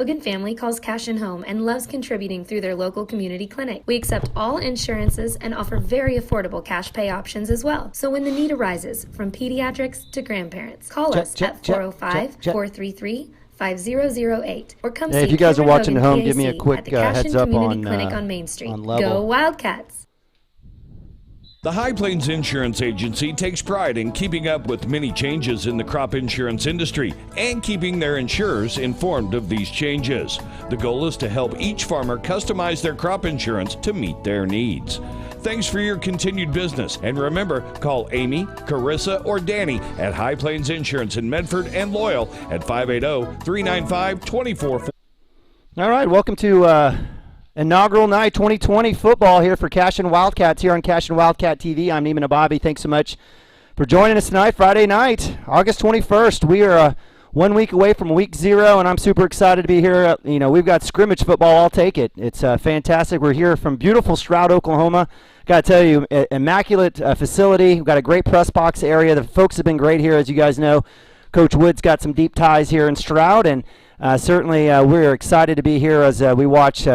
Logan family calls CASHION home and loves contributing through their local community clinic. We accept all insurances and offer very affordable cash pay options as well. So when the need arises, from pediatrics to grandparents, call us at 405-433-5008 or come see if you guys are watching at home, PAC give me a quick at the CASHION heads up Community Clinic on Main Street. on level. Go Wildcats! The High Plains Insurance Agency takes pride in keeping up with many changes in the crop insurance industry and keeping their insurers informed of these changes. The goal is to help each farmer customize their crop insurance to meet their needs. Thanks for your continued business, and remember, call Amy, Carissa, or Danny at High Plains Insurance in Medford and Loyal at 580-395-2440. All right, welcome to inaugural night 2020 football here for CASHION Wildcats here on CASHION Wildcat TV. I'm Neiman Ababi. Thanks so much for joining us tonight, Friday night, August 21st. We are 1 week away from week 0, and I'm super excited to be here. We've got scrimmage football. I'll take it. It's fantastic. We're here from beautiful Stroud, Oklahoma. Got to tell you, immaculate facility. We've got a great press box area. The folks have been great here, as you guys know. Coach Wood's got some deep ties here in Stroud, and certainly we're excited to be here as we watch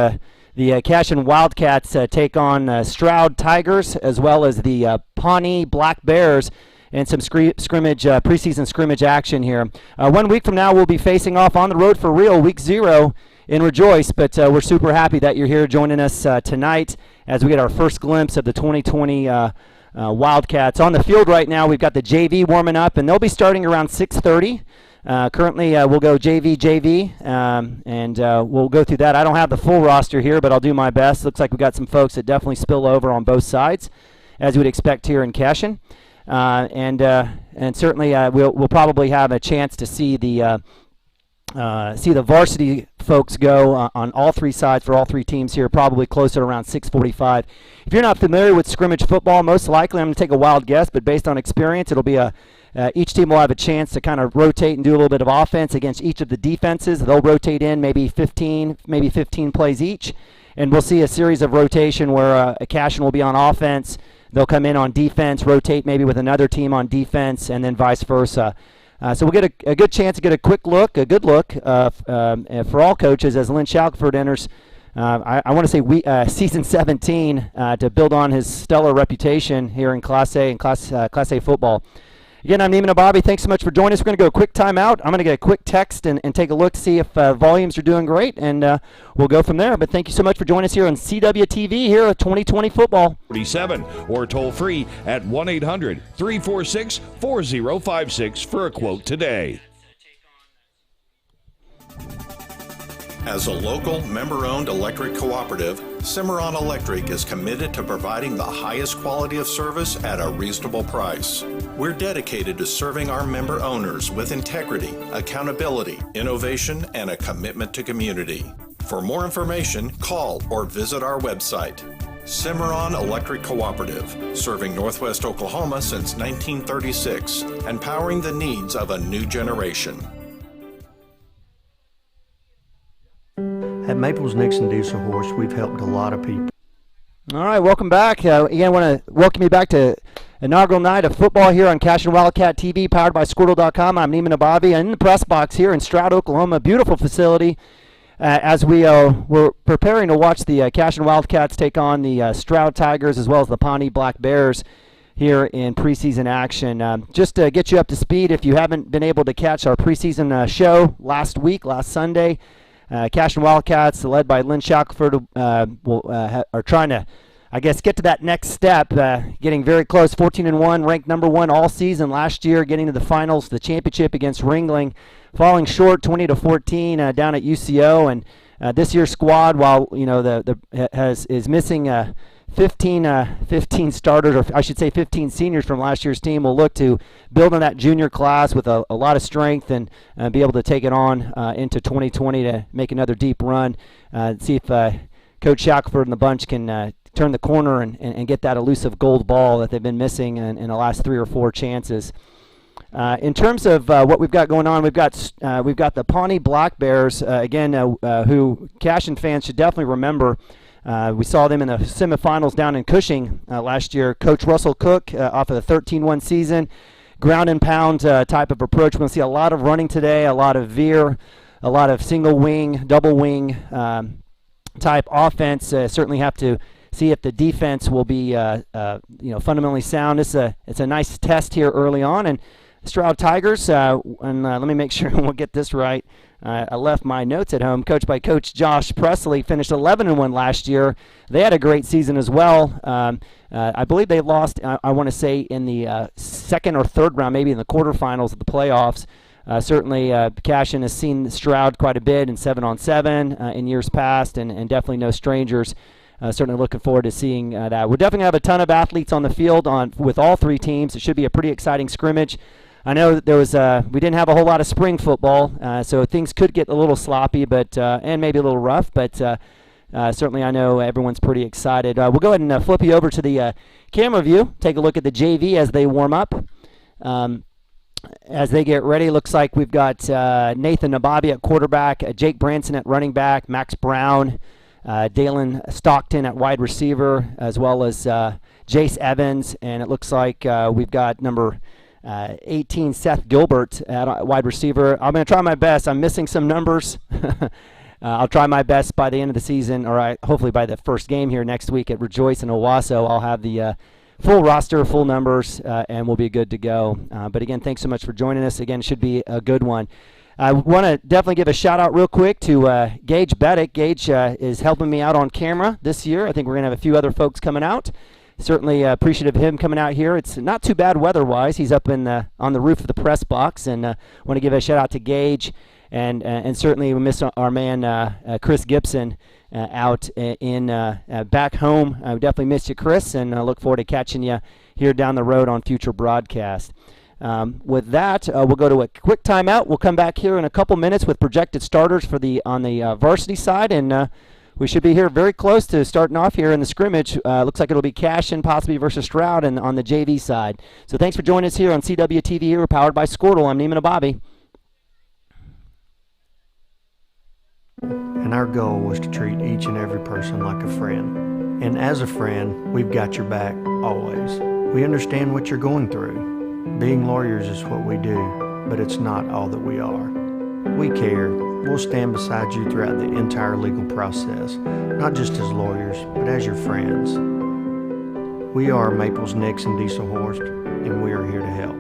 the CASHION Wildcats take on Stroud Tigers, as well as the Pawnee Black Bears, and some scrimmage, preseason scrimmage action here. 1 week from now, we'll be facing off on the road for real, week 0 in Rejoice, but we're super happy that you're here joining us tonight as we get our first glimpse of the 2020 Wildcats. On the field right now, we've got the JV warming up, and they'll be starting around 6:30. Currently, we'll go JV, and we'll go through that. I don't have the full roster here, but I'll do my best. Looks like we've got some folks that definitely spill over on both sides, as you would expect here in CASHION. And certainly we'll probably have a chance to see the varsity folks go on all three sides for all three teams here, probably closer to around 6:45. If you're not familiar with scrimmage football, most likely, I'm going to take a wild guess, but based on experience, it'll be each team will have a chance to kind of rotate and do a little bit of offense against each of the defenses. They'll rotate in maybe 15 plays each, and we'll see a series of rotation where a CASHION will be on offense. They'll come in on defense, rotate maybe with another team on defense, and then vice versa. So we'll get a good chance to get a good look for all coaches as Lynn Shalkford enters, I want to say season 17 to build on his stellar reputation here in Class A and Class A football. Again, I'm Neiman Ababi. Thanks so much for joining us. We're going to go a quick timeout. I'm going to get a quick text and take a look to see if volumes are doing great, and we'll go from there. But thank you so much for joining us here on CWTV here at 2020 Football. 47 or toll free at 1-800-346-4056 for a quote today. As a local, member-owned electric cooperative, Cimarron Electric is committed to providing the highest quality of service at a reasonable price. We're dedicated to serving our member owners with integrity, accountability, innovation, and a commitment to community. For more information, call or visit our website. Cimarron Electric Cooperative, serving Northwest Oklahoma since 1936 and powering the needs of a new generation. At Maples Nixon Diesel Horse, we've helped a lot of people. All right, welcome back. Again, I want to welcome you back to inaugural night of football here on CASHION Wildcat TV, powered by Squirtle.com. I'm Neiman Ababi in the press box here in Stroud, Oklahoma. Beautiful facility as we're preparing to watch the CASHION Wildcats take on the Stroud Tigers as well as the Pawnee Black Bears here in preseason action. Just to get you up to speed, if you haven't been able to catch our preseason show last Sunday, CASHION Wildcats, led by Lynn Shackelford, are trying to, get to that next step, getting very close, 14-1, ranked number 1 all season last year, getting to the finals, the championship against Ringling, falling short 20-14 down at UCO, and this year's squad, while is missing 15 starters, or I should say 15 seniors from last year's team, will look to build on that junior class with a lot of strength and be able to take it on into 2020 to make another deep run. See if Coach Shackelford and the bunch can turn the corner and get that elusive gold ball that they've been missing in the last 3 or 4 chances. In terms of what we've got going on, we've got the Pawnee Black Bears, who CASHION fans should definitely remember. We saw them in the semifinals down in Cushing last year. Coach Russell Cook off of the 13-1 season, ground and pound type of approach. We're going to see a lot of running today, a lot of veer, a lot of single wing, double wing type offense. Certainly have to see if the defense will be fundamentally sound. It's a nice test here early on. And Stroud Tigers, and let me make sure we'll get this right. I left my notes at home. Coached by Coach Josh Presley, finished 11-1 last year. They had a great season as well. I believe they lost, I want to say, in the second or third round, maybe in the quarterfinals of the playoffs. Certainly, CASHION has seen Stroud quite a bit in 7-on-7 in years past, and definitely no strangers. Certainly looking forward to seeing that. We're definitely going to have a ton of athletes on the field with all three teams. It should be a pretty exciting scrimmage. I know that there was we didn't have a whole lot of spring football, so things could get a little sloppy, but and maybe a little rough. But certainly, I know everyone's pretty excited. We'll go ahead and flip you over to the camera view. Take a look at the JV as they warm up. As they get ready, looks like we've got Nathan Nababi at quarterback, Jake Branson at running back, Max Brown, Dalen Stockton at wide receiver, as well as Jace Evans, and it looks like we've got number 18, Seth Gilbert at wide receiver. I'm going to try my best. I'm missing some numbers. I'll try my best by the end of the season, or hopefully by the first game here next week at Rejoice in Owasso. I'll have the full roster, full numbers, and we'll be good to go. But again, thanks so much for joining us. Again, should be a good one. I want to definitely give a shout out real quick to Gage Beddick. Gage is helping me out on camera this year. I think we're going to have a few other folks coming out. Certainly appreciative of him coming out here. It's not too bad weather-wise. He's up on the roof of the press box, and want to give a shout-out to Gage, and certainly we miss our man Chris Gibson out in back home. I definitely miss you, Chris, and I look forward to catching you here down the road on future broadcasts. With that, we'll go to a quick timeout. We'll come back here in a couple minutes with projected starters for on the varsity side, and we should be here very close to starting off here in the scrimmage. Looks like it'll be CASHION possibly versus Stroud and on the JV side. So thanks for joining us here on CWTV here, powered by Squirtle. I'm Neiman Ababi. And our goal was to treat each and every person like a friend. And as a friend, we've got your back always. We understand what you're going through. Being lawyers is what we do, but it's not all that we are. We care. We'll stand beside you throughout the entire legal process, not just as lawyers, but as your friends. We are Maples, Nix, and Diesel Horst, and we are here to help.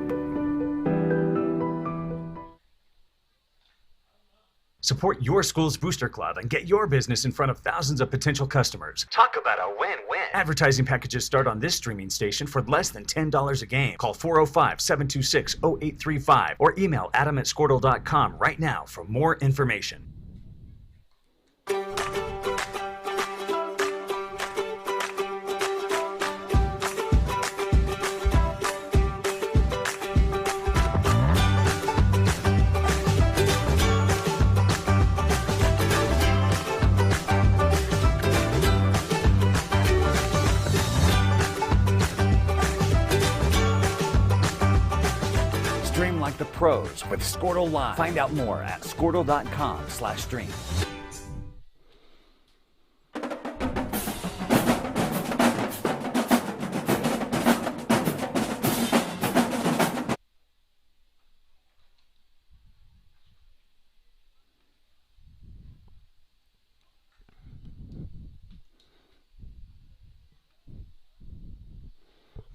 Support your school's booster club and get your business in front of thousands of potential customers. Talk about a win-win. Advertising packages start on this streaming station for less than $10 a game. Call 405-726-0835 or email adam@squirtle.com right now for more information. Stream like the pros with Squirtle Live. Find out more at squirtle.com/stream.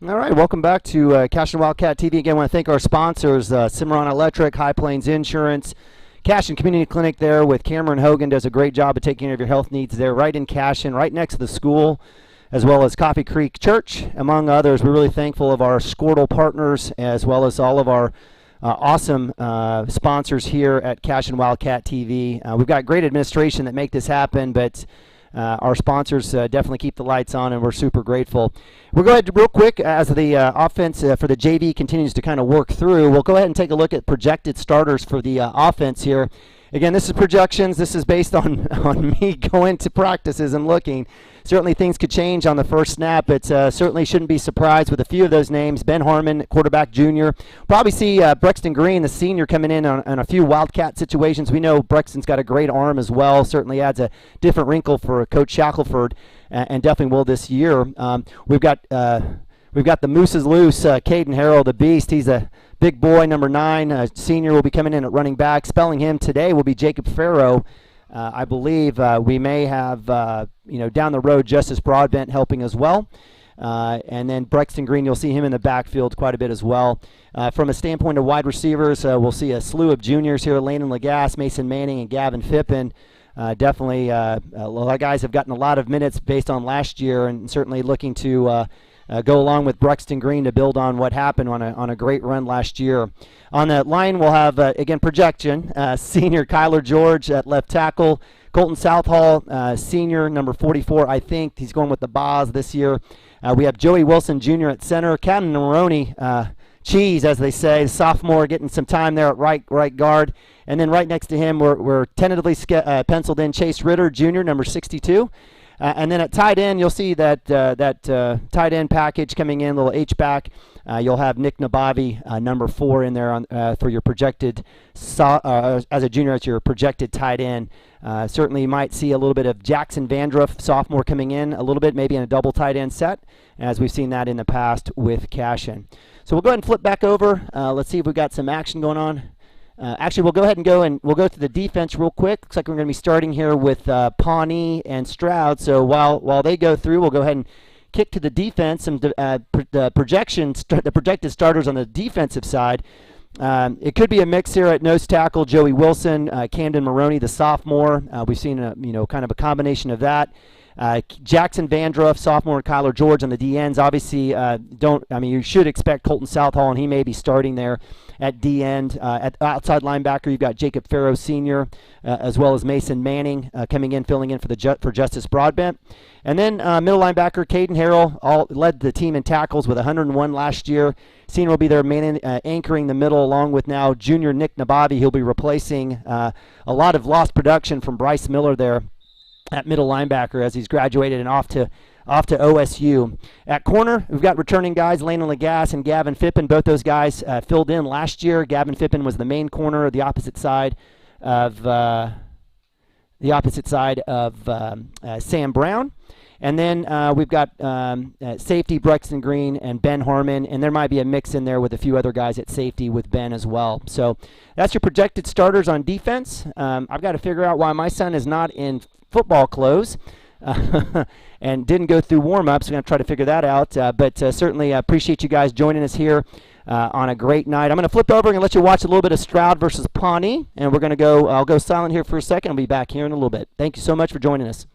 All right, welcome back to CASHION Wildcat TV. Again, I want to thank our sponsors, Cimarron Electric, High Plains Insurance, CASHION Community Clinic there with Cameron Hogan does a great job of taking care of your health needs there right in CASHION, right next to the school, as well as Coffee Creek Church, among others. We're really thankful of our Squirtle partners as well as all of our awesome sponsors here at CASHION Wildcat TV. We've got great administration that make this happen, but our sponsors definitely keep the lights on, and we're super grateful. We'll go ahead real quick as the offense for the JV continues to kind of work through. We'll go ahead and take a look at projected starters for the offense here. Again, this is projections. This is based on me going to practices and looking. Certainly things could change on the first snap, but certainly shouldn't be surprised with a few of those names. Ben Harmon, quarterback junior. Probably see Brexton Green, the senior, coming in on a few Wildcat situations. We know Brexton's got a great arm as well. Certainly adds a different wrinkle for Coach Shackelford, and definitely will this year. We've got we've got the Mooses loose, Caden Harrell, the beast. He's a big boy, number 9. Senior will be coming in at running back. Spelling him today will be Jacob Farrow. I believe we may have, down the road, Justice Broadbent helping as well. And then Brexton Green, you'll see him in the backfield quite a bit as well. From a standpoint of wide receivers, we'll see a slew of juniors here, Landon Lagasse, Mason Manning, and Gavin Phippen. Definitely a lot of guys have gotten a lot of minutes based on last year, and certainly looking to go along with Brexton Green to build on what happened on a great run last year. On that line, we'll have, again, projection, senior Kyler George at left tackle, Colton Southall, senior, number 44, I think. He's going with the Boz this year. We have Joey Wilson Jr. at center, Captain Maroney, Cheese, as they say, sophomore, getting some time there at right guard. And then right next to him, we're tentatively penciled in Chase Ritter Jr., number 62. And then at tight end, you'll see that tight end package coming in, little H-back. You'll have Nick Nabavi, number 4, in there for your projected, as a junior, as your projected tight end. Certainly you might see a little bit of Jackson Vandruff, sophomore, coming in a little bit, maybe in a double tight end set, as we've seen that in the past with CASHION. So we'll go ahead and flip back over. Let's see if we've got some action going on. Actually, we'll go ahead and we'll go to the defense real quick. Looks like we're going to be starting here with Pawnee and Stroud. So while they go through, we'll go ahead and kick to the defense and the projected starters on the defensive side. It could be a mix here at nose tackle. Joey Wilson, Camden Maroney, the sophomore. We've seen kind of a combination of that. Jackson Vandruff, sophomore, and Kyler George on the D ends. Obviously, you should expect Colton Southall, and he may be starting there at D end. At outside linebacker, you've got Jacob Farrow Sr., as well as Mason Manning coming in, filling in for Justice Broadbent. And then middle linebacker Caden Harrell led the team in tackles with 101 last year. Senior will be there anchoring the middle, along with now junior Nick Nabavi. He'll be replacing a lot of lost production from Bryce Miller there at middle linebacker as he's graduated and off to OSU. At corner, we've got returning guys, Landon Lagasse and Gavin Phippen. Both those guys filled in last year. Gavin Phippen was the main corner, the opposite side of Sam Brown. And then we've got safety Brexton Green and Ben Harmon, and there might be a mix in there with a few other guys at safety with Ben as well. So that's your projected starters on defense. I've got to figure out why my son is not in football clothes and didn't go through warm-ups. We're going to try to figure that out. But certainly appreciate you guys joining us here on a great night. I'm going to flip over and let you watch a little bit of Stroud versus Pawnee, and I'll go silent here for a second. I'll be back here in a little bit. Thank you so much for joining us.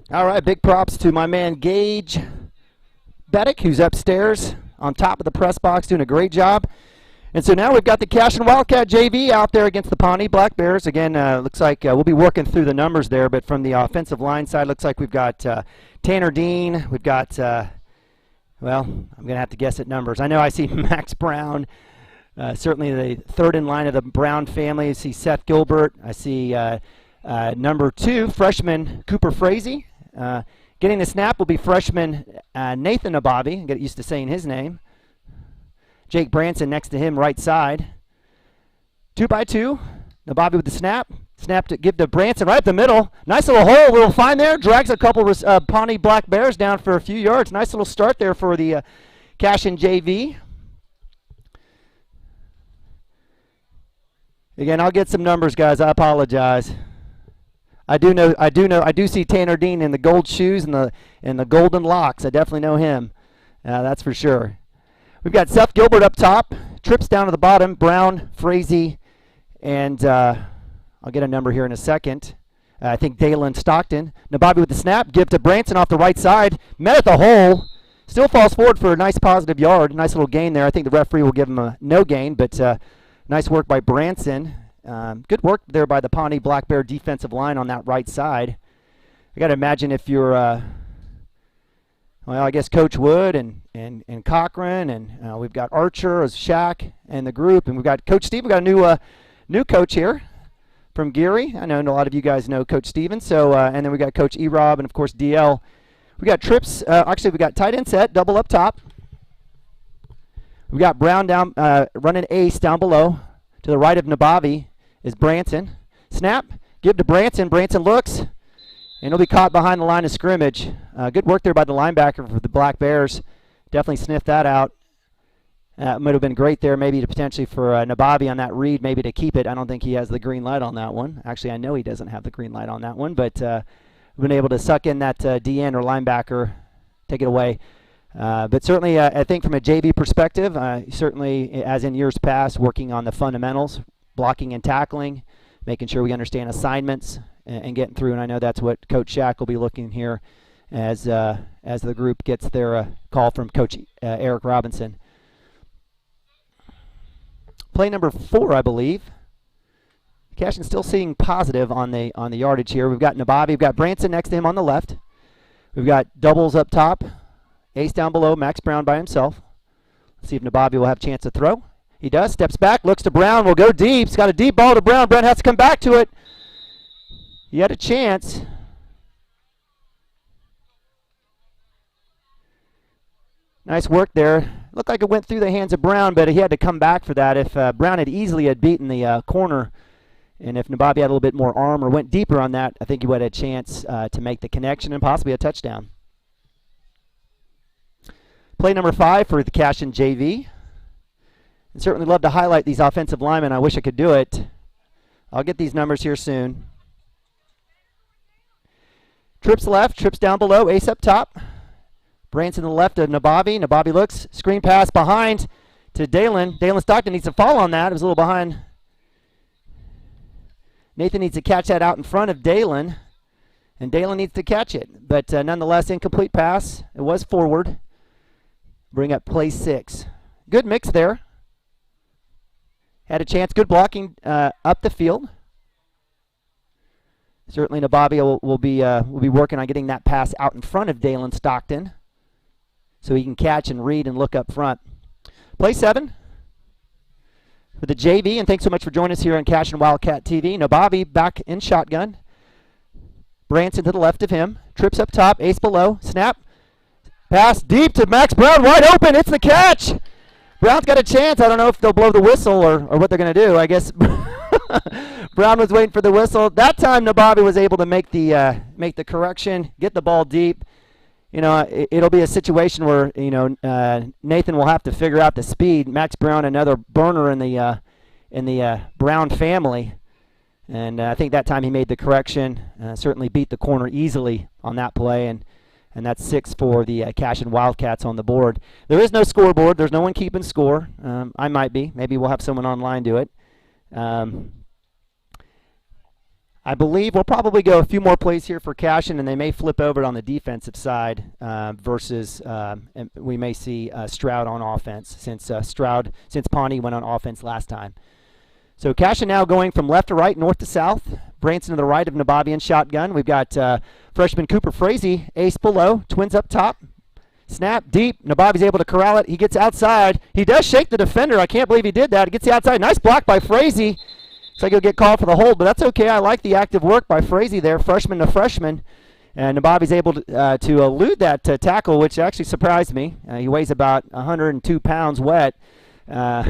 All right, big props to my man Gage Beddick, who's upstairs on top of the press box doing a great job. And so now we've got the CASHION Wildcat JV out there against the Pawnee Black Bears. Again, looks like we'll be working through the numbers there, but from the offensive line side, looks like we've got Tanner Dean. We've got, well, I'm going to have to guess at numbers. I know I see Max Brown, certainly the third in line of the Brown family. I see Seth Gilbert. I see number 2, freshman Cooper Frazee. Getting the snap will be freshman Nathan Abavi. Get used to saying his name. Jake Branson next to him, right side. 2 by 2. Nababi with the snap. Snap to give to Branson right up the middle. Nice little hole we'll find there. Drags a couple Pawnee Black Bears down for a few yards. Nice little start there for the CASHION JV. Again, I'll get some numbers, guys. I apologize. I do see Tanner Dean in the gold shoes and the golden locks. I definitely know him. That's for sure. We've got Seth Gilbert up top, trips down to the bottom, Brown, Frazee, and I'll get a number here in a second. I think Dalen Stockton. Nababi with the snap, give to Branson off the right side, met at the hole, still falls forward for a nice positive yard, nice little gain there. I think the referee will give him a no gain, but nice work by Branson. Good work there by the Pawnee Black Bear defensive line on that right side. I got to imagine if you're well, I guess Coach Wood and Cochran, and we've got Archer as Shaq and the group, and we've got Coach Steve. We've got a new coach here from Geary. I know a lot of you guys know Coach Steven. So, and then we got Coach E-Rob and, of course, DL. We got trips. Actually, we got tight end set, double up top. We got Brown down, running ace down below. To the right of Nabavi is Branson. Snap, give to Branson. Branson looks. And he'll be caught behind the line of scrimmage. Good work there by the linebacker for the Black Bears. Definitely sniffed that out. Might have been great there maybe to potentially for Nabavi on that read, maybe to keep it. I don't think he has the green light on that one. Actually, I know he doesn't have the green light on that one, but we've been able to suck in that DN or linebacker, take it away. But certainly, I think from a JV perspective, certainly, as in years past, working on the fundamentals, blocking and tackling, making sure we understand assignments, and getting through, and I know that's what Coach Shack will be looking here as the group gets their call from Coach Eric Robinson. Play number 4, I believe. CASHION still seeing positive on the yardage here. We've got Nabavi, we've got Branson next to him on the left. We've got doubles up top, ace down below, Max Brown by himself. Let's see if Nabavi will have a chance to throw. He does, steps back, looks to Brown, will go deep. He's got a deep ball to Brown. Brown has to come back to it. He had a chance. Nice work there. Looked like it went through the hands of Brown, but he had to come back for that. If Brown had easily beaten the corner, and if Nabavi had a little bit more arm or went deeper on that, I think he would have had a chance to make the connection and possibly a touchdown. Play number 5 for the CASHION JV. And certainly love to highlight these offensive linemen. I wish I could do it. I'll get these numbers here soon. Trips left, trips down below, ace up top. Branson to the left of Nabavi. Nabavi looks, screen pass behind to Dalen. Dalen Stockton needs to fall on that. It was a little behind. Nathan needs to catch that out in front of Dalen, and Dalen needs to catch it. But nonetheless, incomplete pass. It was forward. Bring up play 6. Good mix there. Had a chance. Good blocking up the field. Certainly Nabavi will be working on getting that pass out in front of Dalen Stockton so he can catch and read and look up front. Play 7 for the JV, and thanks so much for joining us here on CASHION Wildcat TV. Nabavi back in shotgun. Branson to the left of him. Trips up top, ace below. Snap. Pass deep to Max Brown, wide open. It's the catch. Brown's got a chance. I don't know if they'll blow the whistle or what they're going to do. I guess Brown was waiting for the whistle. That time Nabavi was able to make the correction, get the ball deep. You know, it'll be a situation where, you know, Nathan will have to figure out the speed. Max Brown, another burner in the Brown family. And I think that time he made the correction. Certainly beat the corner easily on that play. And that's 6 for the CASHION Wildcats on the board. There is no scoreboard. There's no one keeping score. I might be. Maybe we'll have someone online do it. I I believe we'll probably go a few more plays here for CASHION, and they may flip over on the defensive side versus and we may see STROUD on offense since Pawnee went on offense last time. So CASHION now going from left to right, north to south. Branson to the right of Nabavian shotgun. We've got freshman Cooper Frazee, ace below, twins up top. Snap deep. Nabavi's able to corral it. He gets outside. He does shake the defender. I can't believe he did that. He gets the outside. Nice block by Frazee. Looks like he'll get called for the hold, but that's okay. I like the active work by Frazee there, freshman to freshman. And Nabavi's able to elude that tackle, which actually surprised me. He weighs about 102 pounds wet. We're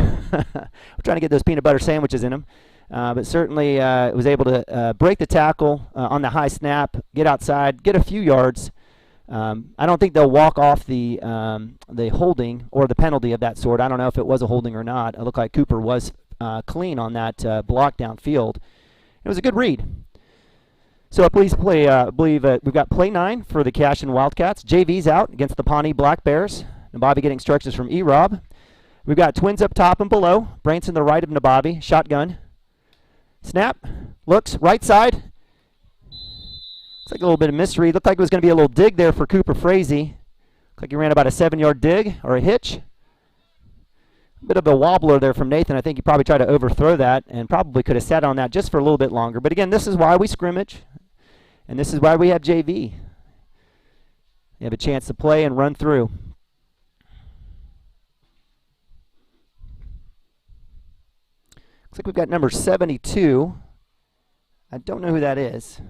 trying to get those peanut butter sandwiches in him. But certainly was able to break the tackle on the high snap, get outside, get a few yards. I don't think they'll walk off the holding or the penalty of that sort. I don't know if it was a holding or not. It looked like Cooper was clean on that block downfield. It was a good read. So please play. I believe we've got play 9 for the CASHION Wildcats. JV's out against the Pawnee Black Bears. Nabavi getting instructions from E-Rob. We've got twins up top and below. Branson the right of Nabavi. Shotgun. Snap. Looks right side. Looks like a little bit of mystery. Looked like it was going to be a little dig there for Cooper Frazee. Looked like he ran about a 7-yard dig or a hitch. A bit of a wobbler there from Nathan. I think he probably tried to overthrow that and probably could have sat on that just for a little bit longer. But again, this is why we scrimmage, and this is why we have JV. You have a chance to play and run through. Looks like we've got number 72. I don't know who that is.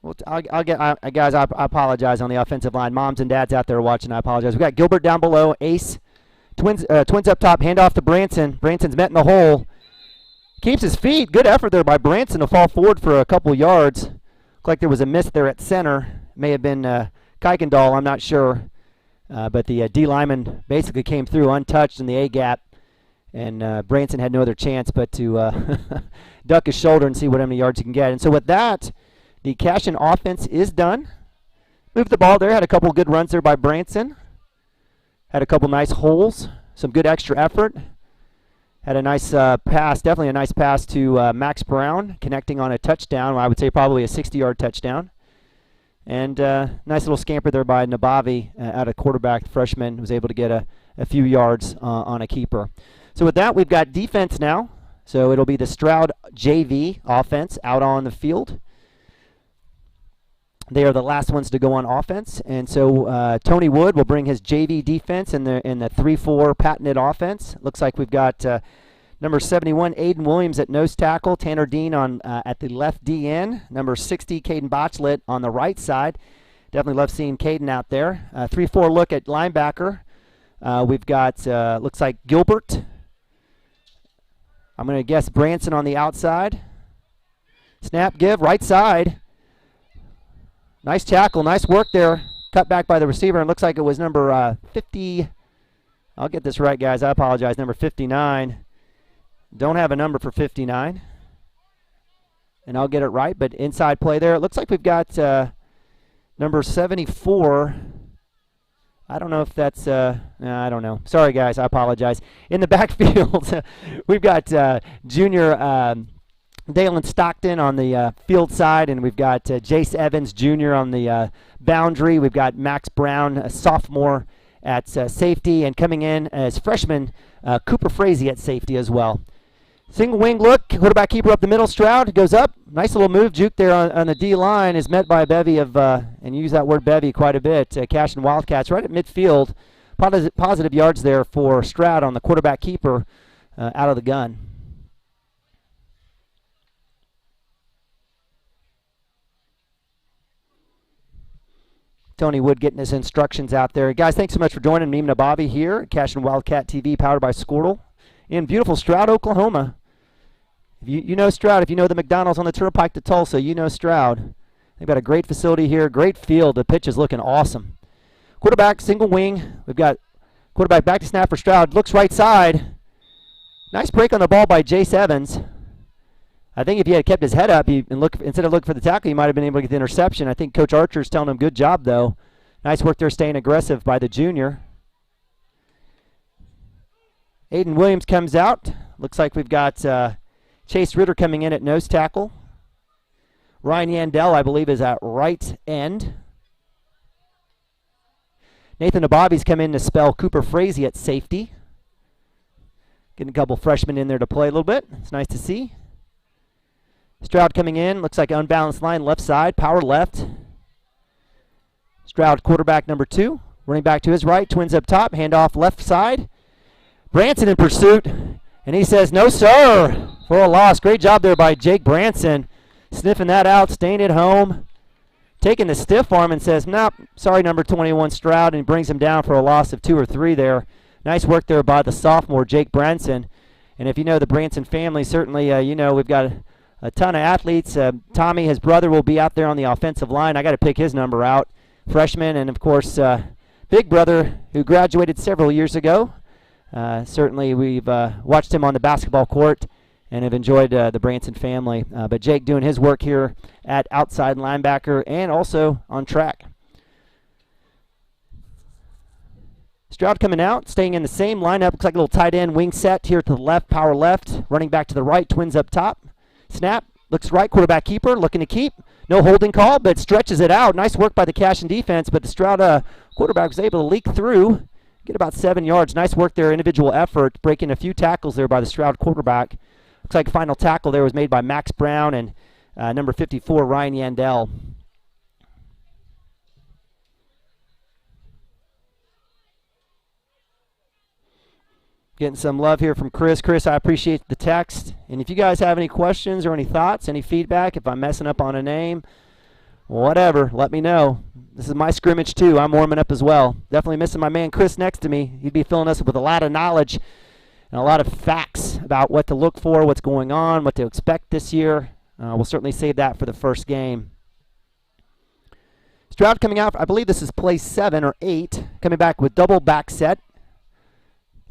Well, guys, I apologize on the offensive line. Moms and dads out there watching, I apologize. We've got Gilbert down below, ace. Twins up top, hand off to Branson. Branson's met in the hole. Keeps his feet. Good effort there by Branson to fall forward for a couple yards. Looked like there was a miss there at center. May have been Kuykendall, I'm not sure. But the D lineman basically came through untouched in the A-gap. And Branson had no other chance but to duck his shoulder and see what many yards he can get. And so with that, the CASHION offense is done. Moved the ball there. Had a couple good runs there by Branson. Had a couple nice holes. Some good extra effort. Had a nice pass, definitely a nice pass to Max Brown, connecting on a touchdown. I would say probably a 60-yard touchdown. And nice little scamper there by Nabavi out of quarterback. The freshman was able to get a few yards on a keeper. So with that, we've got defense now. So it'll be the STROUD JV offense out on the field. They are the last ones to go on offense, and so Tony Wood will bring his JV defense in the 3-4 patented offense. Looks like we've got number 71 Aiden Williams at nose tackle, Tanner Dean on at the left DN, number 60 Caden Botchlet on the right side. Definitely love seeing Caden out there. 3-4 look at linebacker. We've got looks like Gilbert. I'm going to guess Branson on the outside. Snap give right side. Nice tackle, nice work there. Cut back by the receiver, and looks like it was number 50. I'll get this right, guys. I apologize. Number 59. Don't have a number for 59. And I'll get it right, but inside play there. It looks like we've got number 74. I don't know if that's, I don't know. Sorry, guys. I apologize. In the backfield, we've got junior Dalen Stockton on the field side, and we've got Jace Evans Jr. on the boundary. We've got Max Brown, a sophomore, at safety, and coming in as freshman Cooper Frazee at safety as well. Single wing look, quarterback keeper up the middle. STROUD goes up. Nice little move. Juke there on the D line is met by a bevy of, and you use that word bevy quite a bit, CASHION Wildcats right at midfield. Positive yards there for STROUD on the quarterback keeper out of the gun. Tony Wood getting his instructions out there. Guys, thanks so much for joining me, Nabavi, here at CASHION Wildcat TV, powered by Squirtle, in beautiful STROUD, Oklahoma. If you know STROUD, if you know the McDonald's on the Turnpike to Tulsa, you know STROUD. They've got a great facility here, great field. The pitch is looking awesome. Quarterback, single wing. We've got quarterback back to snap for STROUD. Looks right side. Nice break on the ball by Jace Evans. I think if he had kept his head up instead of looking for the tackle, he might have been able to get the interception. I think Coach Archer's telling him good job, though. Nice work there staying aggressive by the junior. Aiden Williams comes out. Looks like we've got Chase Ritter coming in at nose tackle. Ryan Yandel, I believe, is at right end. Nathan Ababi's come in to spell Cooper Frazee at safety. Getting a couple freshmen in there to play a little bit. It's nice to see. Stroud coming in. Looks like an unbalanced line left side. Power left. Stroud quarterback number 2. Running back to his right. Twins up top. Handoff left side. Branson in pursuit. And he says, no, sir, for a loss. Great job there by Jake Branson. Sniffing that out. Staying at home. Taking the stiff arm and says, nope, sorry, number 21, Stroud. And he brings him down for a loss of 2 or 3 there. Nice work there by the sophomore, Jake Branson. And if you know the Branson family, certainly, you know, we've got a ton of athletes. Tommy, his brother, will be out there on the offensive line. I got to pick his number out. Freshman, and of course, big brother who graduated several years ago. Certainly, we've watched him on the basketball court and have enjoyed the Branson family. But Jake doing his work here at outside linebacker and also on track. Stroud coming out, staying in the same lineup. Looks like a little tight end wing set here to the left, power left. Running back to the right, Twins up top. Snap, looks right, quarterback keeper, looking to keep. No holding call, but stretches it out. Nice work by the CASHION defense, but the Stroud quarterback was able to leak through, get about 7 yards. Nice work there, individual effort, breaking a few tackles there by the Stroud quarterback. Looks like final tackle there was made by Max Brown and number 54, Ryan Yandel. Getting some love here from Chris. Chris, I appreciate the text. And if you guys have any questions or any thoughts, any feedback, if I'm messing up on a name, whatever, let me know. This is my scrimmage too. I'm warming up as well. Definitely missing my man Chris next to me. He'd be filling us with a lot of knowledge and a lot of facts about what to look for, what's going on, what to expect this year. We'll certainly save that for the first game. Stroud coming out, I believe this is play 7 or 8, coming back with double back set.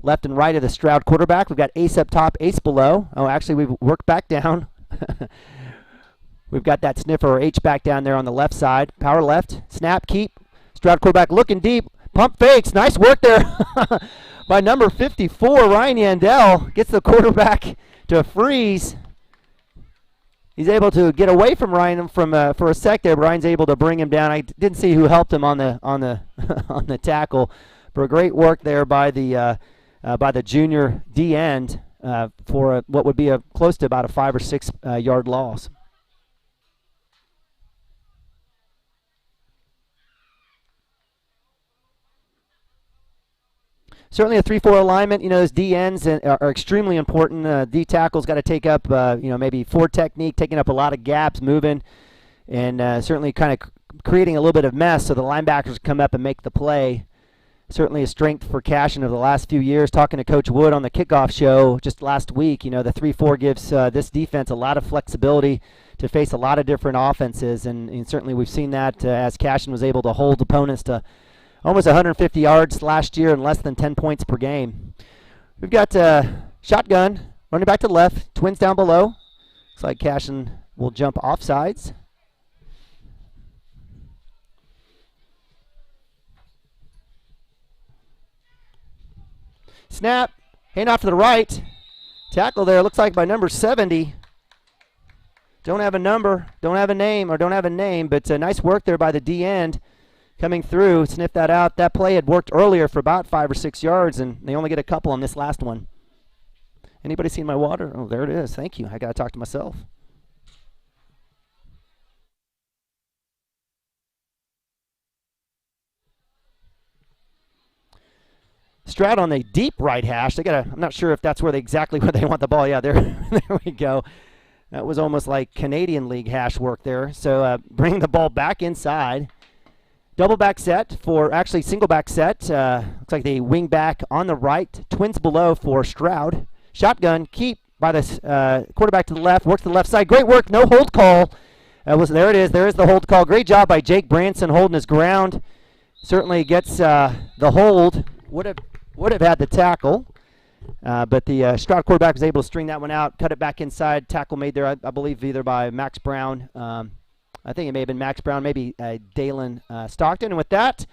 Left and right of the Stroud quarterback. We've got ace up top, ace below. Oh, actually, we've worked back down. We've got that sniffer or H back down there on the left side. Power left, snap, keep. Stroud quarterback looking deep. Pump fakes. Nice work there by number 54, Ryan Yandel. Gets the quarterback to freeze. He's able to get away from Ryan for a sec there, but Ryan's able to bring him down. I didn't see who helped him on the on the tackle, but great work there by the junior D end for what would be close to about a 5 or 6 yard loss. Certainly a 3-4 alignment. You know, those D ends are extremely important. D tackle's got to take up, maybe 4 technique, taking up a lot of gaps, moving, and certainly kind of creating a little bit of mess so the linebackers come up and make the play. Certainly a strength for CASHION over the last few years. Talking to Coach Wood on the kickoff show just last week, you know, the 3-4 gives this defense a lot of flexibility to face a lot of different offenses, and certainly we've seen that as CASHION was able to hold opponents to almost 150 yards last year and less than 10 points per game. We've got shotgun, running back to the left, Twins down below. Looks like CASHION will jump offsides. Snap, hand off to the right. Tackle there, looks like by number 70. Don't have a number, don't have a name, but nice work there by the D end. Coming through, sniff that out. That play had worked earlier for about 5 or 6 yards, and they only get a couple on this last one. Anybody seen my water? Oh, there it is. Thank you. I got to talk to myself. Stroud on the deep right hash. I'm not sure if that's exactly where they want the ball. Yeah, there, there we go. That was almost like Canadian League hash work there. So bring the ball back inside. Double back set actually single back set. Looks like they wing back on the right. Twins below for Stroud. Shotgun, keep by the quarterback to the left. Works to the left side. Great work. No hold call. There it is. There is the hold call. Great job by Jake Branson holding his ground. Certainly gets the hold. Would have had the tackle. But the Stroud quarterback was able to string that one out. Cut it back inside. Tackle made there, I believe, either by Max Brown. I think it may have been Max Brown, maybe Dalen Stockton. And with that,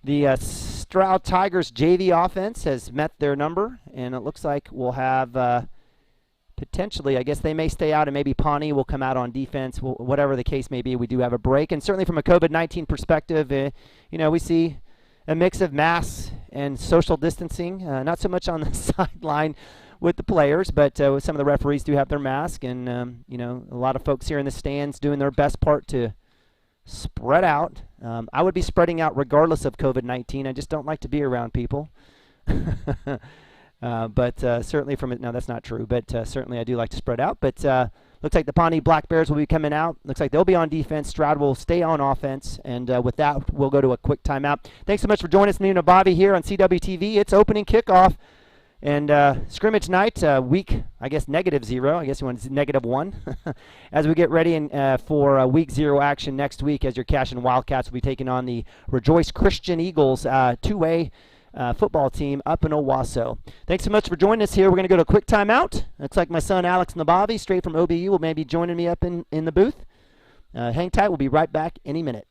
the Stroud Tigers JV offense has met their number, and it looks like we'll have potentially, I guess they may stay out, and maybe Pawnee will come out on defense. Whatever the case may be, we do have a break. And certainly from a COVID-19 perspective, we see a mix of masks and social distancing. Not so much on the sideline with the players, but some of the referees do have their mask, and a lot of folks here in the stands doing their best part to spread out. I would be spreading out regardless of COVID-19. I just don't like to be around people. But certainly no, that's not true, but certainly I do like to spread out. But looks like the Pawnee Black Bears will be coming out. Looks like they'll be on defense. Stroud will stay on offense. And with that, we'll go to a quick timeout. Thanks so much for joining us, Nina Bobby, here on CWTV. It's opening kickoff. And scrimmage night, week, I guess, -0. I guess you want -1 as we get ready for week 0 action next week, as your CASHION Wildcats will be taking on the Rejoice Christian Eagles 2A football team up in Owasso. Thanks so much for joining us here. We're going to go to a quick timeout. Looks like my son Alex Nabavi, straight from OBU, will maybe joining me up in the booth. Hang tight. We'll be right back any minute.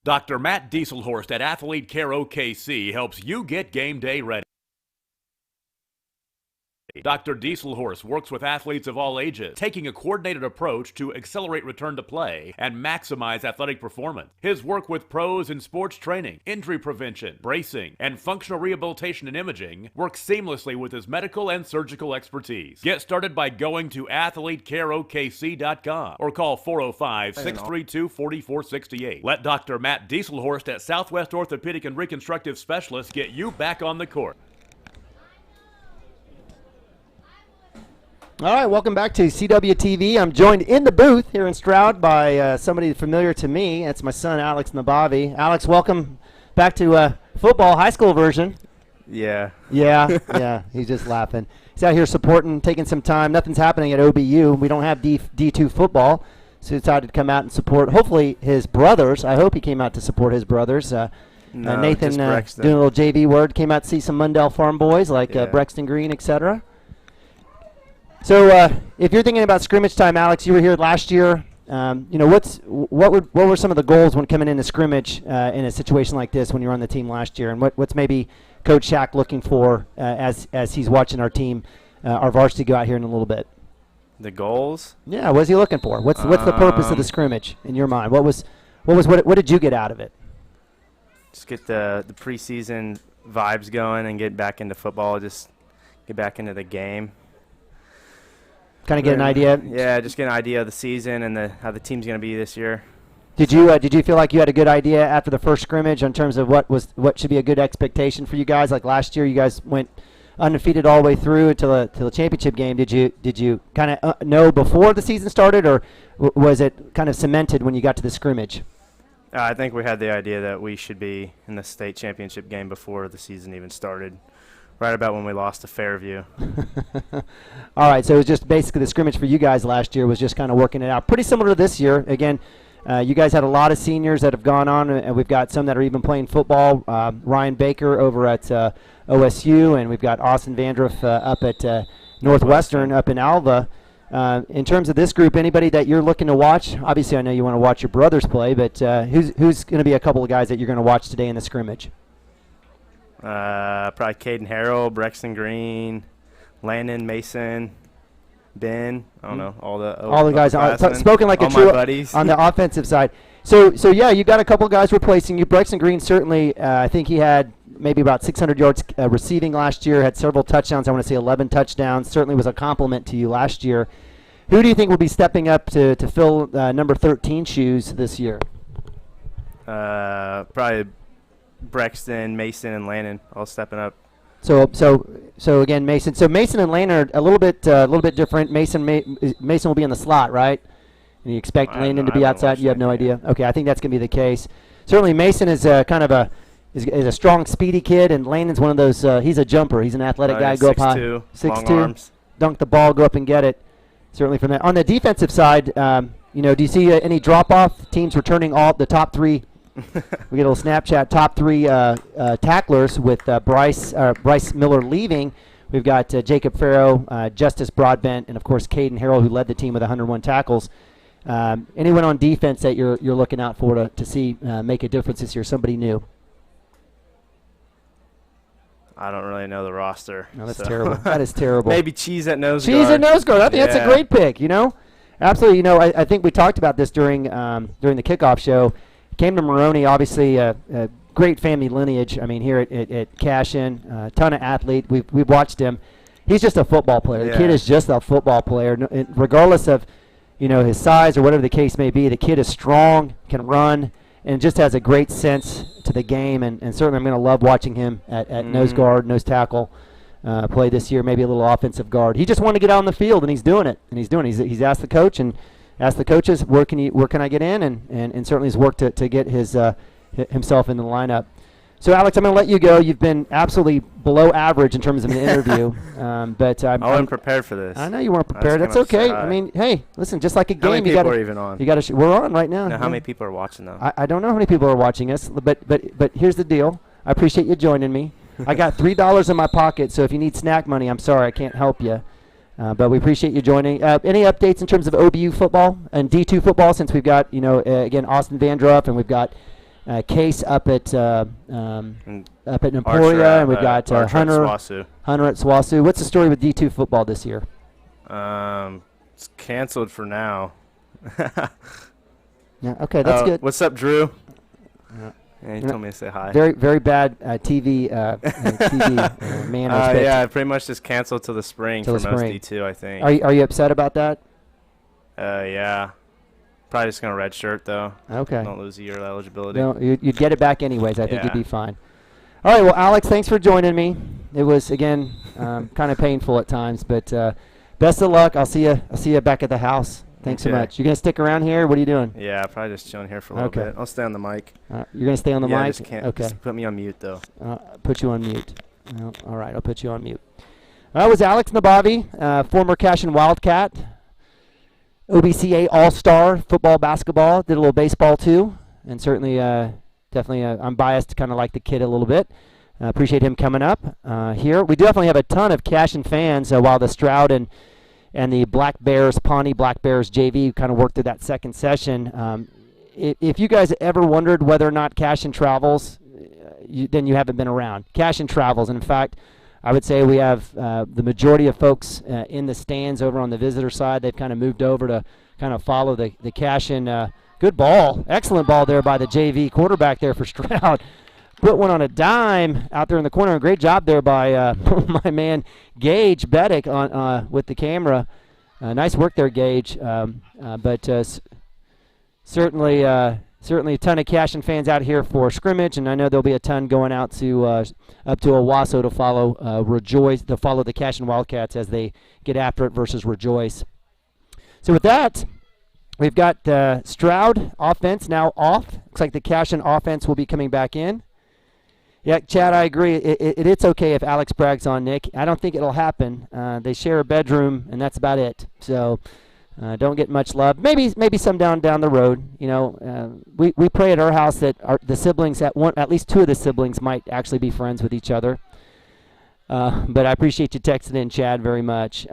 Dr. Matt Dieselhorst at Athlete Care OKC helps you get game day ready. Dr. Dieselhorst works with athletes of all ages, taking a coordinated approach to accelerate return to play and maximize athletic performance. His work with pros in sports training, injury prevention, bracing, and functional rehabilitation and imaging works seamlessly with his medical and surgical expertise. Get started by going to athletecareokc.com or call 405-632-4468. Let Dr. Matt Dieselhorst at Southwest Orthopedic and Reconstructive Specialists get you back on the court. All right, welcome back to CWTV. I'm joined in the booth here in Stroud by somebody familiar to me. That's my son, Alex Nabavi. Alex, welcome back to football, high school version. Yeah. Yeah, he's just laughing. He's out here supporting, taking some time. Nothing's happening at OBU. We don't have D2 football, so he decided to come out and support, hopefully, his brothers. I hope he came out to support his brothers. Nathan, doing a little JV word, came out to see some Mundell Farm boys like Brexton Green, etc. So if you're thinking about scrimmage time, Alex, you were here last year. What were some of the goals when coming into scrimmage in a situation like this when you were on the team last year, and what's maybe Coach Shack looking for as he's watching our team, our varsity, go out here in a little bit? The goals? Yeah, what's he looking for? What's the purpose of the scrimmage in your mind? What did you get out of it? Just get the preseason vibes going and get back into football. Just get back into the game. Kind of get an idea. Yeah, just get an idea of the season and how the team's going to be this year. Did you feel like you had a good idea after the first scrimmage in terms of what should be a good expectation for you guys? Like last year, you guys went undefeated all the way through until the championship game. Did you kind of know before the season started, or was it kind of cemented when you got to the scrimmage? I think we had the idea that we should be in the state championship game before the season even started. Right about when we lost to Fairview. All right, so it was just basically the scrimmage for you guys last year was just kind of working it out. Pretty similar to this year. Again, you guys had a lot of seniors that have gone on, and we've got some that are even playing football. Ryan Baker over at OSU, and we've got Austin Vandruff up at Northwestern up in Alva. In terms of this group, anybody that you're looking to watch? Obviously, I know you want to watch your brothers play, but who's going to be a couple of guys that you're going to watch today in the scrimmage? Probably Caden Harrell, Brexton Green, Landon Mason, Ben. I don't know, all the guys. Spoken like a true buddies on the offensive side. So yeah, you got a couple guys replacing you. Brexton Green certainly. I think he had maybe about 600 yards receiving last year. Had several touchdowns. I want to say 11 touchdowns. Certainly was a compliment to you last year. Who do you think will be stepping up to fill number 13 shoes this year? Probably Brexton, Mason, and Landon all stepping up. So again, Mason. So Mason and Landon are a little bit different. Mason will be in the slot, right? And you expect Landon to be outside. You have no idea. Okay, I think that's going to be the case. Certainly, Mason is kind of is a strong, speedy kid, and Landon's one of those. He's a jumper. He's an athletic guy. Go up high, 6'2", long arms. Dunk the ball, go up and get it. Certainly from that. On the defensive side, do you see any drop-off? Teams returning all the top three. We get a little Snapchat. Top three tacklers with Bryce Miller leaving. We've got Jacob Farrow, Justice Broadbent, and of course Caden Harrell, who led the team with 101 tackles. Anyone on defense that you're looking out for to see make a difference this year? Somebody new? I don't really know the roster. No, that's terrible. That is terrible. Maybe Cheese at nose guard. Cheese at nose guard. I think that's a great pick. Absolutely. I think we talked about this during the kickoff show. Came to Maroney, obviously a great family lineage. I mean, here at CASHION, a ton of athlete. We've watched him. He's just a football player. The kid is just a football player, regardless of his size or whatever the case may be. The kid is strong, can run, and just has a great sense to the game. And certainly I'm going to love watching him at nose guard, nose tackle play this year, maybe a little offensive guard. He just wanted to get out on the field, and he's doing it. He's asked the coach and asked the coaches, where can I get in? And certainly has worked to get himself in the lineup. So, Alex, I'm going to let you go. You've been absolutely below average in terms of an interview. But I wasn't prepared for this. I know you weren't prepared. That's okay. I mean, hey, listen, just like a game, how many people are even on? We're on right now. How many people are watching though? I don't know how many people are watching us, but here's the deal. I appreciate you joining me. I got $3 in my pocket, so if you need snack money, I'm sorry I can't help you. But we appreciate you joining. Any updates in terms of OBU football and D2 football, since we've got again Austin Vandruff, and we've got Case up at Emporia, and we've got Hunter at SWASU. What's the story with D2 football this year? It's canceled for now. Yeah. Okay, that's good. What's up, Drew? Yeah, he told me to say hi. Very, very bad TV manners. Yeah, pretty much just canceled till the spring for most D2, I think. Are you upset about that? Yeah. Probably just going to redshirt, though. Okay. Don't lose a year of eligibility. No, you'd get it back anyways. I think you'd be fine. All right, well, Alex, thanks for joining me. It was, again, kind of painful at times, but best of luck. I'll see you back at the house. Thanks so much. You going to stick around here? What are you doing? Yeah, probably just chilling here for a little bit. I'll stay on the mic. You're going to stay on the mic? Just can't. Just put me on mute, though. Put you on mute. All right, I'll put you on mute. That was Alex Nabavi, former CASHION Wildcat, OBCA All-Star football, basketball, did a little baseball too, and certainly, definitely, I'm biased to kind of like the kid a little bit. Appreciate him coming up here. We definitely have a ton of CASHION fans while the STROUD and the Black Bears, Pawnee Black Bears JV kind of worked through that second session. If you guys ever wondered whether or not CASHION travels, then you haven't been around. CASHION travels, and in fact, I would say we have the majority of folks in the stands over on the visitor side. They've kind of moved over to kind of follow the CASHION. Good ball. Excellent ball there by the JV quarterback there for STROUD. Put one on a dime out there in the corner. Great job there by my man Gage Beddick with the camera. Nice work there, Gage. But certainly a ton of CASHION fans out here for scrimmage, and I know there'll be a ton going out to up to Owasso to follow Rejoice, to follow the CASHION Wildcats as they get after it versus Rejoice. So with that, we've got STROUD offense now off. Looks like the CASHION offense will be coming back in. Yeah, Chad, I agree. It's okay if Alex brags on Nick. I don't think it'll happen. They share a bedroom, and that's about it. So don't get much love. Maybe some down the road. We pray at our house that the siblings, at least two of the siblings, might actually be friends with each other. But I appreciate you texting in, Chad, very much.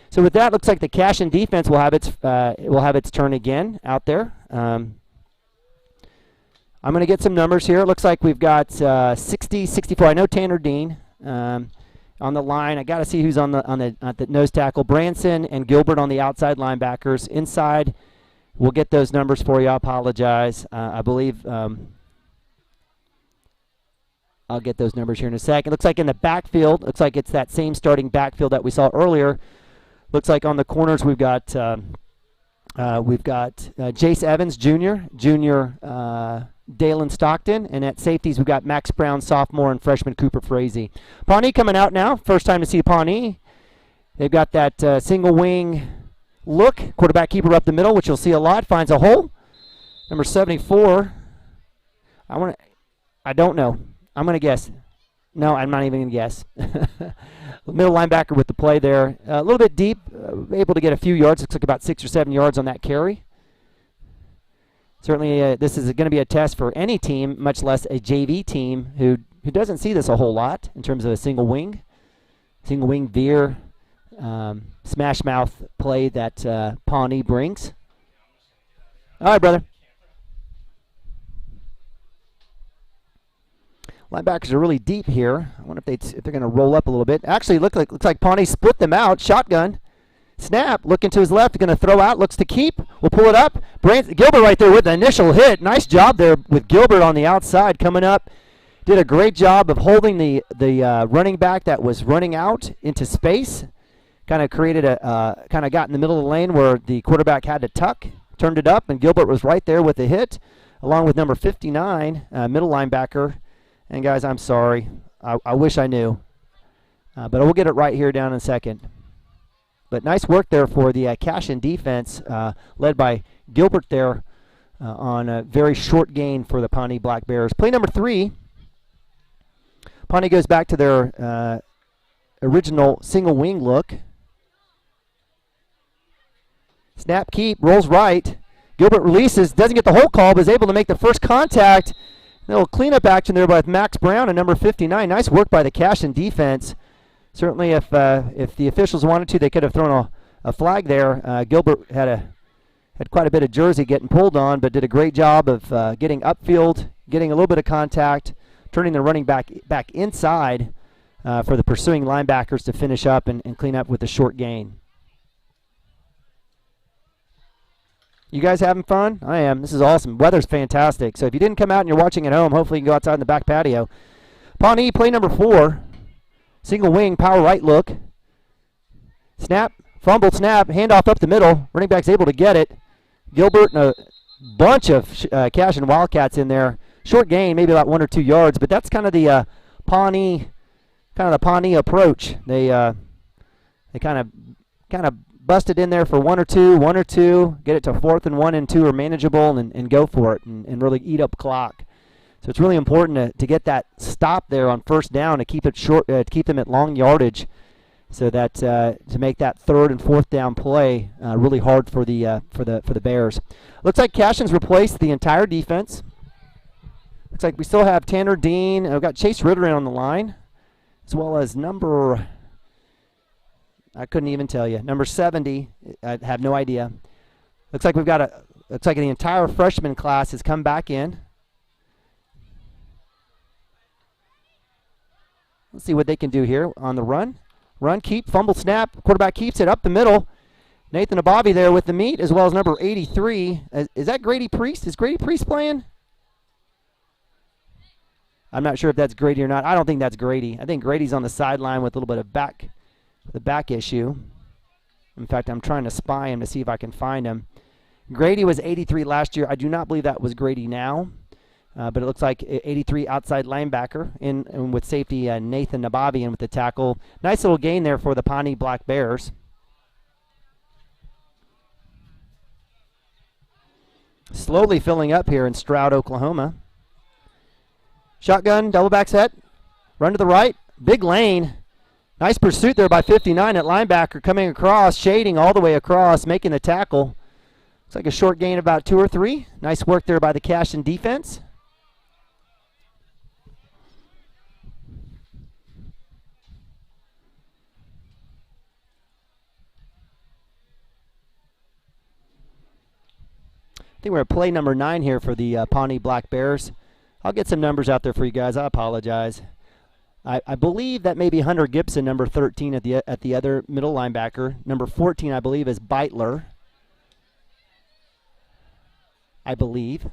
So with that, looks like the CASHION defense will have its turn again out there. I'm going to get some numbers here. It looks like we've got 60, 64. I know Tanner Dean on the line. I got to see who's on the nose tackle. Branson and Gilbert on the outside linebackers. Inside, we'll get those numbers for you. I apologize. I believe I'll get those numbers here in a second. Looks like in the backfield, looks like it's that same starting backfield that we saw earlier. Looks like on the corners we've got Jace Evans, Jr., Dalen Stockton, and at safeties we've got Max Brown, sophomore, and freshman Cooper Frazee. Pawnee coming out now. First time to see Pawnee. They've got that single wing look. Quarterback keeper up the middle, which you'll see a lot. Finds a hole. Number 74. I I don't know. I'm going to guess. No, I'm not even going to guess. Middle linebacker with the play there. A little bit deep, able to get a few yards. Looks like about 6 or 7 yards on that carry. Certainly, this is going to be a test for any team, much less a JV team who doesn't see this a whole lot in terms of a single wing veer, smash mouth play that Pawnee brings. All right, brother. Linebackers are really deep here. I wonder if they're going to roll up a little bit. Actually, looks like Pawnee split them out. Shotgun. Snap. Looking to his left. Going to throw out. Looks to keep. We'll pull it up. Gilbert right there with the initial hit. Nice job there with Gilbert on the outside coming up. Did a great job of holding the running back that was running out into space. Kind of created kind of got in the middle of the lane where the quarterback had to tuck. Turned it up, and Gilbert was right there with the hit, along with number 59, middle linebacker. And guys, I'm sorry. I wish I knew. But we'll get it right here down in a second. But nice work there for the CASHION defense, led by Gilbert there on a very short gain for the Pawnee Black Bears. Play number 3. Pawnee goes back to their original single wing look. Snap, keep, rolls right. Gilbert releases, doesn't get the whole call, but is able to make the first contact. A little cleanup action there by Max Brown and number 59. Nice work by the CASHION defense. Certainly, if the officials wanted to, they could have thrown a flag there. Gilbert had quite a bit of jersey getting pulled on, but did a great job of getting upfield, getting a little bit of contact, turning the running back inside for the pursuing linebackers to finish up and clean up with a short gain. You guys having fun? I am. This is awesome. Weather's fantastic. So if you didn't come out and you're watching at home, hopefully you can go outside in the back patio. Pawnee, play number 4. Single wing, power right look. Snap, fumble, snap, handoff up the middle. Running back's able to get it. Gilbert and a bunch of CASHION Wildcats in there. Short gain, maybe about 1 or 2 yards, but that's kind of the Pawnee approach. They kind of busted in there for 1 or 2, get it to 4th and 1 and 2 are manageable and go for it and really eat up clock. So it's really important to get that stop there on first down to keep it short, to keep them at long yardage, so that to make that 3rd and 4th down play really hard for the Bears. Looks like CASHION's replaced the entire defense. Looks like we still have Tanner Dean. We've got Chase Ritter in on the line, as well as number, I couldn't even tell you, number 70. I have no idea. Looks like looks like the entire freshman class has come back in. Let's see what they can do here on the run. Run, keep, fumble, snap. Quarterback keeps it up the middle. Nathan Ababi there with the meat, as well as number 83. Is that Grady Priest? Is Grady Priest playing? I'm not sure if that's Grady or not. I don't think that's Grady. I think Grady's on the sideline with a little bit of back issue. In fact, I'm trying to spy him to see if I can find him. Grady was 83 last year. I do not believe that was Grady now. But it looks like 83 outside linebacker in with safety Nathan Nababi in with the tackle. Nice little gain there for the Pawnee Black Bears. Slowly filling up here in Stroud, Oklahoma. Shotgun, double back set. Run to the right. Big lane. Nice pursuit there by 59 at linebacker coming across, shading all the way across, making the tackle. Looks like a short gain of about 2 or 3. Nice work there by the CASHION defense. I think we're at play number 9 here for the Pawnee Black Bears. I'll get some numbers out there for you guys. I apologize. I believe that may be Hunter Gibson, number 13 at the other middle linebacker. Number 14, I believe, is Beitler. I believe.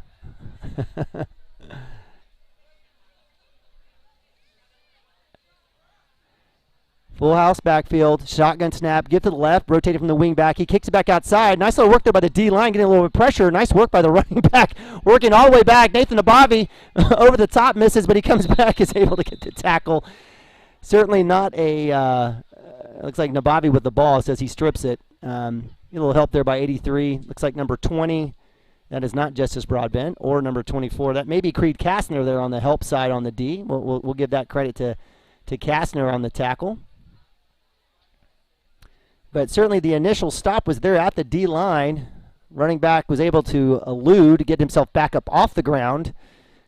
Full house backfield, shotgun snap, get to the left, rotated from the wing back. He kicks it back outside. Nice little work there by the D-line, getting a little bit of pressure. Nice work by the running back, working all the way back. Nathan Abavi over the top misses, but he comes back, is able to get the tackle. Certainly not a, looks like Nabavi with the ball, says he strips it. A little help there by 83. Looks like number 20 That is not Justice Broadbent or number 24. That may be Creed Kastner there on the help side on the D. We'll give that credit to Kastner on the tackle. But certainly the initial stop was there at the D line. Running back was able to elude, get himself back up off the ground,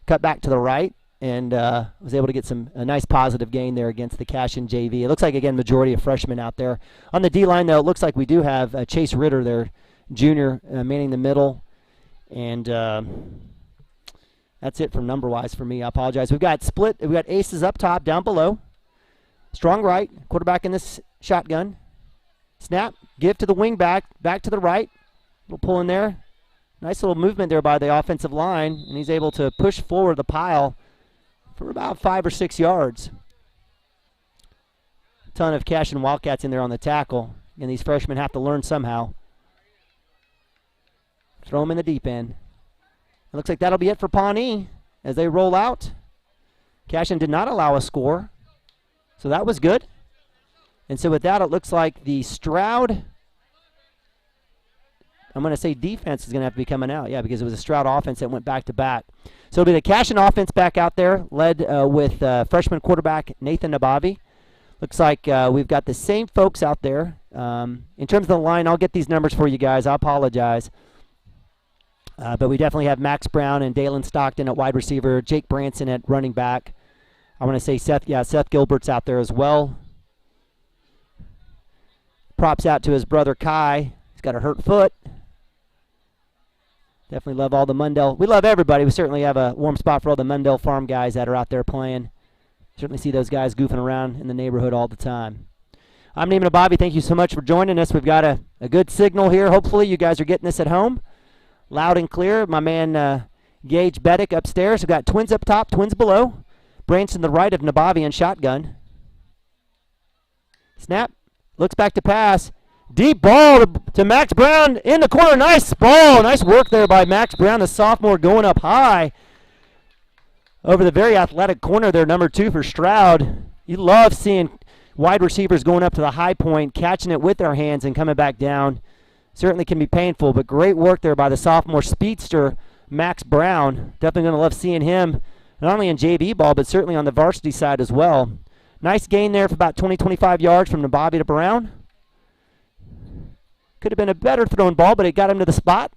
cut back to the right, and was able to get a nice positive gain there against the CASHION JV. It looks like, again, majority of freshmen out there. On the D line, though, it looks like we do have Chase Ritter there, junior, manning the middle. And that's it from number-wise for me. I apologize. We've got split. We've got aces up top, down below. Strong right. Quarterback in this shotgun. Snap. Give to the wing back to the right. Little pull in there. Nice little movement there by the offensive line, and he's able to push forward the pile for about 5 or 6 yards. A ton of CASHION Wildcats in there on the tackle, and these freshmen have to learn somehow. Throw them in the deep end. It looks like that'll be it for Pawnee as they roll out. CASHION did not allow a score, so that was good. And so with that, it looks like the Stroud, I'm going to say defense is going to have to be coming out. Yeah, because it was a Stroud offense that went back-to-back. So it'll be the CASHION offense back out there, led with freshman quarterback Nathan Nabavi. Looks like we've got the same folks out there. In terms of the line, I'll get these numbers for you guys. I apologize. But we definitely have Max Brown and Dalen Stockton at wide receiver, Jake Branson at running back. I want to say Seth Gilbert's out there as well. Props out to his brother Kai. He's got a hurt foot. Definitely love all the Mundell. We love everybody. We certainly have a warm spot for all the Mundell Farm guys that are out there playing. Certainly see those guys goofing around in the neighborhood all the time. I'm Neiman Bobby. Thank you so much for joining us. We've got a good signal here. Hopefully you guys are getting this at home. Loud and clear. My man Gage Beddick upstairs. We've got twins up top, twins below. Branson the right of Nabavi in shotgun. Snap. Looks back to pass. Deep ball to Max Brown in the corner. Nice ball. Nice work there by Max Brown, the sophomore, going up high over the very athletic corner there, number 2 for Stroud. You love seeing wide receivers going up to the high point, catching it with their hands and coming back down. Certainly can be painful, but great work there by the sophomore speedster, Max Brown. Definitely going to love seeing him, not only in JV ball, but certainly on the varsity side as well. Nice gain there for about 20-25 yards from Nabavi to Brown. Could have been a better thrown ball, but it got him to the spot.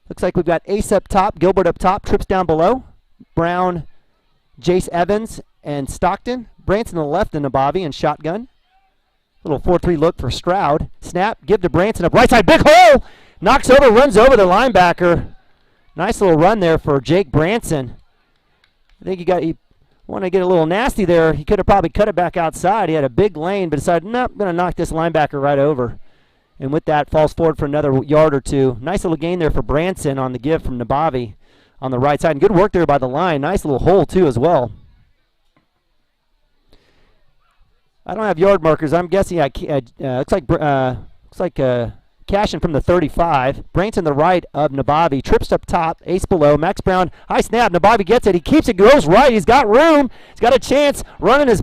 Looks like we've got Ace up top, Gilbert up top, trips down below. Brown, Jace Evans, and Stockton. Branson on the left and Nabavi in shotgun. Little 4-3 look for Stroud. Snap, give to Branson up right side, big hole! Knocks over, runs over the linebacker. Nice little run there for Jake Branson. I think he wanted to get a little nasty there. He could have probably cut it back outside. He had a big lane, but decided, nope, I'm going to knock this linebacker right over. And with that, falls forward for another yard or two. Nice little gain there for Branson on the give from Nabavi on the right side. And good work there by the line. Nice little hole, too, as well. I don't have yard markers. I'm guessing looks like CASHION from the 35. Branson the right of Nabavi. Trips up top. Ace below. Max Brown. High snap. Nabavi gets it. He keeps it. Goes right. He's got room. He's got a chance. Running his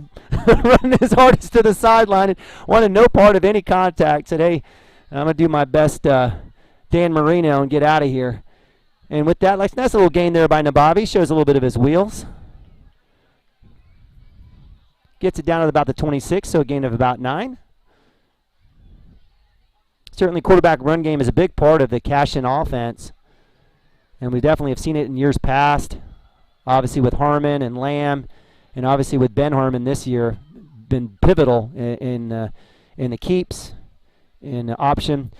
hardest to the sideline. And wanted no part of any contact. Said, hey, I'm going to do my best, Dan Marino, and get out of here. And with that, nice little gain there by Nabavi. Shows a little bit of his wheels. Gets it down to about the 26, so a gain of about 9. Certainly quarterback run game is a big part of the CASHION offense. And we definitely have seen it in years past. Obviously with Harmon and Lamb, and obviously with Ben Harmon this year, been pivotal in the keeps, in the option.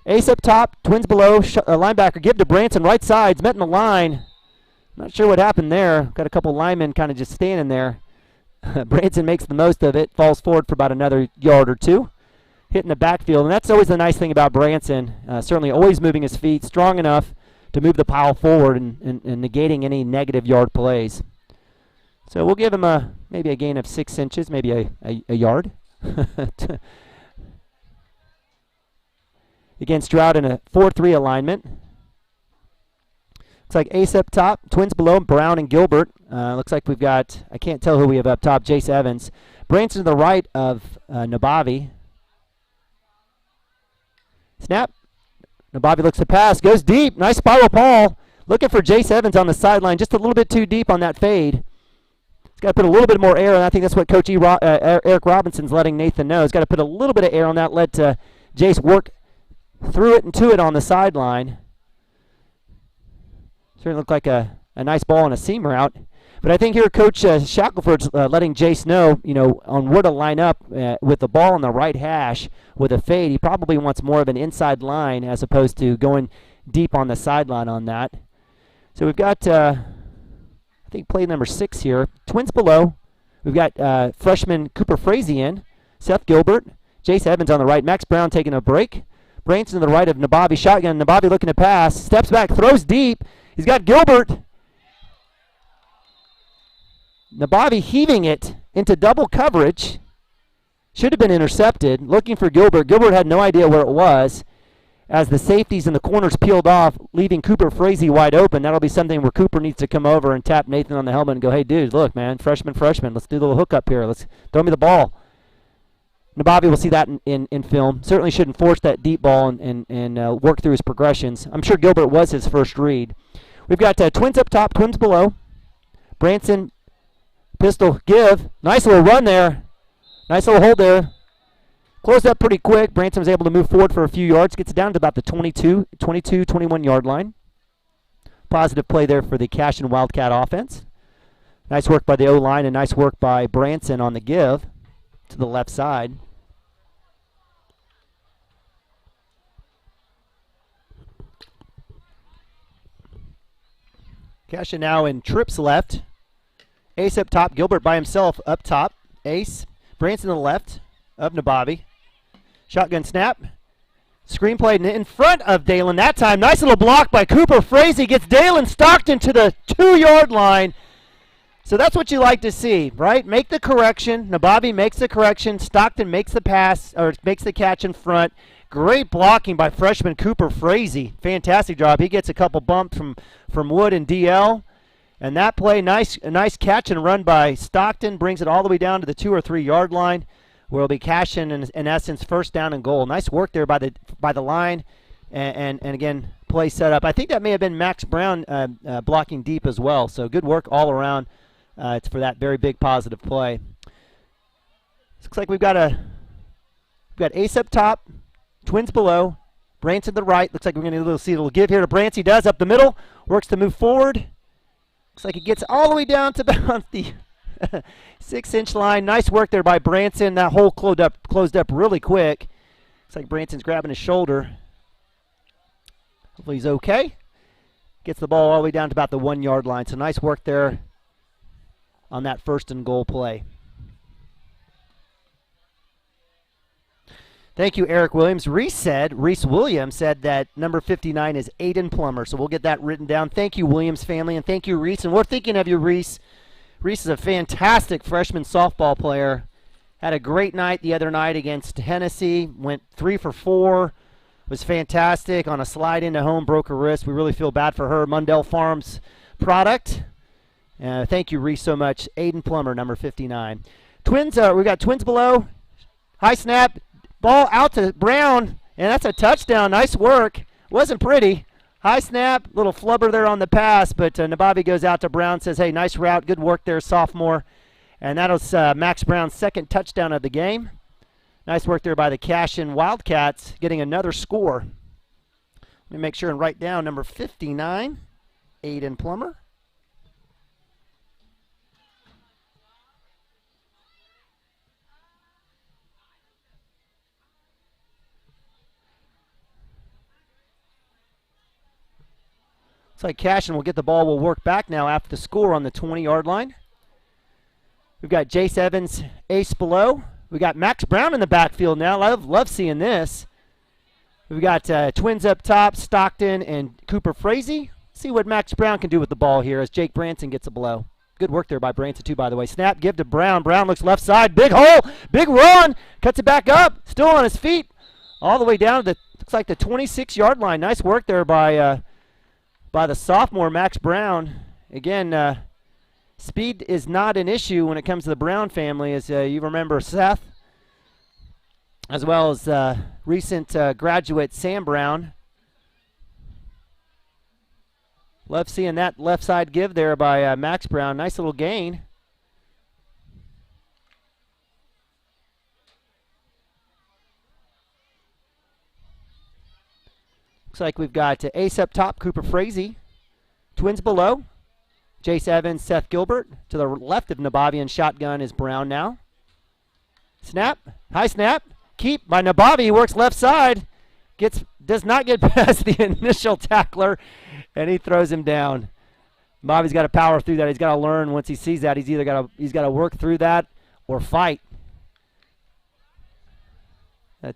Ace up top, twins below, linebacker, give to Branson, right side's met in the line. Not sure what happened there. Got a couple linemen kind of just standing there. Branson makes the most of it, falls forward for about another yard or two. Hitting the backfield, and that's always the nice thing about Branson. Certainly always moving his feet, strong enough to move the pile forward and negating any negative yard plays. So we'll give him maybe a gain of 6 inches, maybe a yard. Again, Stroud in a 4-3 alignment. Looks like Ace up top, twins below, Brown and Gilbert. Looks like we've got, I can't tell who we have up top, Jace Evans. Branson to the right of Nabavi. Snap. Nabavi looks to pass, goes deep. Nice spiral ball. Looking for Jace Evans on the sideline, just a little bit too deep on that fade. He's got to put a little bit more air, and I think that's what Coach Eric Robinson's letting Nathan know. He's got to put a little bit of air on that, let Jace work through it and to it on the sideline. Certainly looked like a nice ball on a seam route. But I think here Coach Shackelford's letting Jace know, on where to line up with the ball on the right hash with a fade. He probably wants more of an inside line as opposed to going deep on the sideline on that. So we've got, I think, play number 6 here. Twins below. We've got freshman Cooper Frazee in, Seth Gilbert, Jace Evans on the right, Max Brown taking a break. Branson to the right of Nabavi. Shotgun. Nabavi looking to pass. Steps back, throws deep. He's got Gilbert. Nabavi heaving it into double coverage. Should have been intercepted. Looking for Gilbert. Gilbert had no idea where it was as the safeties and the corners peeled off, leaving Cooper Frazee wide open. That'll be something where Cooper needs to come over and tap Nathan on the helmet and go, hey, dude, look, man, freshman. Let's do a little hookup here. Let's throw me the ball. Nabavi will see that in film. Certainly shouldn't force that deep ball and work through his progressions. I'm sure Gilbert was his first read. We've got Twins up top, Twins below. Branson, pistol, give. Nice little run there. Nice little hold there. Closed up pretty quick. Branson was able to move forward for a few yards. Gets down to about the 21 yard line. Positive play there for the CASHION Wildcat offense. Nice work by the O-line and nice work by Branson on the give to the left side. CASHION now in trips left. Ace up top, Gilbert by himself up top. Ace, Branson to the left of Nabavi. Shotgun snap. Screen played in front of Dalen that time. Nice little block by Cooper Frazee. Gets Dalen Stockton to the 2 yard line. So that's what you like to see, right? Make the correction. Nabavi makes the correction. Stockton makes the pass, or makes the catch in front. Great blocking by freshman Cooper Frazee. Fantastic job. He gets a couple bumps from Wood and DL. And that play, a nice catch and run by Stockton, brings it all the way down to the 2 or 3 yard line, where it'll be CASHION in essence first down and goal. Nice work there by the line, and again play set up. I think that may have been Max Brown blocking deep as well. So good work all around for that very big positive play. Looks like we've got Ace up top, Twins below, Branson to the right. Looks like we're going to see a little give here to Branson. He does up the middle, works to move forward. Looks like it gets all the way down to about the 6-inch line. Nice work there by Branson. That hole closed up really quick. Looks like Branson's grabbing his shoulder. Hopefully he's okay. Gets the ball all the way down to about the 1 yard line. So nice work there on that first and goal play. Thank you, Eric Williams. Reese Williams said that number 59 is Aiden Plummer. So we'll get that written down. Thank you, Williams family, and thank you, Reese. And we're thinking of you, Reese. Reese is a fantastic freshman softball player. Had a great night the other night against Hennessy. Went 3 for 4. Was fantastic on a slide into home. Broke her wrist. We really feel bad for her. Mundell Farms product. Thank you, Reese, so much. Aiden Plummer, number 59. Twins. We got Twins below. High snap. Ball out to Brown, and that's a touchdown. Nice work. Wasn't pretty. High snap, little flubber there on the pass, but Nabavi goes out to Brown, says, hey, nice route, good work there, sophomore. And that was Max Brown's second touchdown of the game. Nice work there by the CASHION Wildcats, getting another score. Let me make sure and write down number 59, Aiden Plummer. Looks like CASHION will get the ball. Will work back now after the score on the 20 yard line. We've got Jace Evans, Ace below. We got Max Brown in the backfield now. Love seeing this. We've got Twins up top, Stockton and Cooper Frazee. See what Max Brown can do with the ball here as Jake Branson gets a blow. Good work there by Branson too, by the way. Snap, give to Brown. Brown looks left side. Big hole, big run. Cuts it back up. Still on his feet. All the way down to looks like the 26 yard line. Nice work there by the sophomore Max Brown. Again, speed is not an issue when it comes to the Brown family, as you remember Seth, as well as recent graduate Sam Brown, Love seeing that left side give there by Max Brown. Nice little gain. Looks like we've got Ace up top, Cooper Frazee. Twins below. Jace Evans, Seth Gilbert. To the left of Nabavi, shotgun is Brown now. Snap. High snap. Keep by Nabavi. Works left side. Does not get past the initial tackler, and he throws him down. Nabavi's got to power through that. He's got to learn once he sees that. He's got to work through that or fight.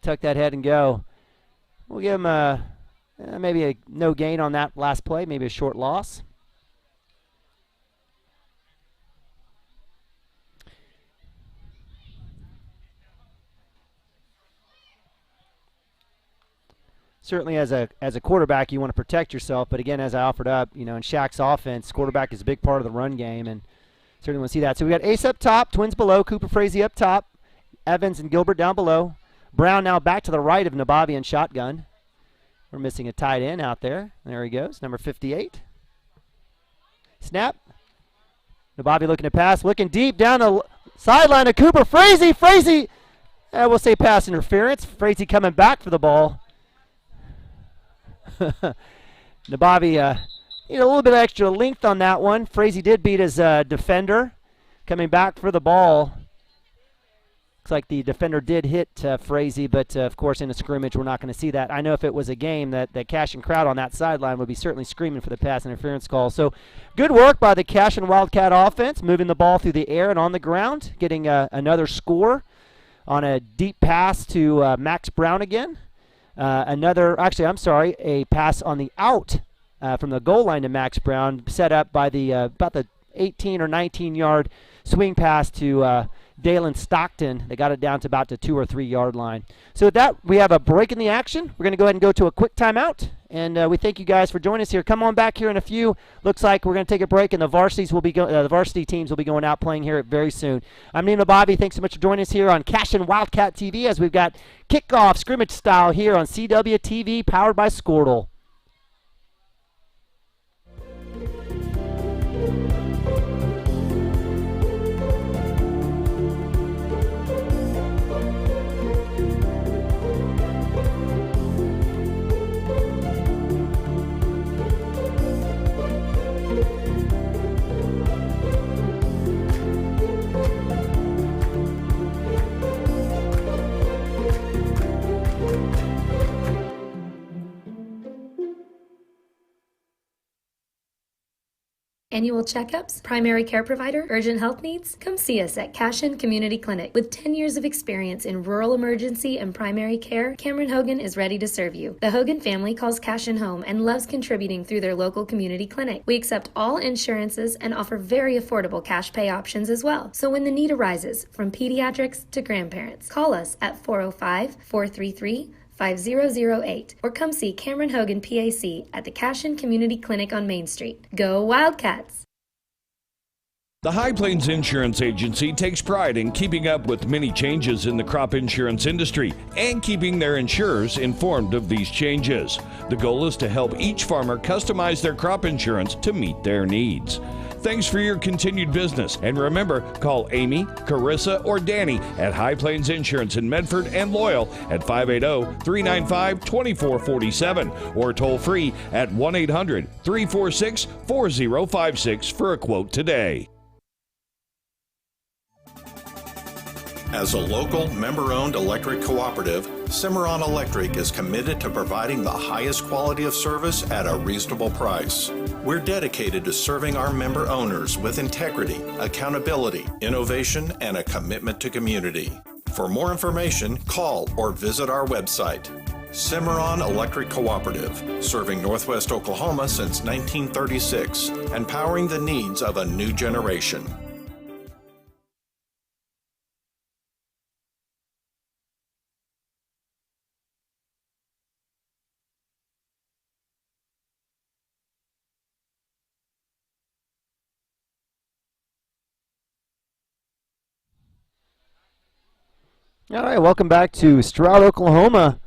Tuck that head and go. We'll give him maybe a no gain on that last play, maybe a short loss. Certainly as a quarterback, you want to protect yourself, but again, as I offered up, in Shaq's offense, quarterback is a big part of the run game, and certainly want to see that. So we got Ace up top, Twins below, Cooper Frazee up top, Evans and Gilbert down below. Brown now back to the right of Nabavi and shotgun. We're missing a tight end out there. There he goes, number 58. Snap. Nabavi looking to pass, looking deep down the sideline of Cooper Frazee. Frazee, we'll say pass interference. Frazee coming back for the ball. Nabavi need a little bit of extra length on that one. Frazee did beat his defender. Coming back for the ball. Looks like the defender did hit Frazee, but of course in a scrimmage we're not going to see that. I know if it was a game that CASHION crowd on that sideline would be certainly screaming for the pass interference call. So good work by the CASHION Wildcat offense, moving the ball through the air and on the ground, getting another score on a deep pass to Max Brown again. A pass on the out from the goal line to Max Brown, set up by the about the 18 or 19-yard swing pass to Dalen Stockton. They got it down to about the 2 or 3 yard line. So with that, we have a break in the action. We're going to go ahead and go to a quick timeout, and we thank you guys for joining us here. Come on back here in a few. Looks like we're going to take a break, and the varsity teams will be going out playing here very soon. I'm Nima Bobby. Thanks so much for joining us here on CASHION Wildcat TV as we've got kickoff scrimmage style here on CWTV, powered by Squirtle. Annual checkups, primary care provider, urgent health needs? Come see us at CASHION Community Clinic. With 10 years of experience in rural emergency and primary care, Cameron Hogan is ready to serve you. The Hogan family calls CASHION home and loves contributing through their local community clinic. We accept all insurances and offer very affordable cash pay options as well. So when the need arises, from pediatrics to grandparents, call us at 405-433-5008 or come see Cameron Hogan PAC at the CASHION Community Clinic on Main Street. Go Wildcats! The High Plains Insurance Agency takes pride in keeping up with many changes in the crop insurance industry and keeping their insurers informed of these changes. The goal is to help each farmer customize their crop insurance to meet their needs. Thanks for your continued business, and remember, call Amy, Carissa, or Danny at High Plains Insurance in Medford and Loyal at 580-395-2447 or toll free at 1-800-346-4056 for a quote today. As a local, member-owned electric cooperative, Cimarron Electric is committed to providing the highest quality of service at a reasonable price. We're dedicated to serving our member owners with integrity, accountability, innovation, and a commitment to community. For more information, call or visit our website. Cimarron Electric Cooperative, serving Northwest Oklahoma since 1936 and powering the needs of a new generation. All right, welcome back to Stroud, Oklahoma,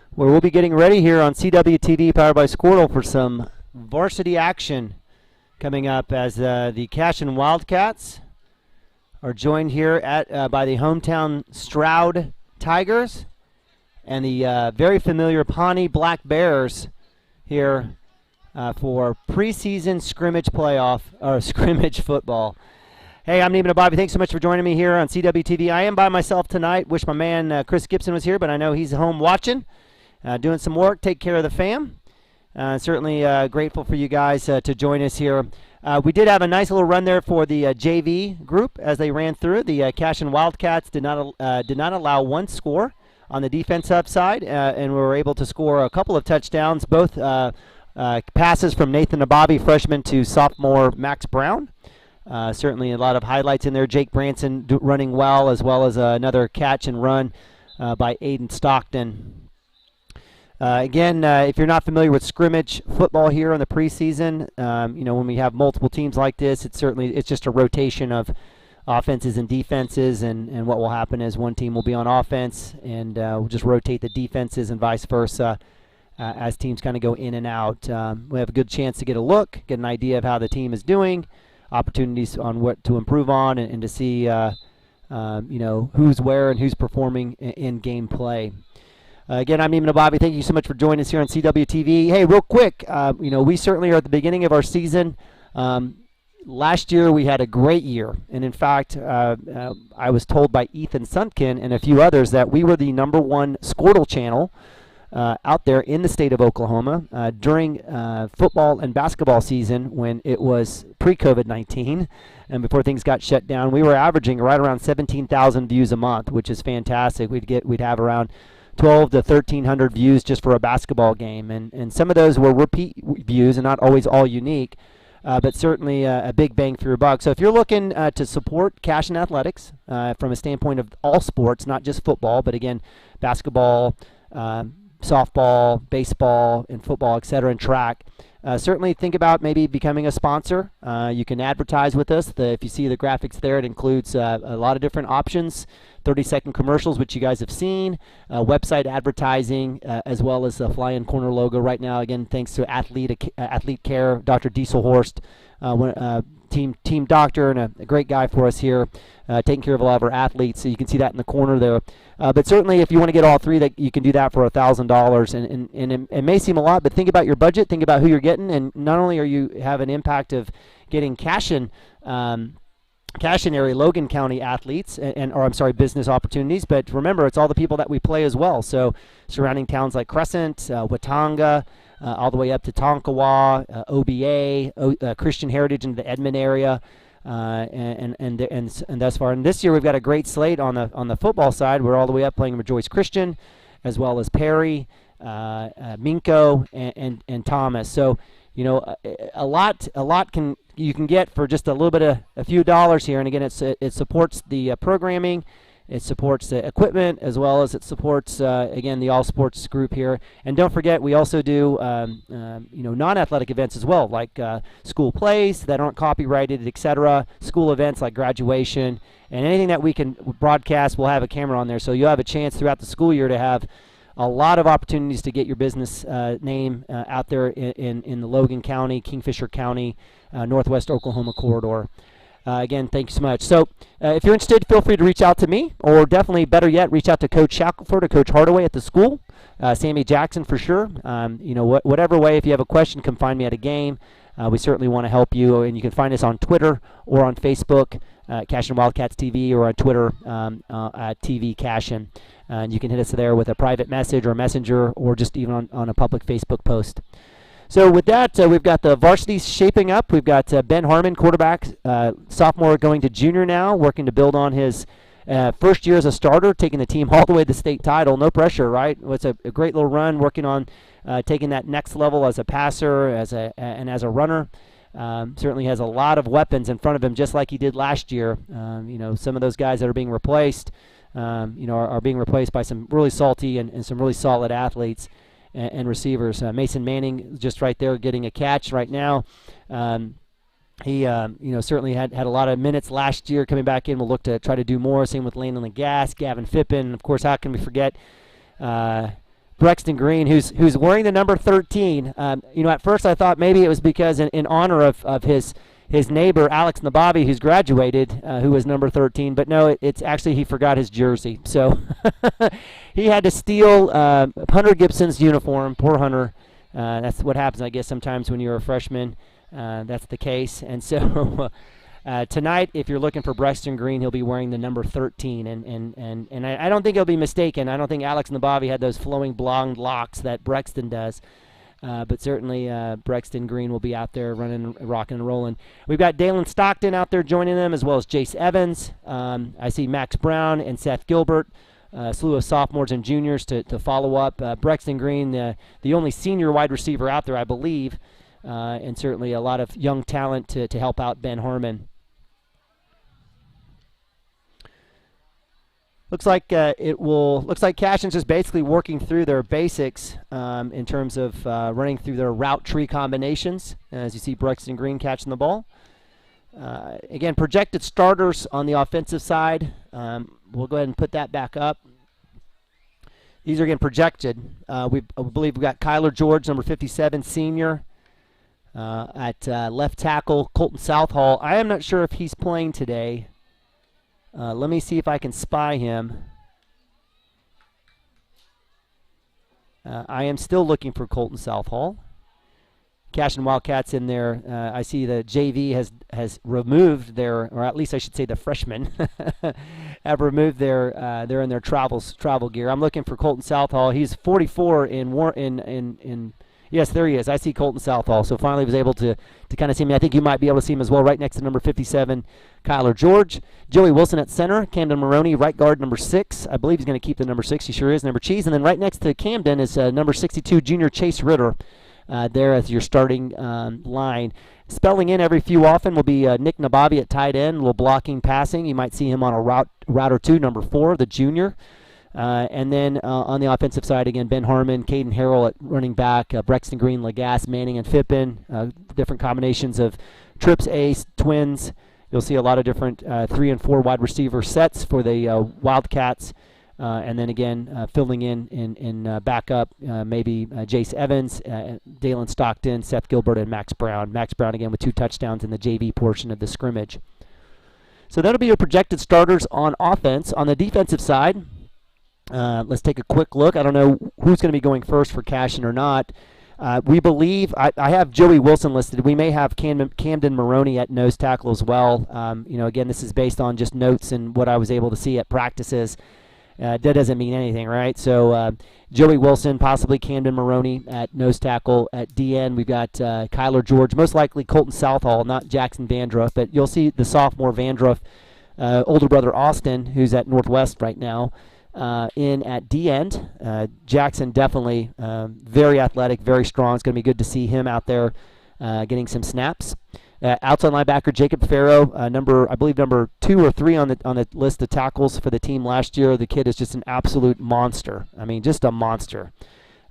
where we'll be getting ready here on CWTV, powered by Squirtle, for some varsity action coming up as the CASHION Wildcats are joined here at by the hometown STROUD Tigers and the very familiar Pawnee Black Bears here for preseason scrimmage playoff or scrimmage football. Hey, I'm Neiman and Bobby. Thanks so much for joining me here on CWTV. I am by myself tonight. Wish my man Chris Gibson was here, but I know he's home watching, doing some work, take care of the fam. Certainly grateful for you guys to join us here. We did have a nice little run there for the JV group as they ran through. The CASHION Wildcats did not allow one score on the defensive side, and we were able to score a couple of touchdowns, both passes from Nathan Ababi, freshman, to sophomore Max Brown. Certainly a lot of highlights in there. Jake Branson running well, as well as another catch and run by Aiden Stockton. Again, if you're not familiar with scrimmage football here in the preseason, when we have multiple teams like this, it's just a rotation of offenses and defenses, and what will happen is one team will be on offense, and we'll just rotate the defenses and vice versa as teams kind of go in and out. We have a good chance to get a look, get an idea of how the team is doing, opportunities on what to improve on, and to see who's where and who's performing in game play. Again, I'm Neiman Bobby. Thank you so much for joining us here on CWTV. Hey, real quick, we certainly are at the beginning of our season. Last year we had a great year, and in fact, I was told by Ethan Suntkin and a few others that we were the #1 Squirtle channel out there in the state of Oklahoma during football and basketball season when it was pre-COVID-19 and before things got shut down. We were averaging right around 17,000 views a month, which is fantastic. We'd have around 12 to 1,300 views just for a basketball game, and some of those were repeat views and not always all unique, but certainly a big bang for your buck. So if you're looking to support CASHION Athletics from a standpoint of all sports, not just football, but again, basketball, softball, baseball, and football, etc., and track, certainly think about maybe becoming a sponsor. You can advertise with us. If you see the graphics there, it includes a lot of different options, 30-second commercials, which you guys have seen, website advertising, as well as the Fly-In Corner logo. Right now, again, thanks to Athlete Care, Dr. Dieselhorst, team doctor and a great guy for us here, taking care of a lot of our athletes. So you can see that in the corner there. But certainly if you want to get all three, that you can do that for $1,000. And it may seem a lot, but think about your budget, think about who you're getting, and not only are you have an impact of getting CASHION area Logan County athletes business opportunities, but remember, it's all the people that we play as well. So surrounding towns like Crescent, Watauga, all the way up to Tonkawa, OBA, Christian Heritage into the Edmond area, and thus far. And this year we've got a great slate on the football side. We're all the way up playing Rejoice Christian, as well as Perry, Minko, and Thomas. So a lot you can get for just a little bit of a few dollars here. And again, it supports the programming. It supports the equipment, as well as it supports, again, the all sports group here. And don't forget, we also do, non-athletic events as well, like school plays that aren't copyrighted, etc. School events like graduation, and anything that we can broadcast, we'll have a camera on there. So you'll have a chance throughout the school year to have a lot of opportunities to get your business name out there in the Logan County, Kingfisher County, Northwest Oklahoma corridor. Again, thank you so much. So if you're interested, feel free to reach out to me, or definitely better yet, reach out to Coach Shackelford or Coach Hardaway at the school, Sammy Jackson for sure. Whatever way, if you have a question, come find me at a game. We certainly want to help you, and you can find us on Twitter or on Facebook, CASHION Wildcats TV, or on Twitter at TV CASHION. And you can hit us there with a private message or messenger, or just even on a public Facebook post. So with that, we've got the varsity shaping up. We've got Ben Harmon, quarterback, sophomore, going to junior now, working to build on his first year as a starter, taking the team all the way to the state title. No pressure, right? It's a great little run, working on taking that next level as a passer, and as a runner. Certainly has a lot of weapons in front of him, just like he did last year. Some of those guys that are being replaced, are being replaced by some really salty and some really solid athletes and receivers. Mason Manning just right there getting a catch right now. He certainly had a lot of minutes last year coming back in. We'll look to try to do more. Same with Landon Lagasse, Gavin Fippen. Of course, how can we forget Brexton Green, who's wearing the number 13. At first I thought maybe it was because in honor of his neighbor, Alex Nabavi, who's graduated, who was number 13. But no, it's actually he forgot his jersey. So he had to steal Hunter Gibson's uniform. Poor Hunter. That's what happens, I guess, sometimes when you're a freshman. That's the case. And so tonight, if you're looking for Brexton Green, he'll be wearing the number 13. And I don't think he'll be mistaken. I don't think Alex Nabavi had those flowing blonde locks that Brexton does. But certainly Brexton Green will be out there running, rocking, and rolling. We've got Dalen Stockton out there joining them, as well as Jace Evans. I see Max Brown and Seth Gilbert, a slew of sophomores and juniors to follow up. Brexton Green, the only senior wide receiver out there, I believe, and certainly a lot of young talent to help out Ben Harmon. Looks like CASHION's just basically working through their basics in terms of running through their route tree combinations. As you see, Brexton Green catching the ball. Again, projected starters on the offensive side. We'll go ahead and put that back up. These are again projected. I believe we've got Kyler George, number 57, senior. At left tackle, Colton Southall. I am not sure if he's playing today. Let me see if I can spy him. I am still looking for Colton Southall. CASHION Wildcats in there. I see the JV has removed their, or at least I should say the freshmen have removed their. They're in their travel gear. I'm looking for Colton Southall. He's 44 in. Yes, there he is. I see Colton Southall. So finally was able to kind of see me. I think you might be able to see him as well, right next to number 57, Kyler George. Joey Wilson at center. Camden Maroney, right guard, number 6. I believe he's going to keep the number 6. He sure is, number Cheese. And then right next to Camden is number 62, junior Chase Ritter. There as your starting line. Spelling in every few often will be Nick Nabavi at tight end, a little blocking, passing. You might see him on a route or two, number 4, the junior. And then on the offensive side, again, Ben Harmon, Caden Harrell at running back, Brexton Green, Lagasse, Manning, and Fippen. Different combinations of trips, ace, twins. You'll see a lot of different 3 and 4 wide receiver sets for the Wildcats. And then again, filling in backup, maybe Jace Evans, Dalen Stockton, Seth Gilbert, and Max Brown. Max Brown again with 2 touchdowns in the JV portion of the scrimmage. So that'll be your projected starters on offense. On the defensive side, let's take a quick look. I don't know who's going to be going first for CASHION or not. We believe I have Joey Wilson listed. We may have Camden Maroney at nose tackle as well. Again, this is based on just notes and what I was able to see at practices. That doesn't mean anything, right? So Joey Wilson, possibly Camden Maroney at nose tackle. At DN, we've got Kyler George, most likely Colton Southall, not Jackson Vandruff, but you'll see the sophomore Vandruff, older brother Austin, who's at Northwest right now, in at D end. Jackson definitely very athletic, very strong. It's going to be good to see him out there getting some snaps. Outside linebacker Jacob Farrow, I believe number 2 or 3 on the list of tackles for the team last year. The kid is just an absolute monster. I mean, just a monster.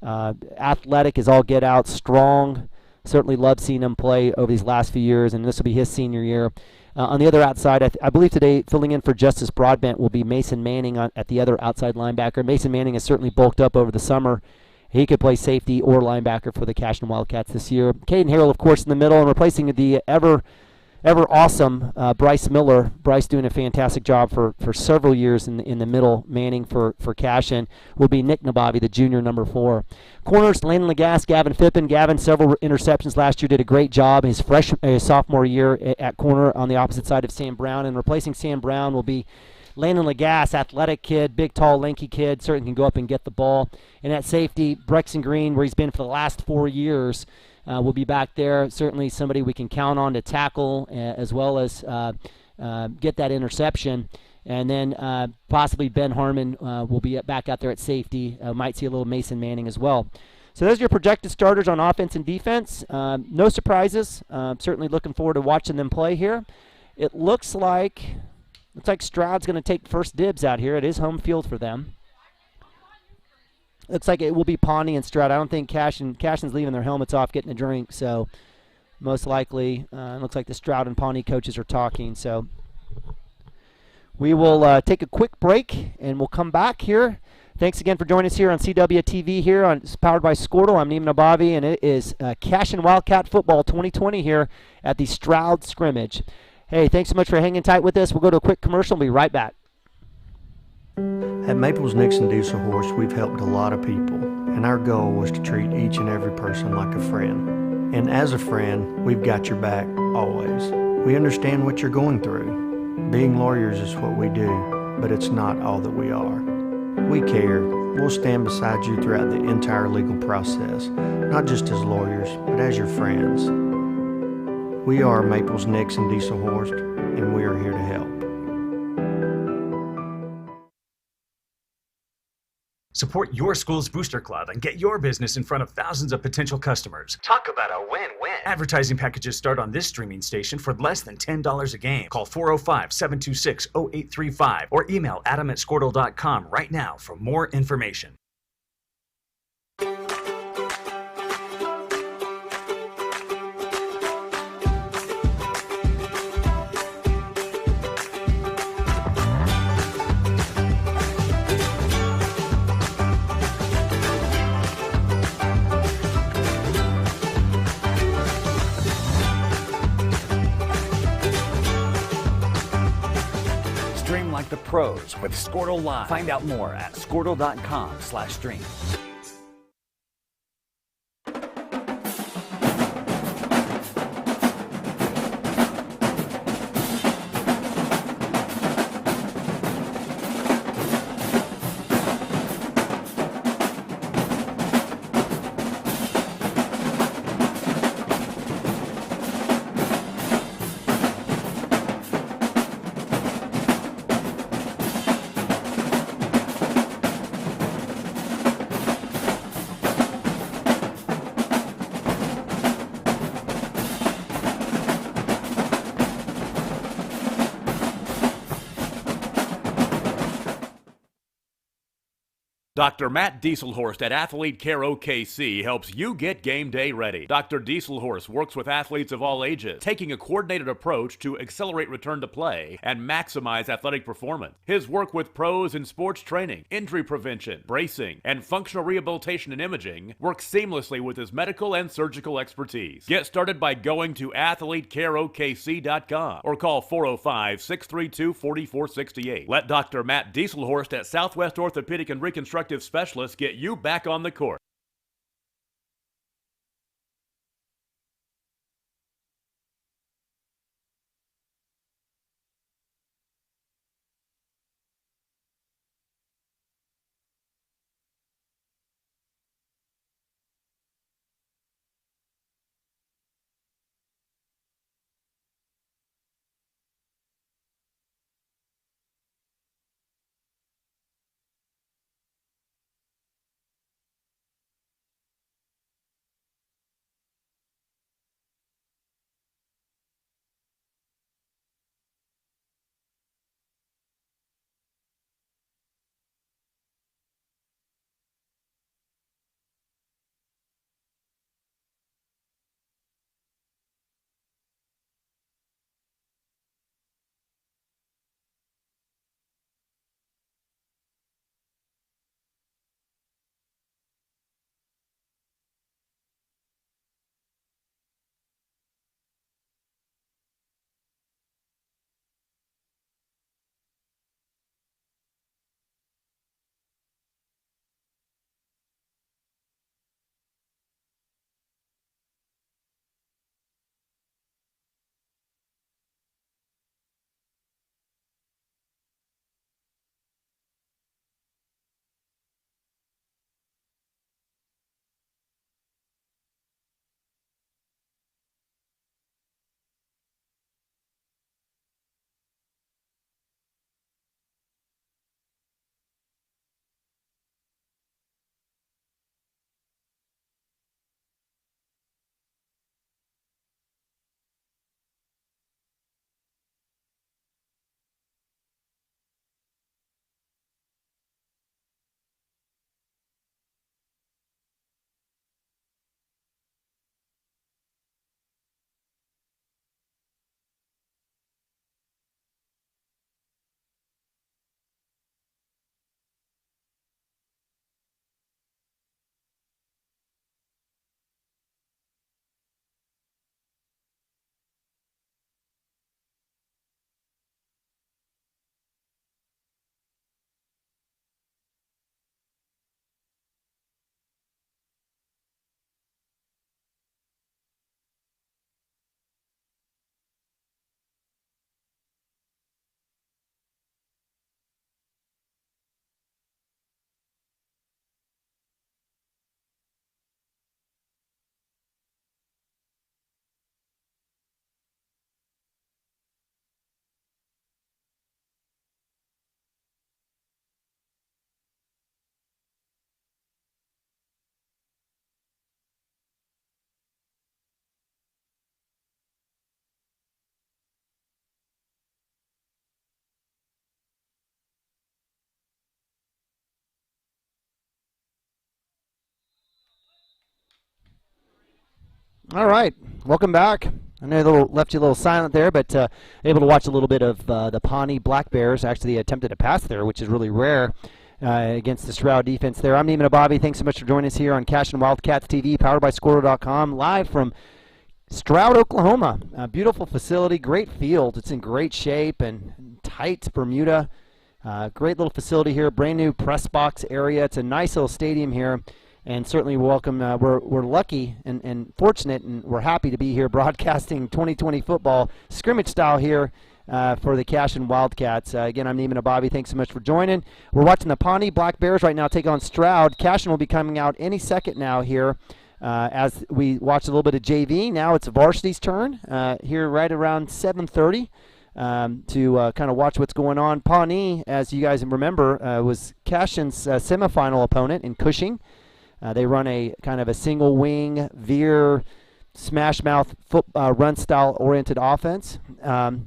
Athletic is all get out, strong. Certainly love seeing him play over these last few years, and this will be his senior year. On the other outside, I believe today filling in for Justice Broadbent will be Mason Manning at the other outside linebacker. Mason Manning has certainly bulked up over the summer. He could play safety or linebacker for the CASHION Wildcats this year. Caden Harrell, of course, in the middle, and replacing the ever awesome Bryce Miller. Bryce doing a fantastic job for several years in the middle. Manning for CASHION will be Nick Nabavi, the junior, number 4. Corners, Landon Lagasse, Gavin Fippen. Gavin, several interceptions last year, did a great job his sophomore year at corner on the opposite side of Sam Brown. And replacing Sam Brown will be Landon Lagasse, athletic kid, big, tall, lanky kid, certainly can go up and get the ball. And at safety, Brexton Green, where he's been for the last 4 years, will be back there. Certainly somebody we can count on to tackle as well as get that interception. And then possibly Ben Harmon will be back out there at safety. Might see a little Mason Manning as well. So those are your projected starters on offense and defense. No surprises. Certainly looking forward to watching them play here. It looks like Stroud's going to take first dibs out here. It is home field for them. Looks like it will be Pawnee and Stroud. I don't think CASHION's leaving their helmets off, getting a drink. So most likely, it looks like the Stroud and Pawnee coaches are talking. So we will take a quick break, and we'll come back here Thanks again for joining us here on CWTV here on it's powered by Squirtle. I'm Neiman Abavi, and it is CASHION Wildcat Football 2020 here at the STROUD scrimmage. Hey, thanks so much for hanging tight with us. We'll go to a quick commercial and be right back. At Maples Nixon Diesel Horse, we've helped a lot of people, and our goal was to treat each and every person like a friend. And as a friend, we've got your back always. We understand what you're going through. Being lawyers is what we do, but it's not all that we are. We care. We'll stand beside you throughout the entire legal process, not just as lawyers, but as your friends. We are Maples Nixon Diesel Horse, and we are here to help. Support your school's booster club and get your business in front of thousands of potential customers. Talk about a win-win. Advertising packages start on this streaming station for less than $10 a game. Call 405-726-0835 or email adam@squirtle.com right now for more information. Stream like the pros with Squirtle Live. Find out more at squirtle.com/stream. Dr. Matt Dieselhorst at Athlete Care OKC helps you get game day ready. Dr. Dieselhorst works with athletes of all ages, taking a coordinated approach to accelerate return to play and maximize athletic performance. His work with pros in sports training, injury prevention, bracing, and functional rehabilitation and imaging works seamlessly with his medical and surgical expertise. Get started by going to athletecareokc.com or call 405-632-4468. Let Dr. Matt Dieselhorst at Southwest Orthopedic and Reconstructive Specialists get you back on the court. All right, welcome back. I know left you a little silent there, but able to watch a little bit of the Pawnee Black Bears actually attempted a pass there, which is really rare against the Stroud defense there. I'm Neiman Ababi. Thanks so much for joining us here on CASHION Wildcats TV, powered by Squirtle.com, live from Stroud, Oklahoma. A beautiful facility, great field. It's in great shape and tight Bermuda. Great little facility here, brand new press box area. It's a nice little stadium here. And certainly welcome. We're lucky and fortunate, and we're happy to be here broadcasting 2020 football scrimmage style here for the CASHION Wildcats. Again, I'm Neiman Ababi. Thanks so much for joining. We're watching the Pawnee Black Bears right now take on Stroud. CASHION will be coming out any second now here as we watch a little bit of JV. Now it's varsity's turn here right around 7:30 to kind of watch what's going on. Pawnee, as you guys remember, was CASHION's semifinal opponent in Cushing. They run a kind of a single wing, veer, smash mouth, run style oriented offense. I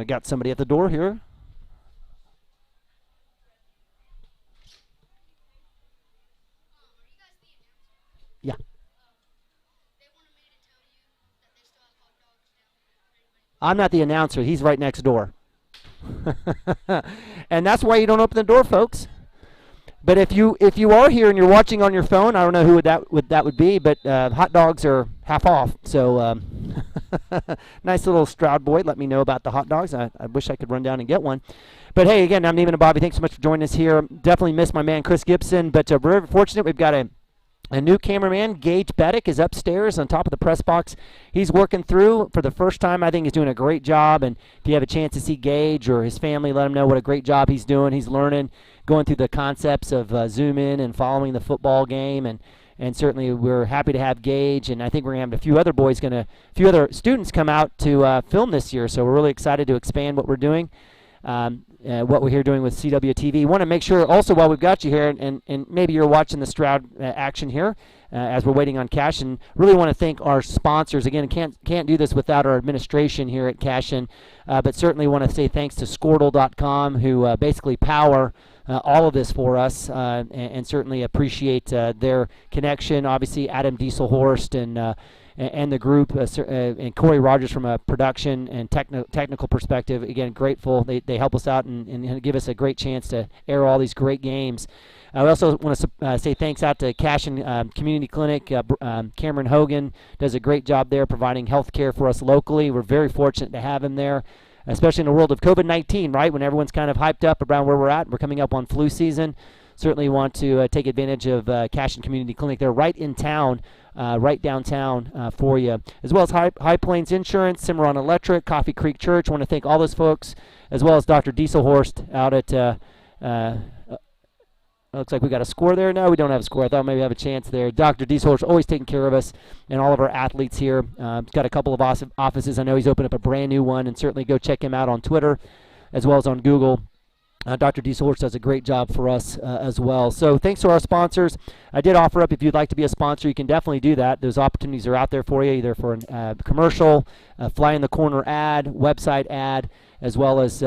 got somebody at the door here. Yeah. I'm not the announcer. He's right next door. And that's why you don't open the door, folks. But if you are here and you're watching on your phone, I don't know who that would be, but hot dogs are half off. So nice little Stroud boy. Let me know about the hot dogs. I wish I could run down and get one. But hey, again, I'm Neiman Ababi. Thanks so much for joining us here. Definitely miss my man Chris Gibson, but we're very fortunate. We've got a new cameraman. Gage Beddick is upstairs on top of the press box. He's working through for the first time. I think he's doing a great job. And if you have a chance to see Gage or his family, let him know what a great job he's doing. He's learning, going through the concepts of zoom in and following the football game. And certainly we're happy to have Gage. And I think we're going to have a few other students come out to film this year. So we're really excited to expand what we're doing. What we're here doing with CWTV. Want to make sure also while we've got you here, and maybe you're watching the Stroud action here as we're waiting on CASHION, really want to thank our sponsors. Again, can't do this without our administration here at CASHION, but certainly want to say thanks to Squirtle.com who basically power all of this for us, and certainly appreciate their connection. Obviously, Adam Dieselhorst and the group, and Corey Rogers from a production and technical perspective. Again, grateful. They help us out and give us a great chance to air all these great games. We also want to say thanks out to CASHION Community Clinic. Cameron Hogan does a great job there providing health care for us locally. We're very fortunate to have him there, especially in the world of COVID-19, right, when everyone's kind of hyped up around where we're at. We're coming up on flu season. Certainly want to take advantage of CASHION Community Clinic. They're right in town, right downtown for you, as well as High Plains Insurance, Cimarron Electric, Coffee Creek Church. I want to thank all those folks, as well as Dr. Dieselhorst out at looks like we got a score there. No, we don't have a score. I thought maybe we have a chance there. Dr. Dieselhorst always taking care of us and all of our athletes here. He's got a couple of offices. I know he's opened up a brand new one, and certainly go check him out on Twitter as well as on Google. Dr. Dieselhorst does a great job for us as well. So thanks to our sponsors. I did offer up, if you'd like to be a sponsor, you can definitely do that. Those opportunities are out there for you, either for a commercial, fly in the corner ad, website ad, as well as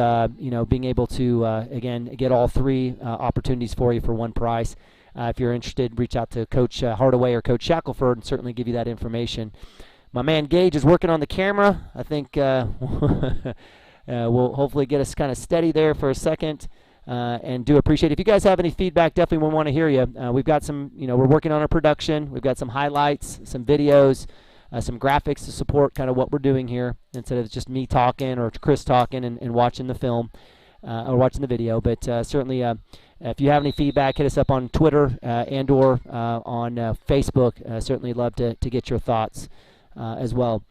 being able to, again, get all three opportunities for you for one price. If you're interested, reach out to Coach Hardaway or Coach Shackelford and certainly give you that information. My man Gage is working on the camera. I think will hopefully get us kind of steady there for a second, and do appreciate it. If you guys have any feedback, definitely want to hear you. We've got some, we're working on our production. We've got some highlights, some videos, some graphics to support kind of what we're doing here instead of just me talking or Chris talking and watching the film or watching the video. But certainly, if you have any feedback, hit us up on Twitter and or on Facebook. Certainly love to get your thoughts as well.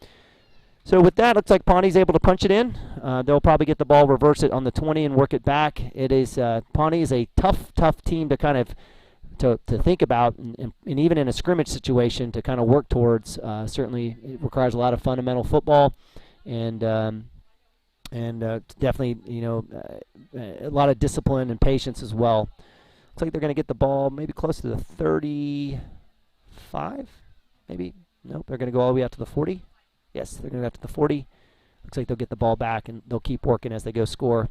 So with that, looks like Pawnee's able to punch it in. They'll probably get the ball, reverse it on the 20, and work it back. It is Pawnee is a tough team to kind of to think about, and even in a scrimmage situation to kind of work towards. Certainly, it requires a lot of fundamental football, and definitely a lot of discipline and patience as well. Looks like they're going to get the ball maybe close to the 35, maybe. Nope, they're going to go all the way out to the 40. Yes, they're going to go to the 40. Looks like they'll get the ball back, and they'll keep working as they go score.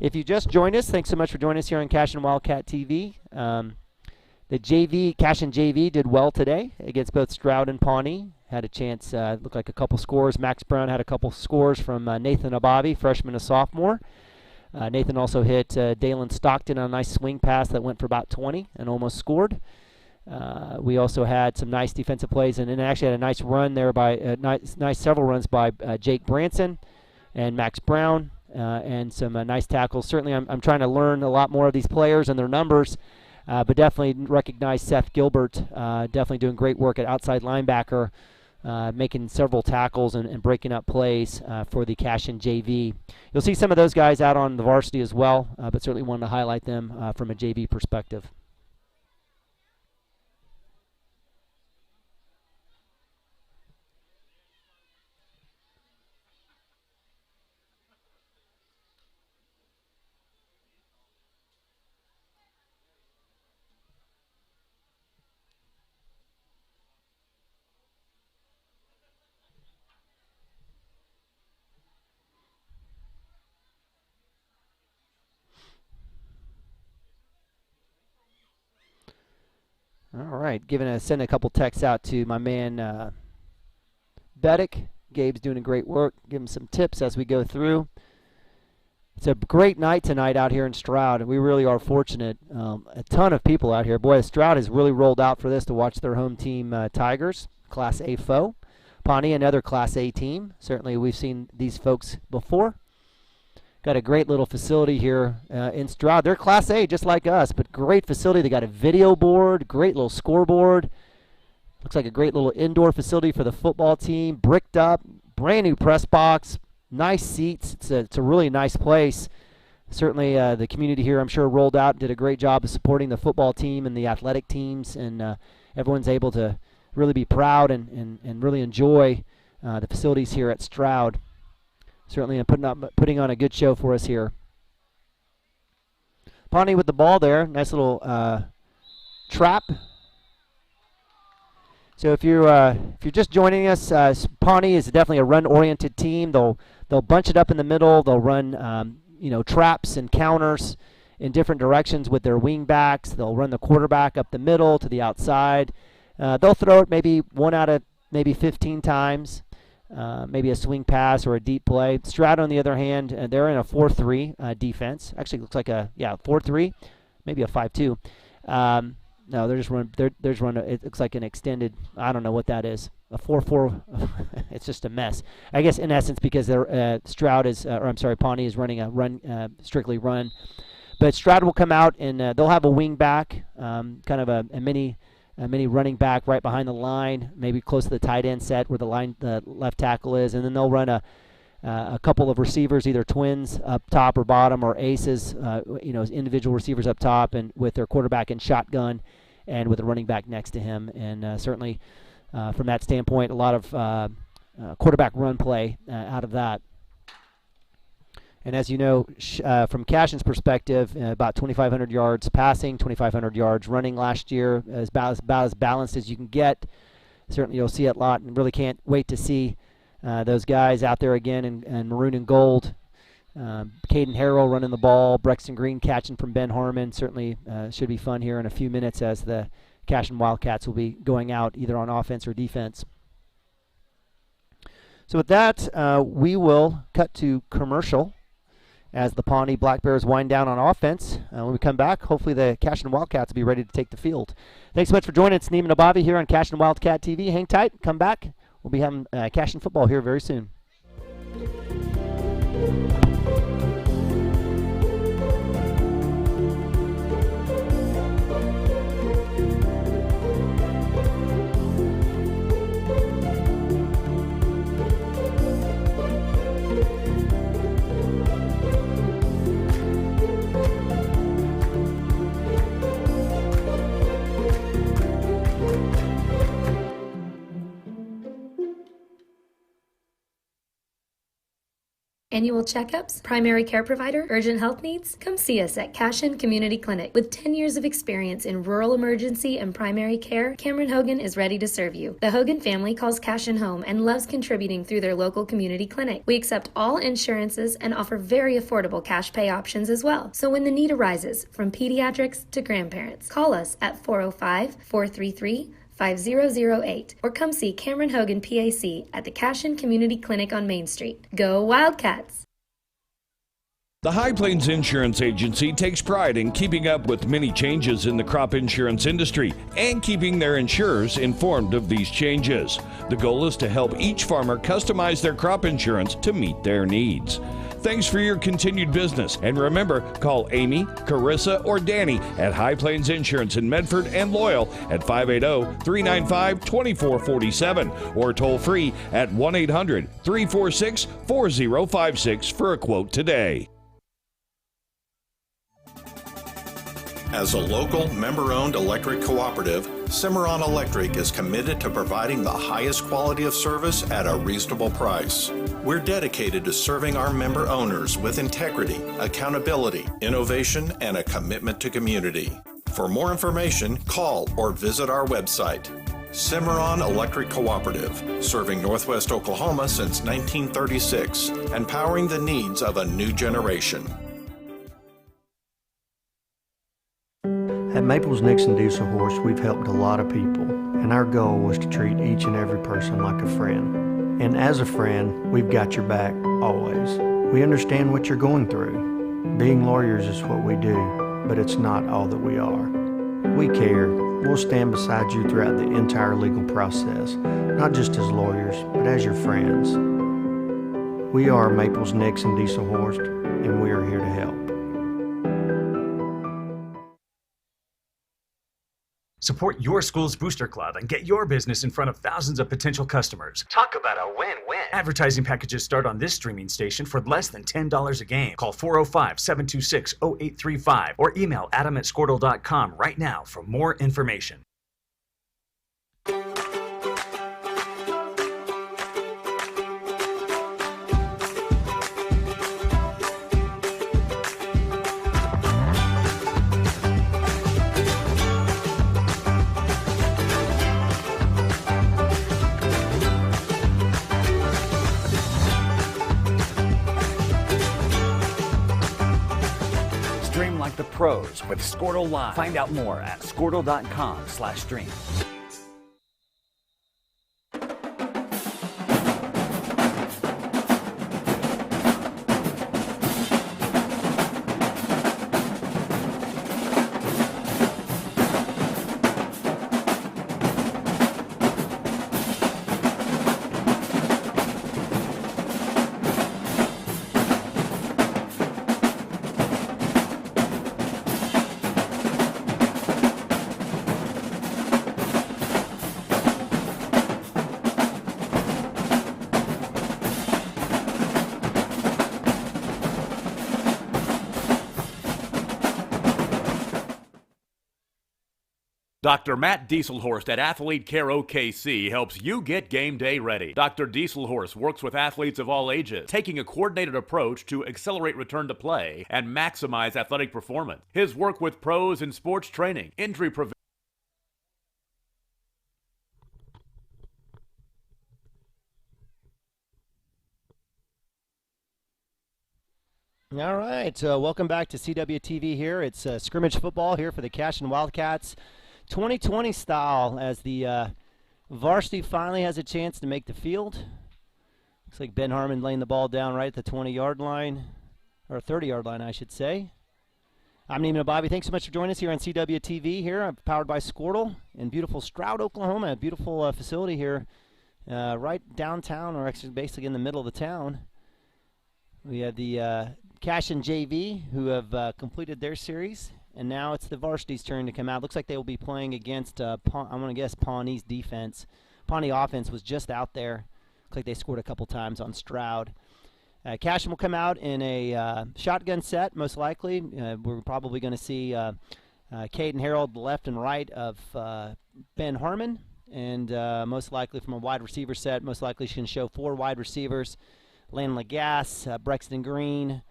If you just joined us, thanks so much for joining us here on CASHION Wildcat TV. The JV, CASHION JV did well today against both Stroud and Pawnee. Had a chance, looked like a couple scores. Max Brown had a couple scores from Nathan Ababi, freshman and sophomore. Nathan also hit Dalen Stockton on a nice swing pass that went for about 20 and almost scored. We also had some nice defensive plays and actually had a nice run there by nice several runs by Jake Branson and Max Brown and some nice tackles. Certainly, I'm trying to learn a lot more of these players and their numbers, but definitely recognize Seth Gilbert, definitely doing great work at outside linebacker, making several tackles and breaking up plays for the CASHION JV. You'll see some of those guys out on the varsity as well, but certainly wanted to highlight them from a JV perspective. All right, sending a couple texts out to my man Beddick. Gabe's doing a great work. Give him some tips as we go through. It's a great night tonight out here in Stroud, and we really are fortunate. A ton of people out here. Boy, Stroud has really rolled out for this to watch their home team Tigers, Class A foe. Pawnee, another Class A team. Certainly we've seen these folks before. Got a great little facility here in Stroud. They're Class A just like us, but great facility. They got a video board, great little scoreboard. Looks like a great little indoor facility for the football team. Bricked up, brand new press box, nice seats. It's a really nice place. Certainly the community here, I'm sure, rolled out and did a great job of supporting the football team and the athletic teams, and everyone's able to really be proud and really enjoy the facilities here at Stroud. Certainly putting on a good show for us here. Pawnee with the ball there. Nice little trap. So if you're just joining us, Pawnee is definitely a run-oriented team. They'll bunch it up in the middle. They'll run traps and counters in different directions with their wing backs. They'll run the quarterback up the middle to the outside. They'll throw it maybe 1 out of maybe 15 times. Maybe a swing pass or a deep play. Stroud, on the other hand, they're in a 4-3 defense. Actually, looks like a 4-3, maybe a 5-2. No, they're just run. It looks like an extended. I don't know what that is. A 4-4. It's just a mess. I guess in essence because they're Pawnee is running a run, strictly run. But Stroud will come out and they'll have a wing back, kind of a mini running back right behind the line, maybe close to the tight end set where the left tackle is, and then they'll run a couple of receivers, either twins up top or bottom, or aces, individual receivers up top, and with their quarterback in shotgun, and with a running back next to him. And certainly, from that standpoint, a lot of quarterback run play out of that. And as you know, from CASHION's perspective, about 2,500 yards passing, 2,500 yards running last year, about as balanced as you can get. Certainly you'll see it a lot, and really can't wait to see those guys out there again in maroon and gold. Caden Harrell running the ball, Brexton Green catching from Ben Harmon. Certainly should be fun here in a few minutes as the CASHION Wildcats will be going out either on offense or defense. So with that, we will cut to commercial as the Pawnee Black Bears wind down on offense. When we come back, hopefully the CASHION Wildcats will be ready to take the field. Thanks so much for joining us, Neiman Abavi, here on CASHION Wildcat TV. Hang tight, come back. We'll be having CASHION football here very soon. Annual checkups, primary care provider, urgent health needs? Come see us at CASHION Community Clinic. With 10 years of experience in rural emergency and primary care, Cameron Hogan is ready to serve you. The Hogan family calls CASHION home and loves contributing through their local community clinic. We accept all insurances and offer very affordable cash pay options as well. So when the need arises, from pediatrics to grandparents, call us at 405-433-5008 or come see Cameron Hogan PAC at the CASHION Community Clinic on Main Street. Go Wildcats! The High Plains Insurance Agency takes pride in keeping up with many changes in the crop insurance industry and keeping their insurers informed of these changes. The goal is to help each farmer customize their crop insurance to meet their needs. Thanks for your continued business, and remember, call Amy, Carissa, or Danny at High Plains Insurance in Medford and Loyal at 580-395-2447 or toll free at 1-800-346-4056 for a quote today. As a local, member-owned electric cooperative, Cimarron Electric is committed to providing the highest quality of service at a reasonable price. We're dedicated to serving our member owners with integrity, accountability, innovation, and a commitment to community. For more information, call or visit our website. Cimarron Electric Cooperative, serving Northwest Oklahoma since 1936 and powering the needs of a new generation. At Maples Nixon Diesel Horse, we've helped a lot of people, and our goal was to treat each and every person like a friend. And as a friend, we've got your back, always. We understand what you're going through. Being lawyers is what we do, but it's not all that we are. We care. We'll stand beside you throughout the entire legal process, not just as lawyers, but as your friends. We are Maples Nixon Diesel Horse, and we are here to help. Support your school's booster club and get your business in front of thousands of potential customers. Talk about a win-win. Advertising packages start on this streaming station for less than $10 a game. Call 405-726-0835 or email adam@squirtle.com right now for more information. Stream like the pros with Squirtle Live. Find out more at squirtle.com/stream. Dr. Matt Dieselhorst at Athlete Care OKC helps you get game day ready. Dr. Dieselhorst works with athletes of all ages, taking a coordinated approach to accelerate return to play and maximize athletic performance. His work with pros in sports training, injury prevention. All right, welcome back to CWTV here. It's scrimmage football here for the CASHION Wildcats. 2020 style, as the varsity finally has a chance to make the field. Looks like Ben Harmon laying the ball down right at the 20-yard line, or 30-yard line, I should say. I'm Neiman Bobby. Thanks so much for joining us here on CWTV here, powered by Squirtle in beautiful Stroud, Oklahoma. A beautiful facility here right downtown, or actually basically in the middle of the town. We have the CASHION JV, who have completed their series. And now it's the varsity's turn to come out. Looks like they will be playing against, I'm going to guess, Pawnee's defense. Pawnee offense was just out there. Looks like they scored a couple times on Stroud. CASHION will come out in a shotgun set, most likely. We're probably going to see Caden Harold left and right of Ben Harmon. And most likely from a wide receiver set, most likely she can show 4 wide receivers. Landon Lagasse, Brexton Green,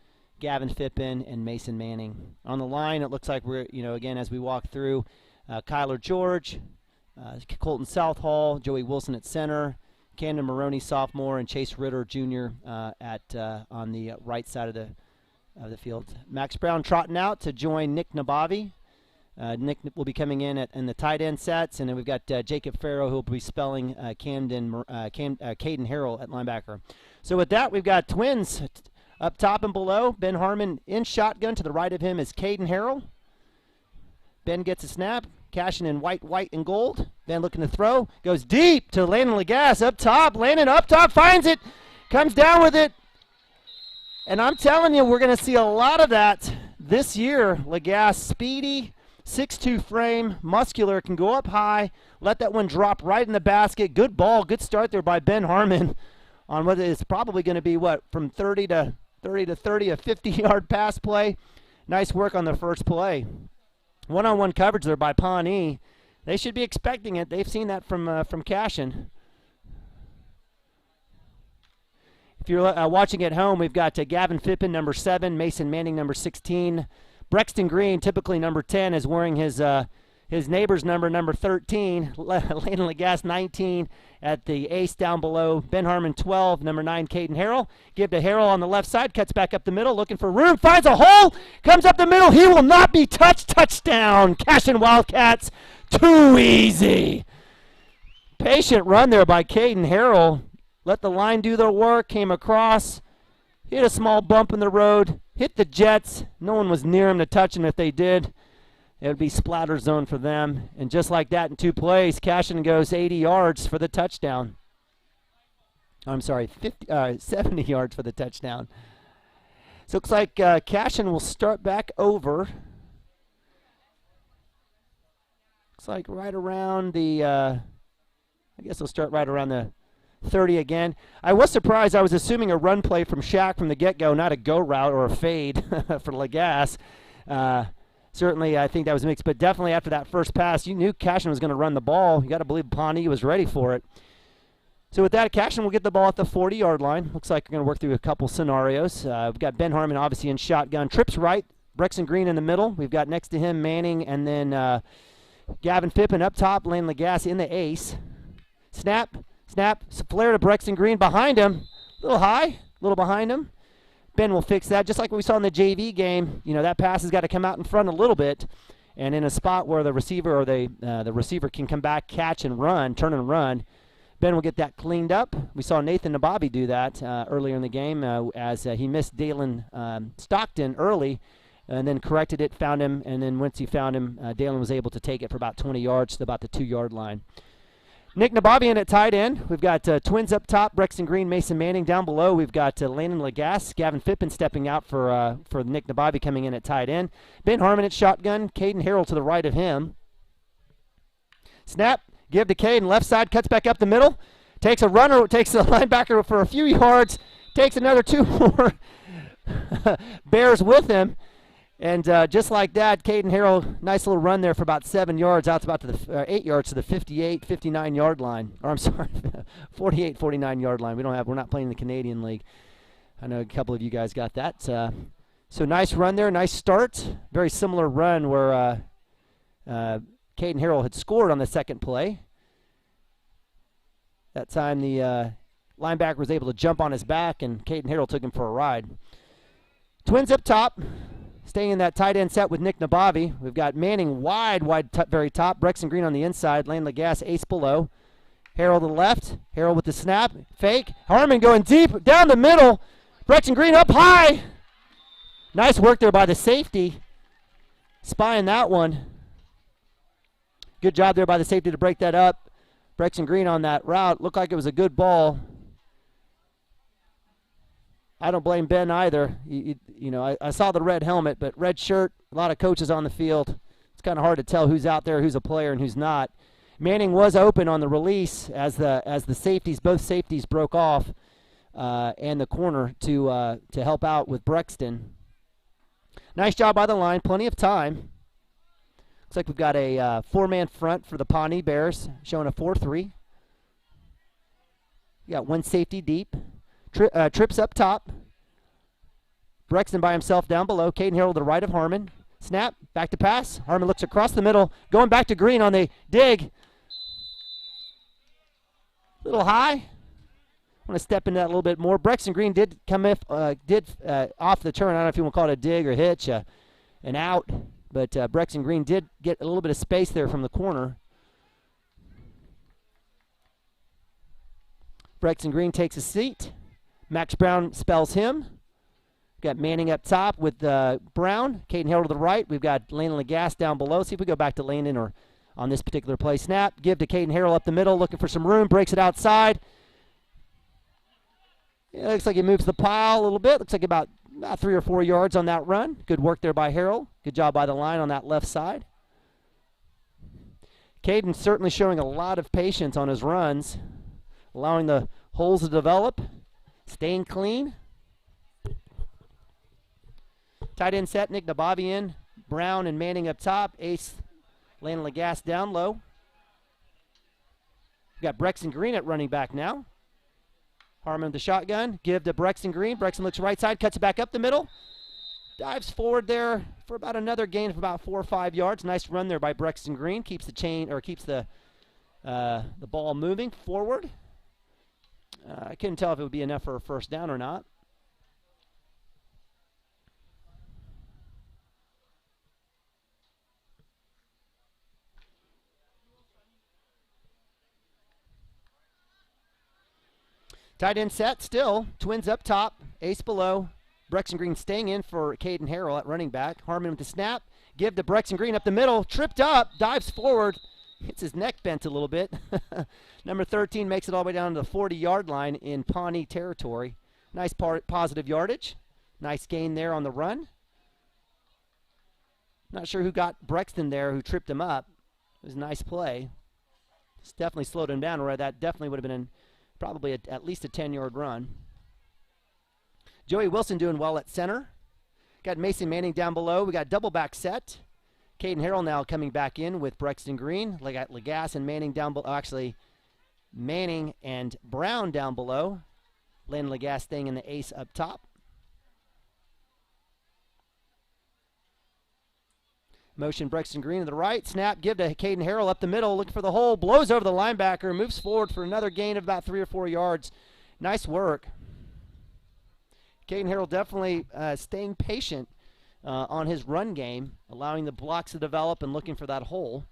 Gavin Phippen, and Mason Manning. On the line, it looks like we're, again, as we walk through, Kyler George, Colton Southall, Joey Wilson at center, Camden Maroney, sophomore, and Chase Ritter, junior, on the right side of the field. Max Brown trotting out to join Nick Nabavi. Nick will be coming in in the tight end sets, and then we've got Jacob Farrow, who will be spelling Caden Harrell at linebacker. So with that, we've got Twins up top and below. Ben Harmon in shotgun. To the right of him is Caden Harrell. Ben gets a snap. Cashion in white, and gold. Ben looking to throw. Goes deep to Landon Lagasse up top. Landon up top, finds it. Comes down with it. And I'm telling you, we're going to see a lot of that this year. Lagasse, speedy, 6'2 frame, muscular, can go up high. Let that one drop right in the basket. Good ball, good start there by Ben Harmon on what is probably going to be, from 30 to 30, a 50-yard pass play. Nice work on the first play. One-on-one coverage there by Pawnee. They should be expecting it. They've seen that from CASHION. If you're watching at home, we've got Gavin Phippen, number 7, Mason Manning, number 16. Brexton Green, typically number 10, is wearing his neighbor's number 13. Landon Lagasse, 19, at the ace down below. Ben Harmon, 12, number 9, Caden Harrell. Give to Harrell on the left side, cuts back up the middle, looking for room, finds a hole, comes up the middle. He will not be touched. Touchdown, CASHION Wildcats. Too easy. Patient run there by Caden Harrell. Let the line do their work, came across, hit a small bump in the road, hit the Jets. No one was near him to touch him. If they did, it would be splatter zone for them. And just like that, in 2 plays, CASHION goes 80 yards for the touchdown. I'm sorry, 70 yards for the touchdown. So it looks like CASHION will start back over. Looks like right around the, I guess they'll start right around the 30 again. I was surprised. I was assuming a run play from Shaq from the get-go, not a go route or a fade for Lagasse. Certainly, I think that was mixed, but definitely after that first pass, you knew CASHION was going to run the ball. You got to believe Pawnee was ready for it. So with that, CASHION will get the ball at the 40-yard line. Looks like we're going to work through a couple scenarios. We've got Ben Harmon obviously in shotgun. Trips right, Brexton Green in the middle. We've got next to him Manning, and then Gavin Phippen up top, Landon Lagasse in the ace. Snap, flare to Brexton Green behind him. A little high, a little behind him. Ben will fix that, just like we saw in the JV game. That pass has got to come out in front a little bit, and in a spot where the receiver or the receiver can come back, catch and run, turn and run. Ben will get that cleaned up. We saw Nathan Nabavi do that earlier in the game as he missed Dalen Stockton early, and then corrected it, found him, and then once he found him, Dalen was able to take it for about 20 yards to about the 2-yard line. Nick Nabavi in at tight end. We've got Twins up top, Brexton Green, Mason Manning. Down below, we've got Landon Lagasse, Gavin Phippen stepping out for Nick Nabavi coming in at tight end. Ben Harmon at shotgun, Caden Harrell to the right of him. Snap, give to Caden, left side, cuts back up the middle. Takes a runner, takes a linebacker for a few yards, takes another 2 more. Bears with him. And just like that, Caden Harrell, nice little run there for about 7 yards, out to about the 8 yards to the 58, 59-yard line. Or I'm sorry, 48, 49-yard line. We're not playing in the Canadian League. I know a couple of you guys got that. So nice run there, nice start. Very similar run where Caden Harrell had scored on the second play. That time the linebacker was able to jump on his back, and Caden Harrell took him for a ride. Twins up top. Staying in that tight end set with Nick Nabavi. We've got Manning wide, very top. Brexton Green on the inside. Landon Lagasse ace below. Harrell to the left. Harrell with the snap. Fake. Harmon going deep down the middle. Brexton Green up high. Nice work there by the safety. Spying that one. Good job there by the safety to break that up. Brexton Green on that route. Looked like it was a good ball. I don't blame Ben either. I saw the red helmet, but red shirt, a lot of coaches on the field. It's kind of hard to tell who's out there, who's a player, and who's not. Manning was open on the release as the safeties, both safeties broke off, and the corner to help out with Brexton. Nice job by the line, plenty of time. Looks like we've got a 4-man front for the Pawnee Bears, showing a 4-3. We got one safety deep. trips up top. Brexton by himself down below. Caden Harrell to the right of Harmon. Snap, back to pass. Harmon looks across the middle, going back to Green on the dig. A little high. I want to step into that a little bit more. Brexton Green did come off the turn. I don't know if you want to call it a dig or hitch, an out. But Brexton Green did get a little bit of space there from the corner. Brexton Green takes a seat. Max Brown spells him. Got Manning up top with Brown. Caden Harrell to the right. We've got Landon Lagasse down below. See if we go back to Landon or on this particular play. Snap. Give to Caden Harrell up the middle. Looking for some room. Breaks it outside. Yeah, looks like he moves the pile a little bit. Looks like about 3 or 4 yards on that run. Good work there by Harrell. Good job by the line on that left side. Caden certainly showing a lot of patience on his runs. Allowing the holes to develop. Staying clean. Tight end set, Nick Nabavi in. Brown and Manning up top. Ace, Landon Lagasse down low. We've got Brexton Green at running back now. Harmon with the shotgun. Give to Brexton Green. Brexton looks right side, cuts it back up the middle. Dives forward there for about another gain of about 4 or 5 yards. Nice run there by Brexton Green. Keeps the ball moving forward. I couldn't tell if it would be enough for a first down or not. Tight end set still. Twins up top. Ace below. Brexton Green staying in for Caden Harrell at running back. Harmon with the snap. Give to Brexton Green up the middle. Tripped up. Dives forward. Hits his neck bent a little bit. Number 13 makes it all the way down to the 40-yard line in Pawnee territory. Nice positive yardage. Nice gain there on the run. Not sure who got Brexton there, who tripped him up. It was a nice play. It's definitely slowed him down, or that definitely would have been probably at least a 10-yard run. Joey Wilson doing well at center. Got Mason Manning down below. We got double back set. Caden Harrell now coming back in with Brexton Green. We got Lagasse and Manning down below. Actually, Manning and Brown down below. Landon Lagasse staying in the ace up top. Motion Brexton Green to the right. Snap, give to Caden Harrell up the middle. Looking for the hole. Blows over the linebacker. Moves forward for another gain of about 3 or 4 yards. Nice work. Caden Harrell definitely staying patient on his run game, allowing the blocks to develop and looking for that hole.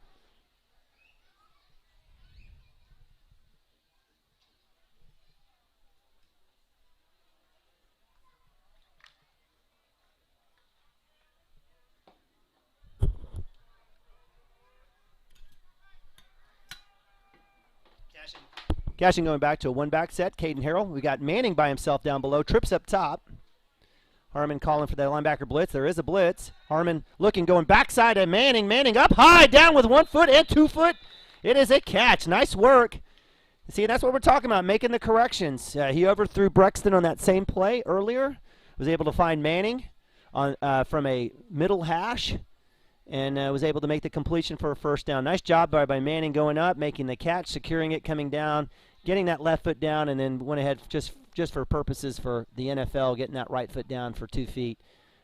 CASHION going back to a one-back set. Caden Harrell. We got Manning by himself down below. Trips up top. Harmon calling for the linebacker blitz. There is a blitz. Harmon looking, going backside at Manning. Manning up high, down with 1 foot and 2 foot. It is a catch. Nice work. See, that's what we're talking about, making the corrections. He overthrew Brexton on that same play earlier. Was able to find Manning on from a middle hash and was able to make the completion for a first down. Nice job by Manning going up, making the catch, securing it, coming down, getting that left foot down, and then went ahead just for purposes for the NFL, getting that right foot down for 2 feet.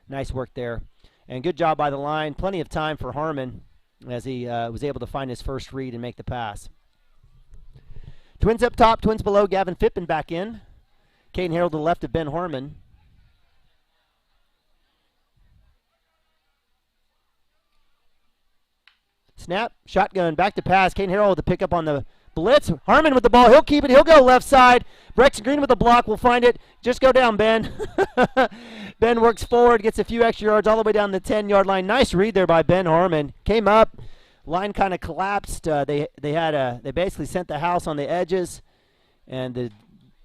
Nice work there. And good job by the line. Plenty of time for Harmon as he was able to find his first read and make the pass. Twins up top, twins below. Gavin Fippen back in. Caden Harrell to the left of Ben Harmon. Snap, shotgun, back to pass. Caden Harrell with the pickup on the blitz. Harmon with the ball. He'll keep it. He'll go left side. Brexton Green with the block. We'll find it. Just go down, Ben. Ben works forward, gets a few extra yards all the way down the 10-yard line. Nice read there by Ben Harmon. Came up. Line kind of collapsed. They basically sent the house on the edges, and the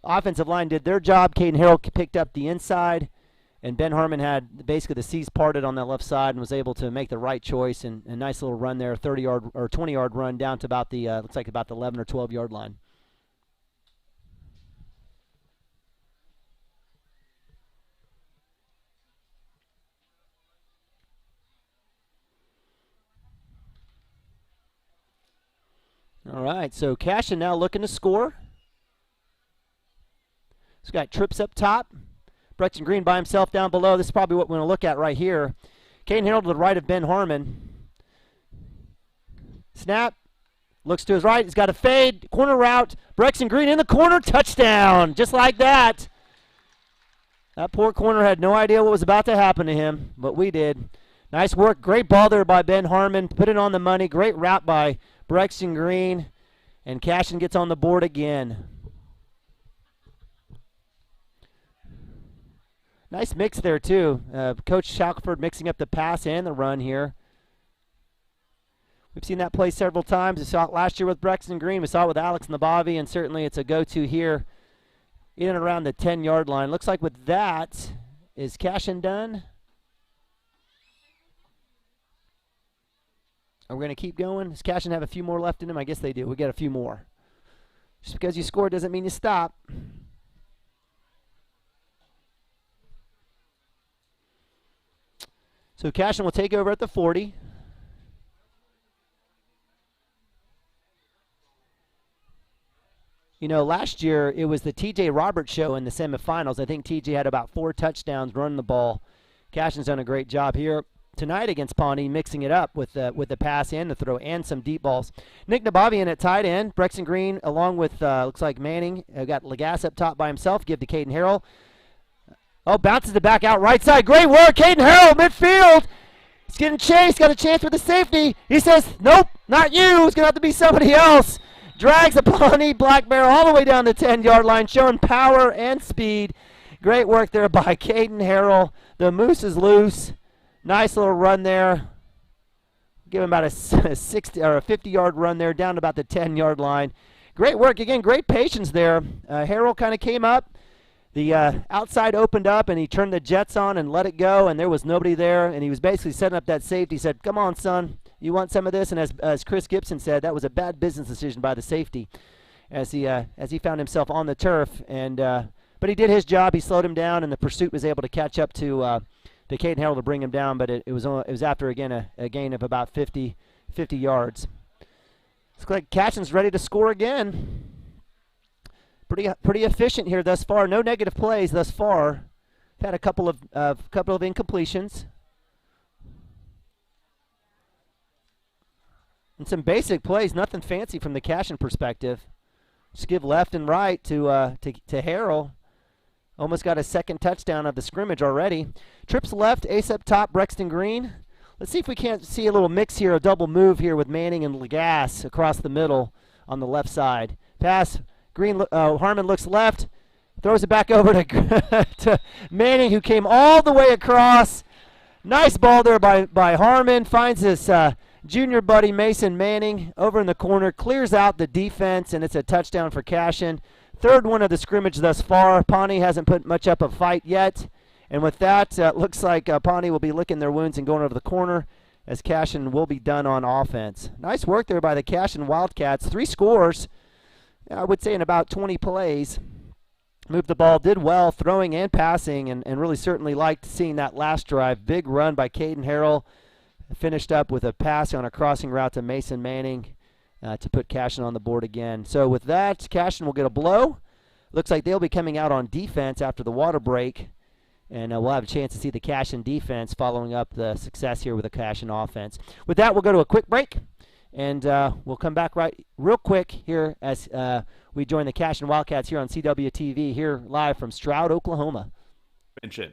offensive line did their job. Caden Harrell picked up the inside, and Ben Harmon had basically the C's parted on the left side and was able to make the right choice, and a nice little run there, 30-yard or 20-yard run down to about the looks like about the 11 or 12-yard line. All right, so CASHION now looking to score. He's got trips up top. Braxton Green by himself down below. This is probably what we're going to look at right here. Caden Harold to the right of Ben Harmon. Snap. Looks to his right. He's got a fade. Corner route. Braxton Green in the corner. Touchdown. Just like that. That poor corner had no idea what was about to happen to him, but we did. Nice work. Great ball there by Ben Harmon. Put it on the money. Great route by Braxton Green. And CASHION gets on the board again. Nice mix there, too. Coach Shackelford mixing up the pass and the run here. We've seen that play several times. We saw it last year with Braxton Green. We saw it with Alex Nabavi, and certainly it's a go-to here in and around the 10-yard line. Looks like with that, is CASHION done? Are we going to keep going? Does CASHION have a few more left in him? I guess they do. We got a few more. Just because you score doesn't mean you stop. So CASHION will take over at the 40. You know, last year it was the T.J. Roberts show in the semifinals. I think T.J. had about 4 touchdowns running the ball. CASHION's done a great job here tonight against Pawnee, mixing it up with the pass and the throw and some deep balls. Nick Nabavian at tight end. Braxton Green along with, looks like Manning. Got Lagasse up top by himself. Give to Caden Harrell. Oh, bounces it back out right side. Great work. Caden Harrell, midfield. He's getting chased. Got a chance for the safety. He says, nope, not you. It's going to have to be somebody else. Drags a Pawnee Black Bear all the way down the 10-yard line, showing power and speed. Great work there by Caden Harrell. The Moose is loose. Nice little run there. Give him about a 60 or a 50-yard run there, down to about the 10-yard line. Great work again. Great patience there. Harrell kind of came up. The outside opened up, and he turned the jets on and let it go, and there was nobody there, and he was basically setting up that safety. He said, come on, son, you want some of this? And as Chris Gibson said, that was a bad business decision by the safety as he found himself on the turf. And but he did his job. He slowed him down, and the pursuit was able to catch up to Caden Harrell to bring him down, but it was after, again, a gain of about 50 yards. Looks like CASHION's ready to score again. Pretty efficient here thus far. No negative plays thus far. Had a couple of incompletions. And some basic plays, nothing fancy from the CASHION perspective. Just give left and right to Harrell. Almost got a second touchdown of the scrimmage already. Trips left, ace up top, Braxton Green. Let's see if we can't see a little mix here, a double move here with Manning and Lagasse across the middle on the left side. Pass. Harmon looks left, throws it back over to Manning, who came all the way across. Nice ball there by Harmon. Finds his junior buddy Mason Manning over in the corner, clears out the defense, and it's a touchdown for CASHION. Third one of the scrimmage thus far. Pawnee hasn't put much up a fight yet. And with that, looks like Pawnee will be licking their wounds and going over the corner as CASHION will be done on offense. Nice work there by the CASHION Wildcats. 3 scores. I would say in about 20 plays. Moved the ball, did well throwing and passing, and really certainly liked seeing that last drive. Big run by Caden Harrell. Finished up with a pass on a crossing route to Mason Manning to put CASHION on the board again. So with that, CASHION will get a blow. Looks like they'll be coming out on defense after the water break, and we'll have a chance to see the CASHION defense following up the success here with the CASHION offense. With that, we'll go to a quick break. And we'll come back real quick here as we join the CASHION Wildcats here on CWTV, here live from Stroud, Oklahoma.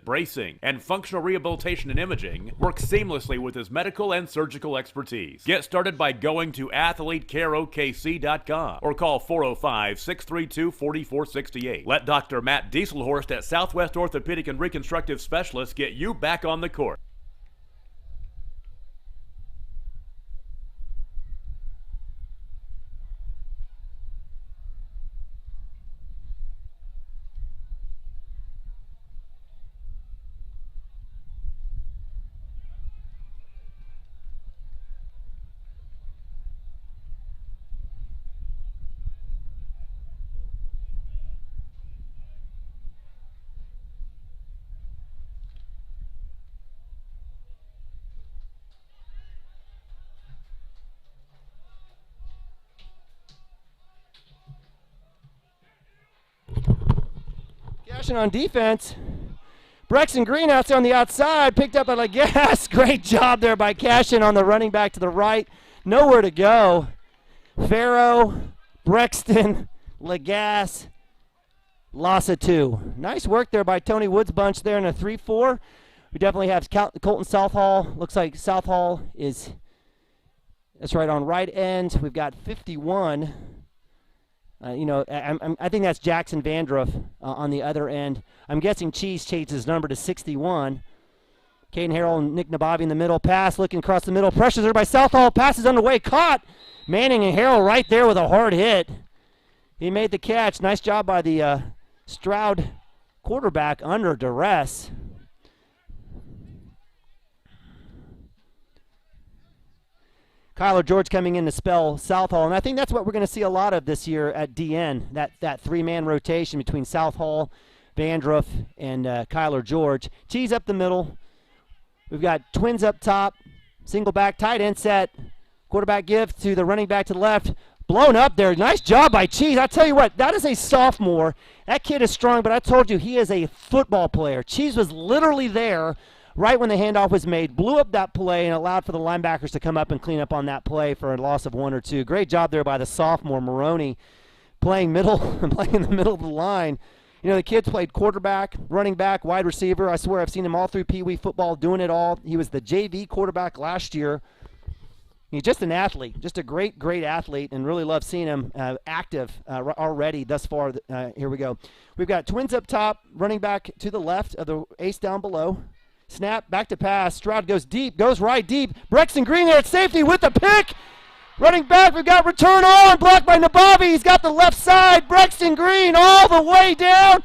Bracing, and functional rehabilitation and imaging work seamlessly with his medical and surgical expertise. Get started by going to athletecareokc.com or call 405-632-4468. Let Dr. Matt Dieselhorst at Southwest Orthopedic and Reconstructive Specialists get you back on the court. interception on defense. Brexton Green out there on the outside, picked up by Lagasse. Great job there by CASHION on the running back to the right. Nowhere to go. Farrow, Brexton, Lagasse, loss of 2. Nice work there by Tony Woods' bunch there in a 3-4. We definitely have Colton Southall. Looks like Southall is, that's right, on right end. We've got 51. I think that's Jackson Vandruff on the other end. I'm guessing Cheese changed his number to 61. Caden Harrell and Nick Nabavi in the middle. Pass looking across the middle. Pressures there by Southall. Pass is underway. Caught. Manning and Harrell right there with a hard hit. He made the catch. Nice job by the Stroud quarterback under duress. Kyler George coming in to spell Southall, and I think that's what we're going to see a lot of this year at DN, that three-man rotation between Southall, Vandruff, and Kyler George. Cheese up the middle. We've got twins up top, single back, tight end set, quarterback give to the running back to the left. Blown up there. Nice job by Cheese. I tell you what, that is a sophomore. That kid is strong, but I told you he is a football player. Cheese was literally there right when the handoff was made, blew up that play, and allowed for the linebackers to come up and clean up on that play for a loss of 1 or 2. Great job there by the sophomore, Maroney, playing middle, playing in the middle of the line. You know, the kid's played quarterback, running back, wide receiver. I swear I've seen him all through Pee Wee football doing it all. He was the JV quarterback last year. He's just an athlete, just a great, great athlete, and really love seeing him active already thus far. Here we go. We've got twins up top, running back to the left of the ace down below. Snap, back to pass. Stroud goes deep, goes right deep. Brexton Green there at safety with the pick. Running back, we've got return on, blocked by Nabavi. He's got the left side. Brexton Green all the way down,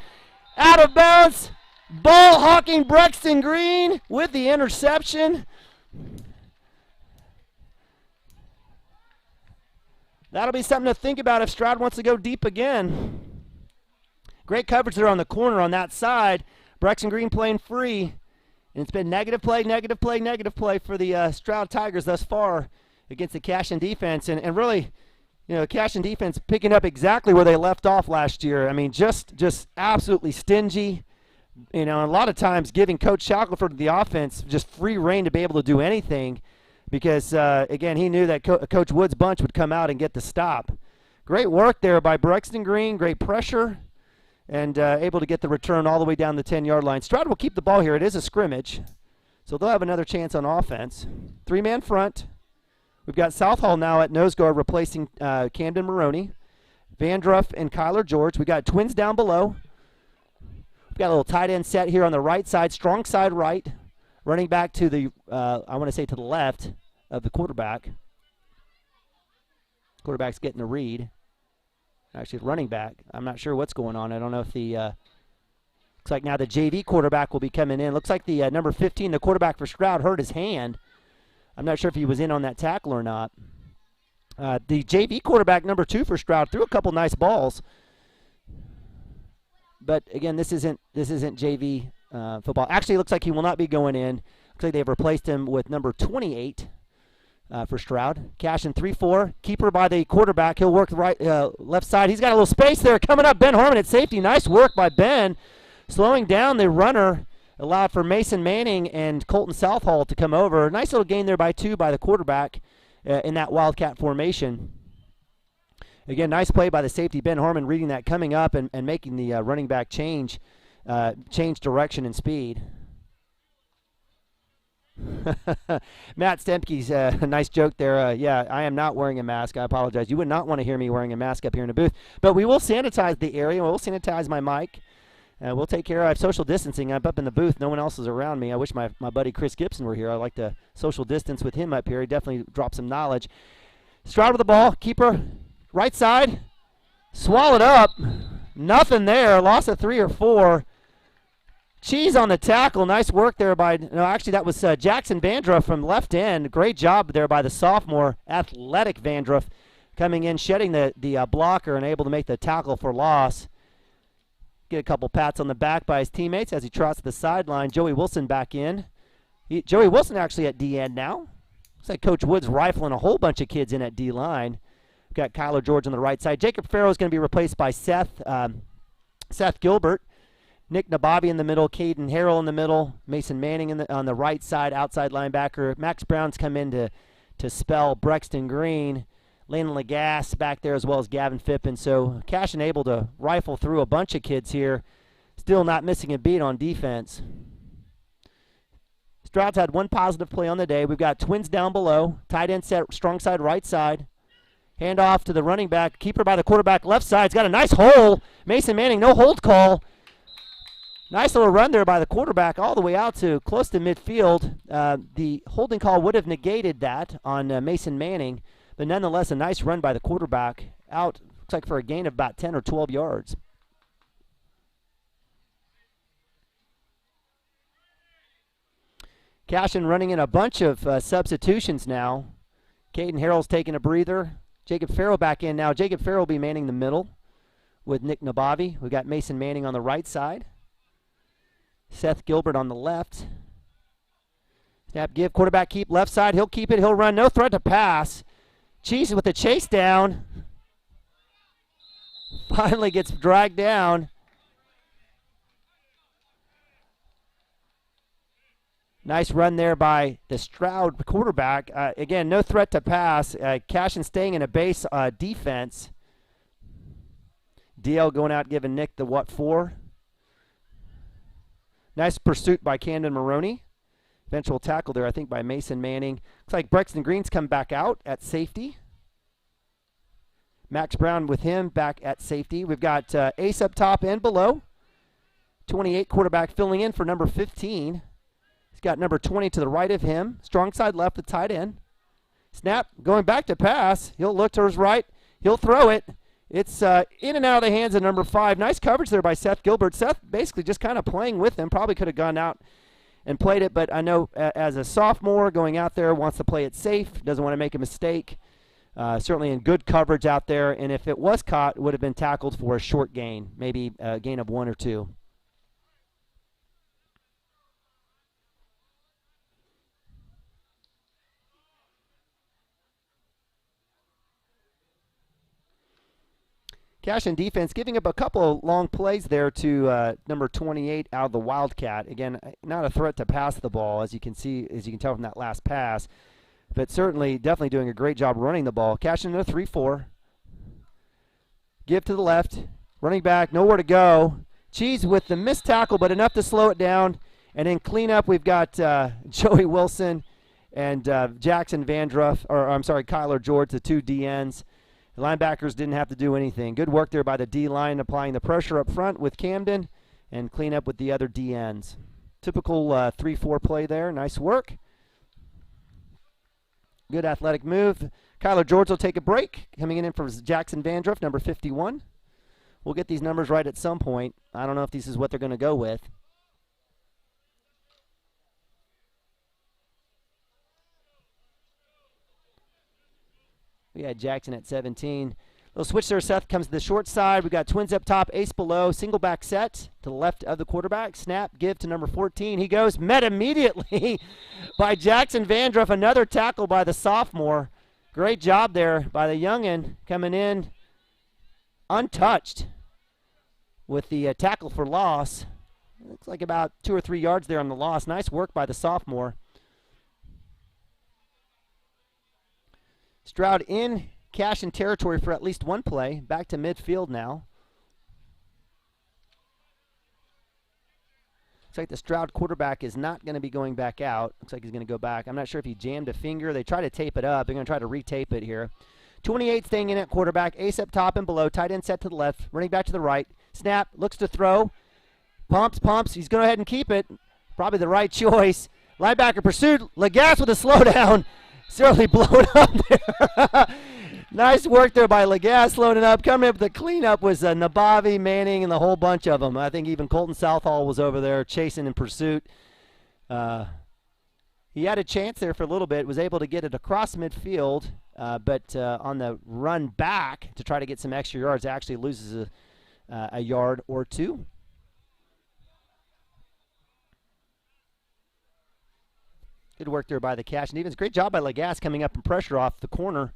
out of bounds. Ball hawking Brexton Green with the interception. That'll be something to think about if Stroud wants to go deep again. Great coverage there on the corner on that side. Brexton Green playing free. And it's been negative play for the Stroud Tigers thus far against the CASHION defense. And really, you know, the CASHION defense picking up exactly where they left off last year. I mean, just absolutely stingy. You know, and a lot of times giving Coach Shackelford the offense just free reign to be able to do anything because, again, he knew that Coach Wood's bunch would come out and get the stop. Great work there by Brexton Green, great pressure. And able to get the return all the way down the 10-yard line. Stroud will keep the ball here. It is a scrimmage, so they'll have another chance on offense. Three-man front. We've got Southall now at nose guard replacing Camden Maroney. Vandruff and Kyler George. We've got twins down below. We've got a little tight end set here on the right side, strong side right. Running back to the, I want to say to the left of the quarterback. Quarterback's getting a read. Actually, running back. I'm not sure what's going on. I don't know if the looks like now the JV quarterback will be coming in. Looks like the number 15, the quarterback for Stroud, hurt his hand. I'm not sure if he was in on that tackle or not. The JV quarterback, number 2 for Stroud, threw a couple nice balls. But again, this isn't JV football. Actually, it looks like he will not be going in. Looks like they've replaced him with number 28. For Stroud. CASHION 3-4. Keeper by the quarterback. He'll work the right, left side. He's got a little space there. Coming up, Ben Harmon at safety. Nice work by Ben. Slowing down the runner. Allowed for Mason Manning and Colton Southall to come over. Nice little gain there by 2 by the quarterback in that Wildcat formation. Again, nice play by the safety, Ben Harmon, reading that coming up and making the running back change direction and speed. Matt Stempke's a nice joke there. Yeah, I am not wearing a mask. I apologize. You would not want to hear me wearing a mask up here in the booth. But we will sanitize the area. We'll sanitize my mic. We'll take care of social distancing. I'm up in the booth. No one else is around me. I wish my buddy Chris Gibson were here. I'd like to social distance with him up here. He definitely dropped some knowledge. Stroud with the ball. Keeper right side. Swallowed up. Nothing there. Loss of 3 or 4. Cheese on the tackle. Nice work there by, no, actually that was Jackson Vandruff from left end. Great job there by the sophomore, athletic Vandruff, coming in, shedding the blocker and able to make the tackle for loss. Get a couple pats on the back by his teammates as he trots to the sideline. Joey Wilson back in. Joey Wilson actually at D end now. Looks like Coach Woods rifling a whole bunch of kids in at D line. We've got Kyler George on the right side. Jacob Farrow is going to be replaced by Seth Gilbert. Nick Nababi in the middle, Caden Harrell in the middle, Mason Manning on the right side, outside linebacker. Max Brown's come in to spell Brexton Green. Landon Lagasse back there as well as Gavin Phippen. So CASHION able to rifle through a bunch of kids here. Still not missing a beat on defense. Stroud's had one positive play on the day. We've got twins down below. Tight end set, strong side, right side. Hand off to the running back. Keeper by the quarterback, left side. He's got a nice hole. Mason Manning, no hold call. Nice little run there by the quarterback all the way out to close to midfield. The holding call would have negated that on Mason Manning, but nonetheless a nice run by the quarterback out, looks like for a gain of about 10 or 12 yards. CASHION running in a bunch of substitutions now. Caden Harrell's taking a breather. Jacob Farrell back in now. Jacob Farrell will be manning the middle with Nick Nabavi. We've got Mason Manning on the right side. Seth Gilbert on the left. Snap, give, quarterback keep, left side. He'll keep it, he'll run. No threat to pass. Cheese with the chase down. Finally gets dragged down. Nice run there by the Stroud quarterback. Again, no threat to pass. CASHION staying in a base defense. DL going out giving Nick the what for. Nice pursuit by Camden Maroney. Eventual tackle there, I think, by Mason Manning. Looks like Brexton Green's come back out at safety. Max Brown with him back at safety. We've got Ace up top and below. 28 quarterback filling in for number 15. He's got number 20 to the right of him. Strong side left, the tight end. Snap, going back to pass. He'll look to his right. He'll throw it. It's in and out of the hands of number 5. Nice coverage there by Seth Gilbert. Seth basically just kind of playing with him. Probably could have gone out and played it, but I know as a sophomore going out there, wants to play it safe, doesn't want to make a mistake. Certainly in good coverage out there, and if it was caught, it would have been tackled for a short gain, maybe a gain of 1 or 2. CASHION defense giving up a couple of long plays there to number 28 out of the Wildcat. Again, not a threat to pass the ball, as you can see, as you can tell from that last pass, but certainly definitely doing a great job running the ball. CASHION in a 3-4. Give to the left. Running back, nowhere to go. Cheese with the missed tackle, but enough to slow it down. And then clean up, we've got Joey Wilson and Jackson Vandruff, or I'm sorry, Kyler George, the 2 DNs. The linebackers didn't have to do anything. Good work there by the D-line, applying the pressure up front with Camden and clean up with the other DNs. Typical 3-4 play there. Nice work. Good athletic move. Kyler George will take a break. Coming in for Jackson Vandruff, number 51. We'll get these numbers right at some point. I don't know if this is what they're going to go with. We had Jackson at 17. Little switch there. Seth comes to the short side. We've got twins up top, ace below, single back set to the left of the quarterback. Snap, give to number 14. He goes, met immediately by Jackson Vandruff. Another tackle by the sophomore. Great job there by the youngin, coming in untouched with the tackle for loss. Looks like about 2 or 3 yards there on the loss. Nice work by the sophomore. Stroud in CASHION territory for at least one play. Back to midfield now. Looks like the Stroud quarterback is not going to be going back out. Looks like he's going to go back. I'm not sure if he jammed a finger. They try to tape it up. They're going to try to retape it here. 28 staying in at quarterback. Ace up top and below. Tight end set to the left. Running back to the right. Snap. Looks to throw. Pumps. He's going to go ahead and keep it. Probably the right choice. Linebacker pursued. Lagasse with a slowdown. Certainly blown up there. Nice work there by Lagasse, loading up. Coming up with the cleanup was Nabavi, Manning, and the whole bunch of them. I think even Colton Southall was over there chasing in pursuit. He had a chance there for a little bit, was able to get it across midfield, but on the run back to try to get some extra yards, actually loses a yard or 2. Good work there by the CASHION defense. Great job by Lagasse coming up and pressure off the corner.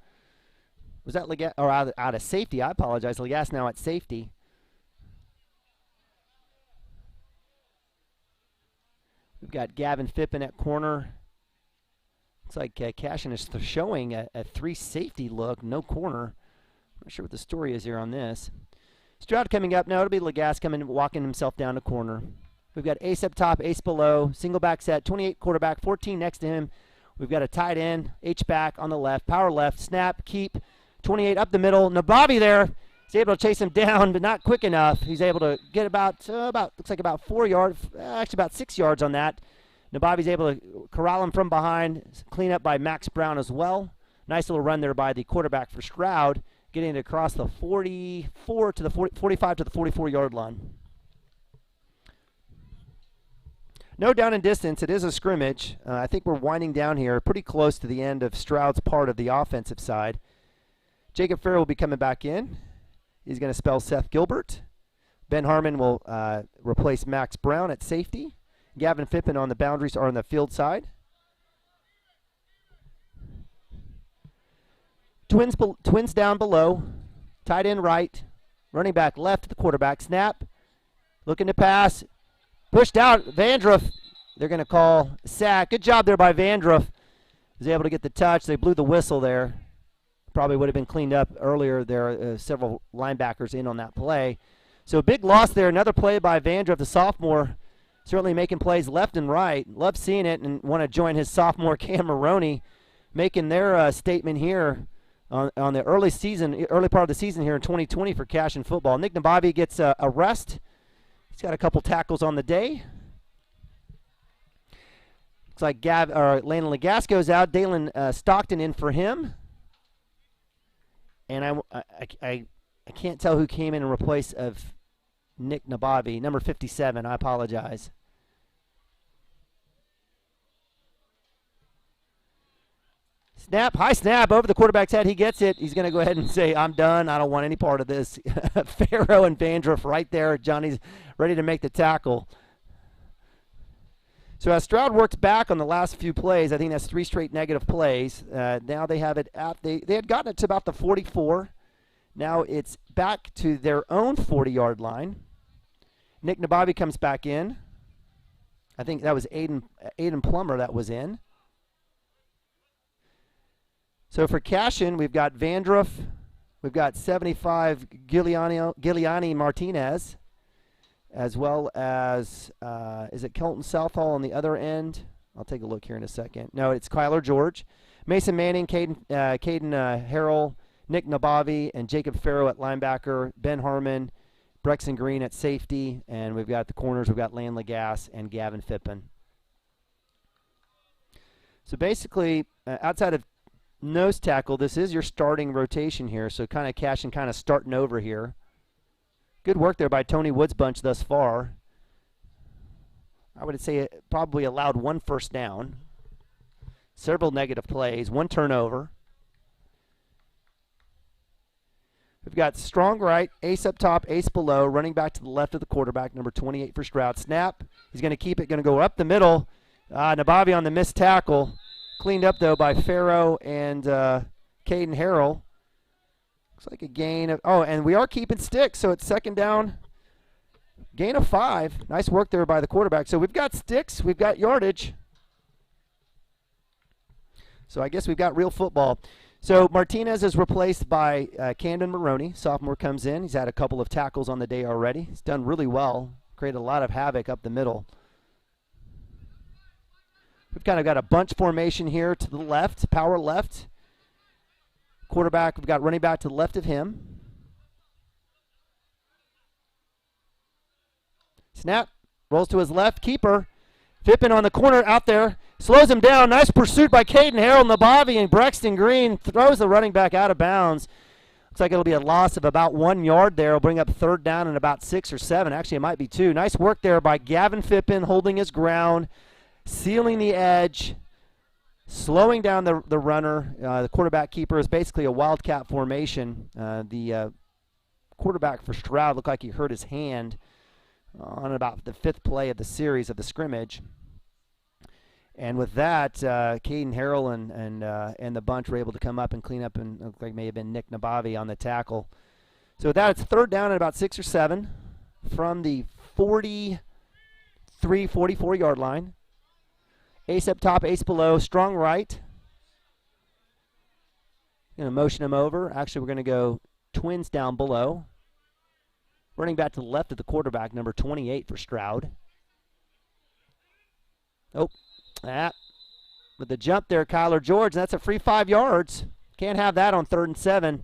Was that Lagasse, or out of safety? I apologize. Lagasse now at safety. We've got Gavin Phippen at corner. Looks like CASHION is showing a 3 safety look, no corner. Not sure what the story is here on this. Stroud coming up. No, it'll be Lagasse coming, walking himself down to corner. We've got ace up top, ace below, single back set, 28 quarterback, 14 next to him. We've got a tight end, H back on the left, power left, snap, keep, 28 up the middle. Nabavi there. He's able to chase him down, but not quick enough. He's able to get about looks like about 4 yards, actually about 6 yards on that. Nabavi's able to corral him from behind, clean up by Max Brown as well. Nice little run there by the quarterback for Stroud, getting it across the 44 to the 45 to the 44-yard line. No down and distance. It is a scrimmage. I think we're winding down here pretty close to the end of Stroud's part of the offensive side. Jacob Farrell will be coming back in. He's going to spell Seth Gilbert. Ben Harmon will replace Max Brown at safety. Gavin Phippen on the boundaries are on the field side. Twins down below. Tight end right. Running back left to the quarterback. Snap. Looking to pass. Pushed out. Vandruff. They're going to call sack. Good job there by Vandruff. Was able to get the touch. They blew the whistle there. Probably would have been cleaned up earlier. There are several linebackers in on that play. So big loss there. Another play by Vandruff, the sophomore. Certainly making plays left and right. Love seeing it and want to join his sophomore Cam Maroney making their statement here on the early part of the season here in 2020 for CASHION football. Nick Nabavi gets a rest. He's got a couple tackles on the day. Looks like Landon Lagasse goes out. Dalen Stockton in for him. And I can't tell who came in replace of Nick Nabavi, number 57. I apologize. Snap, high snap over the quarterback's head. He gets it. He's going to go ahead and say, I'm done. I don't want any part of this. Farrow and Vandruff right there. Johnny's ready to make the tackle. So as Stroud works back on the last few plays, I think that's 3 straight negative plays. Now they have it at, they had gotten it to about the 44. Now it's back to their own 40-yard line. Nick Nabavi comes back in. I think that was Aiden Plummer that was in. So for CASHION, we've got Vandruff. We've got 75 Giuliani Martinez, as well as, is it Kelton Southall on the other end? I'll take a look here in a second. No, it's Kyler George. Mason Manning, Caden Harrell, Nick Nabavi, and Jacob Farrow at linebacker, Ben Harmon, Brexton Green at safety, and we've got the corners. We've got Landon Lagasse and Gavin Phippen. So basically, outside of nose tackle, this is your starting rotation here, so kind of CASHION kind of starting over here. Good work there by Tony Woods' bunch thus far. I would say it probably allowed 1 first down, several negative plays, 1 turnover. We've got strong right, ace up top, ace below, running back to the left of the quarterback, number 28 for Stroud. Snap. He's going to keep it, going to go up the middle. Nabavi on the missed tackle. Cleaned up, though, by Farrow and Caden Harrell. Looks like a gain of, and we are keeping sticks, so it's second down. Gain of 5. Nice work there by the quarterback. So we've got sticks, we've got yardage. So I guess we've got real football. So Martinez is replaced by Camden Maroney. Sophomore comes in. He's had a couple of tackles on the day already. He's done really well. Created a lot of havoc up the middle. We've kind of got a bunch formation here to the left, power left. Quarterback, we've got running back to the left of him. Snap, rolls to his left, keeper. Phippen on the corner out there, slows him down. Nice pursuit by Caden Harrell, Nabavi, and Brexton Green throws the running back out of bounds. Looks like it'll be a loss of about 1 yard there. It'll bring up third down and about 6 or 7. Actually, it might be 2. Nice work there by Gavin Phippen, holding his ground, sealing the edge, slowing down the runner. The quarterback keeper is basically a wildcat formation. The quarterback for Stroud looked like he hurt his hand on about the 5th play of the series of the scrimmage. And with that, Caden Harrell and the bunch were able to come up and clean up, and looked like it may have been Nick Nabavi on the tackle. So with that, it's third down at about 6 or 7 from the 43, 44-yard line. Ace up top, ace below, strong right. Going to motion him over. Actually, we're going to go twins down below. Running back to the left of the quarterback, number 28 for Stroud. Oh, that. With the jump there, Kyler George, and that's a free 5 yards. Can't have that on 3rd and 7.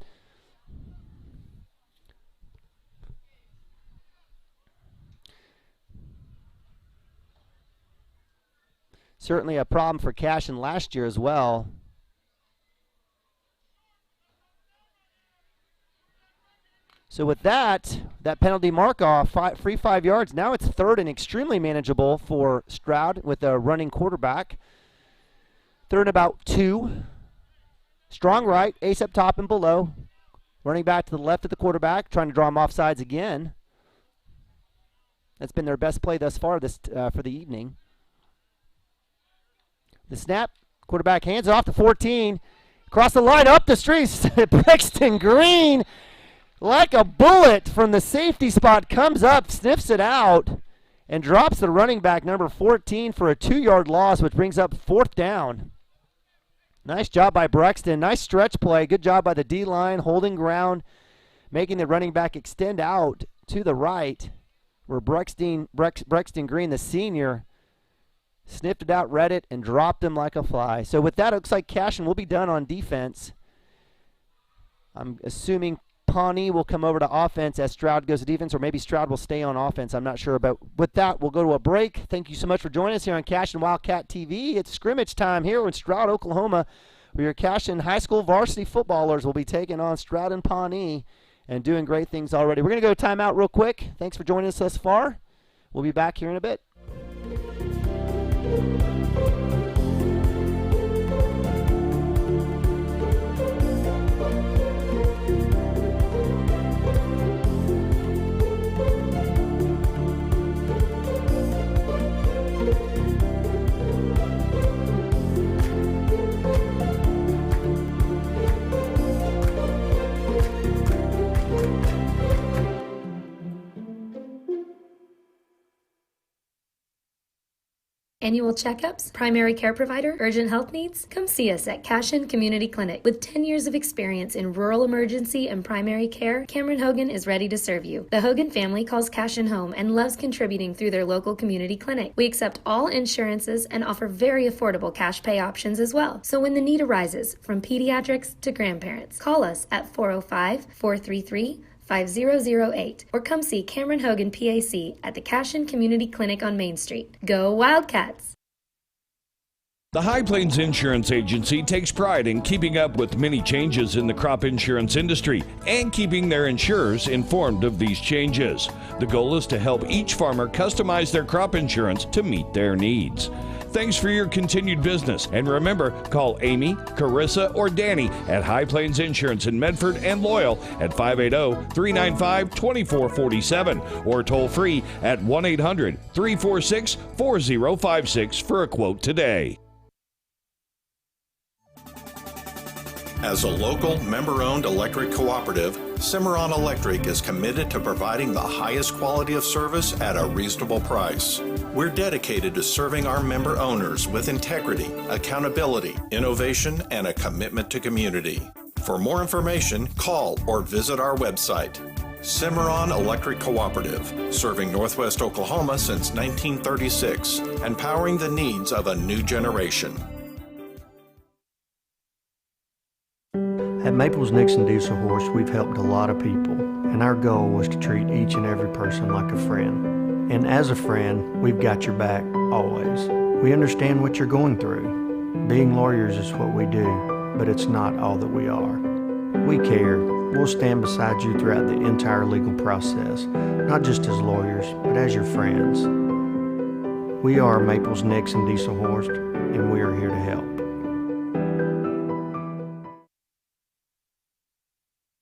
Certainly a problem for CASHION last year as well. So with that penalty mark-off, free 5 yards, now it's 3rd and extremely manageable for Stroud with a running quarterback. 3rd and about 2. Strong right, ace up top and below. Running back to the left of the quarterback, trying to draw him off sides again. That's been their best play thus far for the evening. The snap, quarterback hands it off to 14. Across the line, up the street, Brixton Green, like a bullet from the safety spot, comes up, sniffs it out, and drops the running back, number 14, for a 2-yard loss, which brings up 4th down. Nice job by Brixton. Nice stretch play. Good job by the D-line, holding ground, making the running back extend out to the right, where Brixton Green, the senior, sniffed it out, read it, and dropped him like a fly. So with that, it looks like CASHION will be done on defense. I'm assuming Pawnee will come over to offense as Stroud goes to defense, or maybe Stroud will stay on offense. I'm not sure. But with that, we'll go to a break. Thank you so much for joining us here on CASHION Wildcat TV. It's scrimmage time here in Stroud, Oklahoma, where your CASHION high school varsity footballers will be taking on Stroud and Pawnee and doing great things already. We're going to go to timeout real quick. Thanks for joining us thus far. We'll be back here in a bit. Annual checkups, primary care provider, urgent health needs? Come see us at CASHION Community Clinic. With 10 years of experience in rural emergency and primary care, Cameron Hogan is ready to serve you. The Hogan family calls CASHION home and loves contributing through their local community clinic. We accept all insurances and offer very affordable cash pay options as well. So when the need arises, from pediatrics to grandparents, call us at 405-433-5008 or come see Cameron Hogan PAC at the CASHION Community Clinic on Main Street. Go Wildcats! The High Plains Insurance Agency takes pride in keeping up with many changes in the crop insurance industry and keeping their insurers informed of these changes. The goal is to help each farmer customize their crop insurance to meet their needs. Thanks for your continued business, and remember, call Amy, Carissa, or Danny at High Plains Insurance in Medford and Loyal at 580-395-2447 or toll free at 1-800-346-4056 for a quote today. As a local, member-owned electric cooperative, Cimarron Electric is committed to providing the highest quality of service at a reasonable price. We're dedicated to serving our member owners with integrity, accountability, innovation, and a commitment to community. For more information, call or visit our website. Cimarron Electric Cooperative, serving Northwest Oklahoma since 1936 and powering the needs of a new generation. At Maples Nixon Diesel Horse, we've helped a lot of people, and our goal was to treat each and every person like a friend. And as a friend, we've got your back, always. We understand what you're going through. Being lawyers is what we do, but it's not all that we are. We care. We'll stand beside you throughout the entire legal process, not just as lawyers, but as your friends. We are Maples Nixon Diesel Horse, and we are here to help.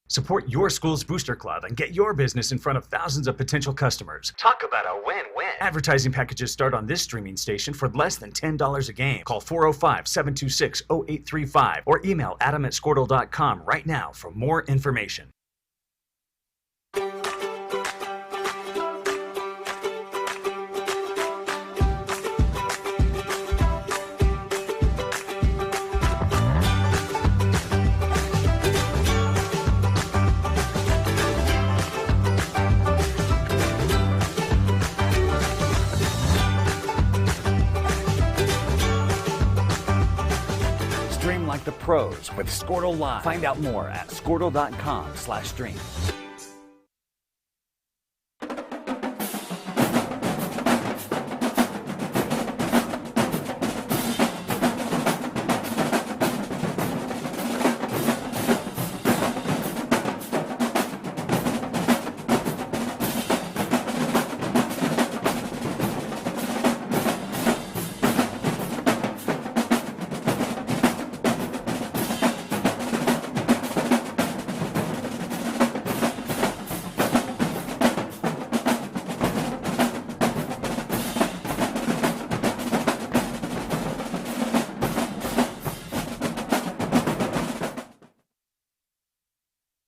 Support your school's booster club and get your business in front of thousands of potential customers. Talk about a win-win. Advertising packages start on this streaming station for less than $10 a game. Call 405-726-0835 or email adam@squirtle.com right now for more information. pros with Squirtle Live. Find out more at squirtle.com/stream.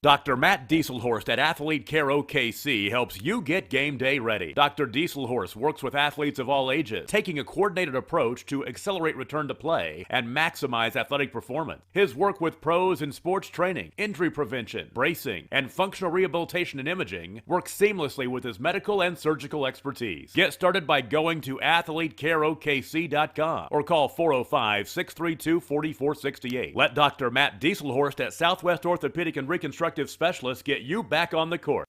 Dr. Matt Dieselhorst at Athlete Care OKC helps you get game day ready. Dr. Dieselhorst works with athletes of all ages, taking a coordinated approach to accelerate return to play and maximize athletic performance. His work with pros in sports training, injury prevention, bracing, and functional rehabilitation and imaging works seamlessly with his medical and surgical expertise. Get started by going to athletecareokc.com or call 405-632-4468. Let Dr. Matt Dieselhorst at Southwest Orthopedic and Reconstructive Specialists get you back on the court.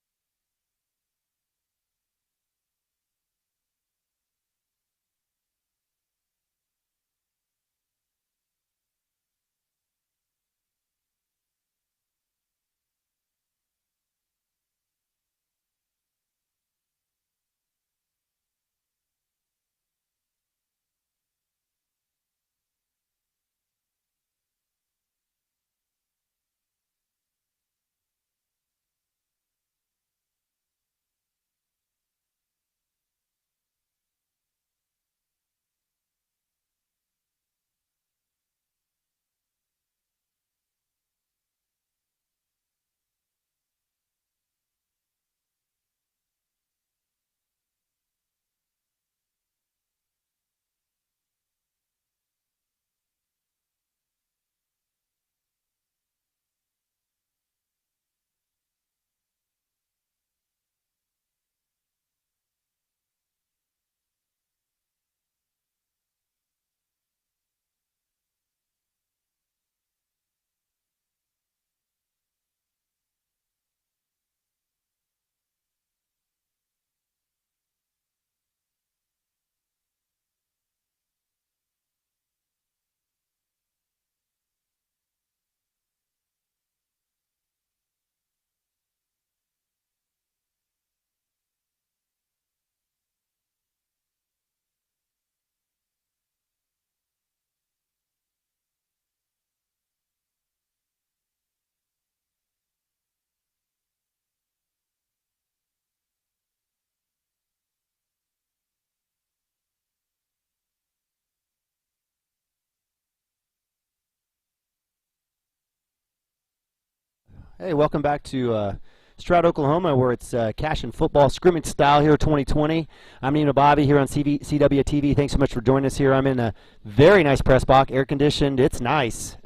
Hey, welcome back to Stroud, Oklahoma, where it's CASHION football scrimmage style here 2020. I'm Nina Bobby here on CWTV. Thanks so much for joining us here. I'm in a very nice press box, air conditioned. It's nice.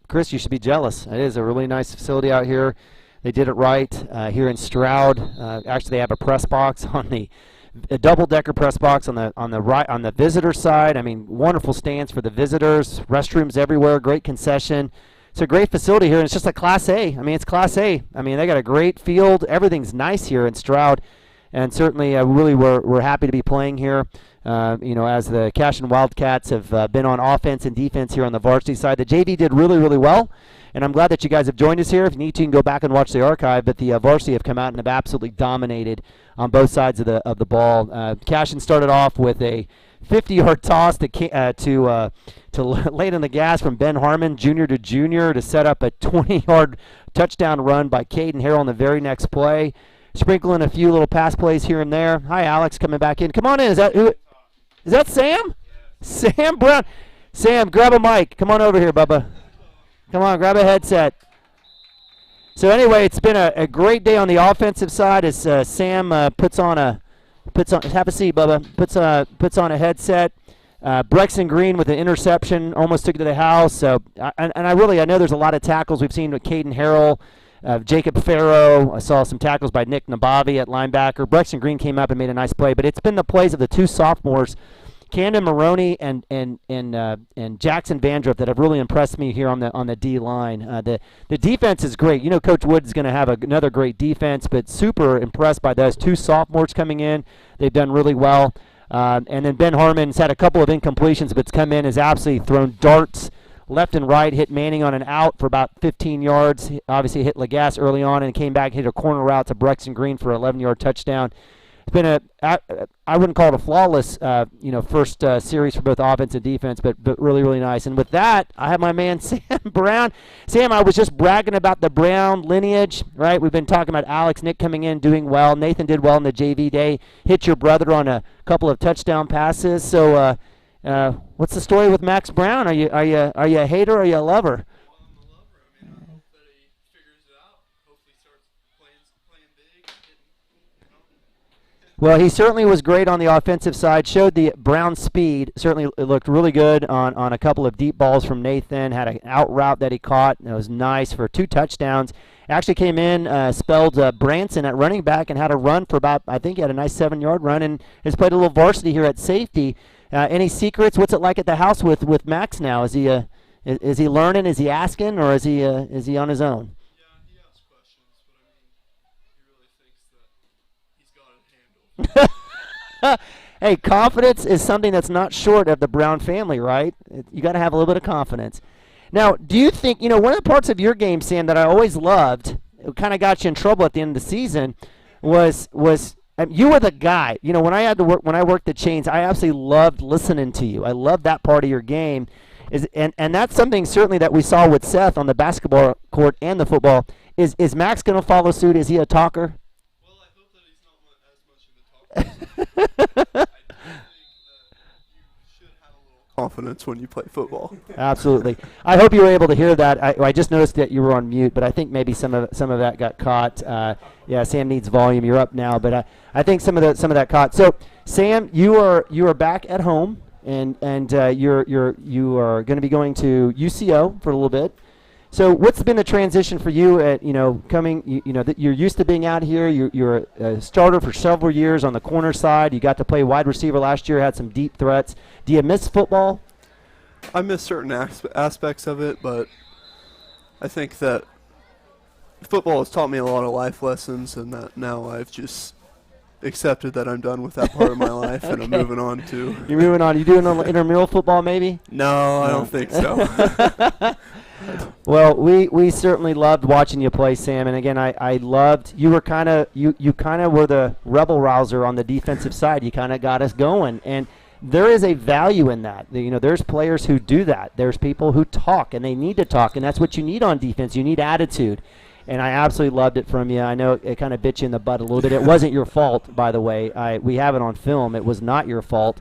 Chris, you should be jealous. It is a really nice facility out here. They did it right here in Stroud. Actually, they have a press box on a double-decker press box on the visitor side. I mean, wonderful stands for the visitors, restrooms everywhere, great concession. It's a great facility here, and it's just like Class A. I mean, it's Class A. I mean, they got a great field. Everything's nice here in Stroud, and certainly really we're happy to be playing here. As the CASHION Wildcats have been on offense and defense here on the varsity side. The JV did really, really well, and I'm glad that you guys have joined us here. If you need to, you can go back and watch the archive, but the varsity have come out and have absolutely dominated on both sides of the ball. CASHION started off with a 50-yard toss to late on the gas from Ben Harmon, junior to junior, to set up a 20-yard touchdown run by Caden Harrell in the very next play. Sprinkling a few little pass plays here and there. Hi, Alex, coming back in. Come on in. Is that Sam? Sam Brown. Sam, grab a mic. Come on over here, Bubba. Come on, grab a headset. So anyway, it's been a great day on the offensive side as Sam puts on have a seat, Bubba. Puts on a headset. Brexton Green with an interception, almost took it to the house. So, I know there's a lot of tackles we've seen with Caden Harrell, Jacob Farrow. I saw some tackles by Nick Nabavi at linebacker. Brexton Green came up and made a nice play, but it's been the plays of the two sophomores, Camden Maroney and Jackson Vandrup that have really impressed me here on the D line. The defense is great. You know, Coach Wood is going to have another great defense, but super impressed by those 2 sophomores coming in. They've done really well. And then Ben Harmon's had a couple of incompletions, but's come in, has absolutely thrown darts left and right, hit Manning on an out for about 15 yards. He obviously hit Lagasse early on and came back, hit a corner route to Brexton Green for an 11-yard touchdown. It's been I wouldn't call it a flawless, first series for both offense and defense, but really, really nice. And with that, I have my man Sam Brown. Sam, I was just bragging about the Brown lineage, right? We've been talking about Alex Nick coming in, doing well. Nathan did well in the JV day. Hit your brother on a couple of touchdown passes. So, what's the story with Max Brown? Are you a hater or are you a lover? Well, he certainly was great on the offensive side, showed the Brown speed, certainly looked really good on a couple of deep balls from Nathan, had an out route that he caught, and it was nice for 2 touchdowns. Actually came in, spelled Branson at running back and had a run for about, I think he had a nice 7-yard run and has played a little varsity here at safety. Any secrets? What's it like at the house with Max now? Is he learning? Is he asking? Or is he on his own? Hey, confidence is something that's not short of the Brown family, right? You got to have a little bit of confidence. Now, do you think, one of the parts of your game, Sam, that I always loved, it kind of got you in trouble at the end of the season, was you were the guy. When I worked the chains, I absolutely loved listening to you. I loved that part of your game. And that's something certainly that we saw with Seth on the basketball court and the football. Is Max going to follow suit? Is he a talker? Confidence when you play football. Absolutely. I hope you were able to hear that. I just noticed that you were on mute, but I think maybe some of that got caught. Yeah, Sam needs volume. You're up now, but I think some of that caught. So, Sam, you are back at home, and you are going to be going to UCO for a little bit. So what's been the transition for you at, coming, you're used to being out here. You're a starter for several years on the corner side. You got to play wide receiver last year, had some deep threats. Do you miss football? I miss certain aspects of it, but I think that football has taught me a lot of life lessons, and that now I've just accepted that I'm done with that part of my life, and I'm moving on to. You're moving on. You doing intramural football maybe? No, I don't think so. Well, we certainly loved watching you play, Sam. And again, I loved you were kind of you kind of were the rebel rouser on the defensive side. You kind of got us going, and there is a value in that. There's players who do that. There's people who talk, and they need to talk, and that's what you need on defense. You need attitude, and I absolutely loved it from you. I know it kind of bit you in the butt a little bit. It wasn't your fault, by the way. We have it on film. It was not your fault.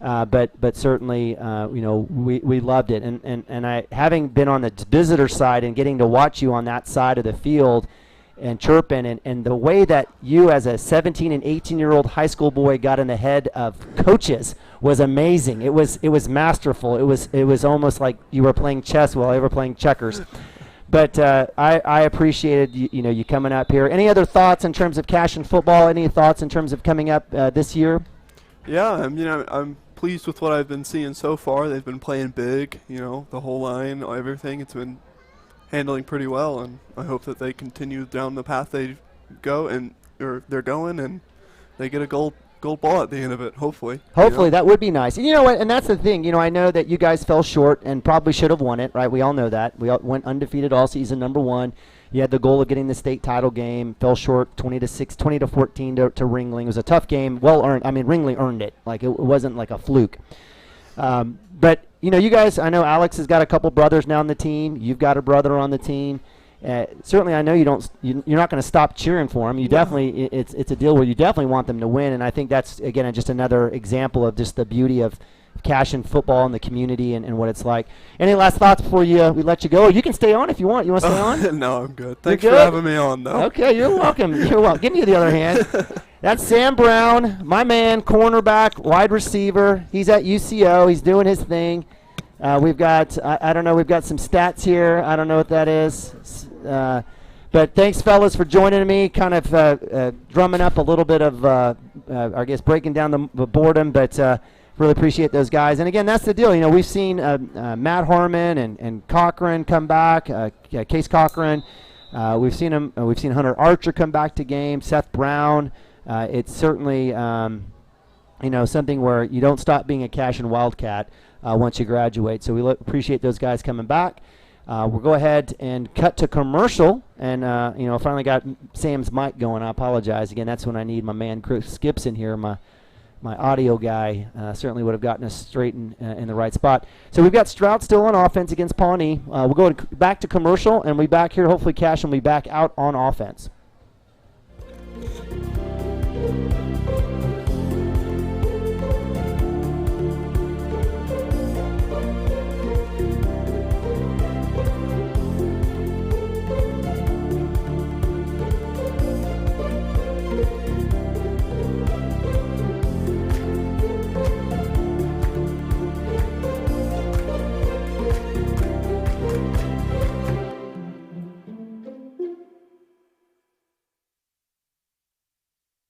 But certainly, we loved it. And I, having been on the visitor side and getting to watch you on that side of the field and chirping, and the way that you as a 17 and 18-year-old high school boy got in the head of coaches was amazing. It was masterful. It was almost like you were playing chess while they were playing checkers. But I appreciated you coming up here. Any other thoughts in terms of CASHION football? Any thoughts in terms of coming up this year? Yeah, I'm pleased with what I've been seeing so far. They've been playing big, the whole line, everything. It's been handling pretty well, and I hope that they continue down the path they're going, and they get a gold ball at the end of it, hopefully. Hopefully, that would be nice. And you know what, and that's the thing, I know that you guys fell short and probably should have won it, right? We all know that. We all went undefeated all season, number one. You had the goal of getting the state title game, fell short 20-14 to Ringling. It was a tough game, well earned. I mean, Ringling earned it. Like, it wasn't like a fluke. But, you guys, I know Alex has got a couple brothers now on the team. You've got a brother on the team. Certainly, I know you're not going to stop cheering for them. You definitely, it's a deal where you definitely want them to win, and I think that's, again, just another example of just the beauty of CASHION football and the community and what it's like. Any last thoughts before we let you go? You can stay on if you want. You want to stay on? No, I'm good. Thanks for having me on, though. Okay, you're welcome. You're welcome. Give me the other hand. That's Sam Brown, my man, cornerback, wide receiver. He's at UCO. He's doing his thing. We've got, I don't know, we've got some stats here. I don't know what that is. But thanks, fellas, for joining me, kind of drumming up a little bit of, I guess, breaking down the boredom. But Really appreciate those guys. And again, that's the deal. We've seen Matt Harmon and Cochran come back. Case Cochran. We've seen him. We've seen Hunter Archer come back to game. Seth Brown. It's certainly something where you don't stop being a CASHION Wildcat once you graduate. So we appreciate those guys coming back. We'll go ahead and cut to commercial. And I finally got Sam's mic going. I apologize again. That's when I need my man Chris Gibson here. My audio guy certainly would have gotten us straight in the right spot. So we've got Stroud still on offense against Pawnee. We'll go back to commercial, and we'll be back here. Hopefully CASHION will be back out on offense.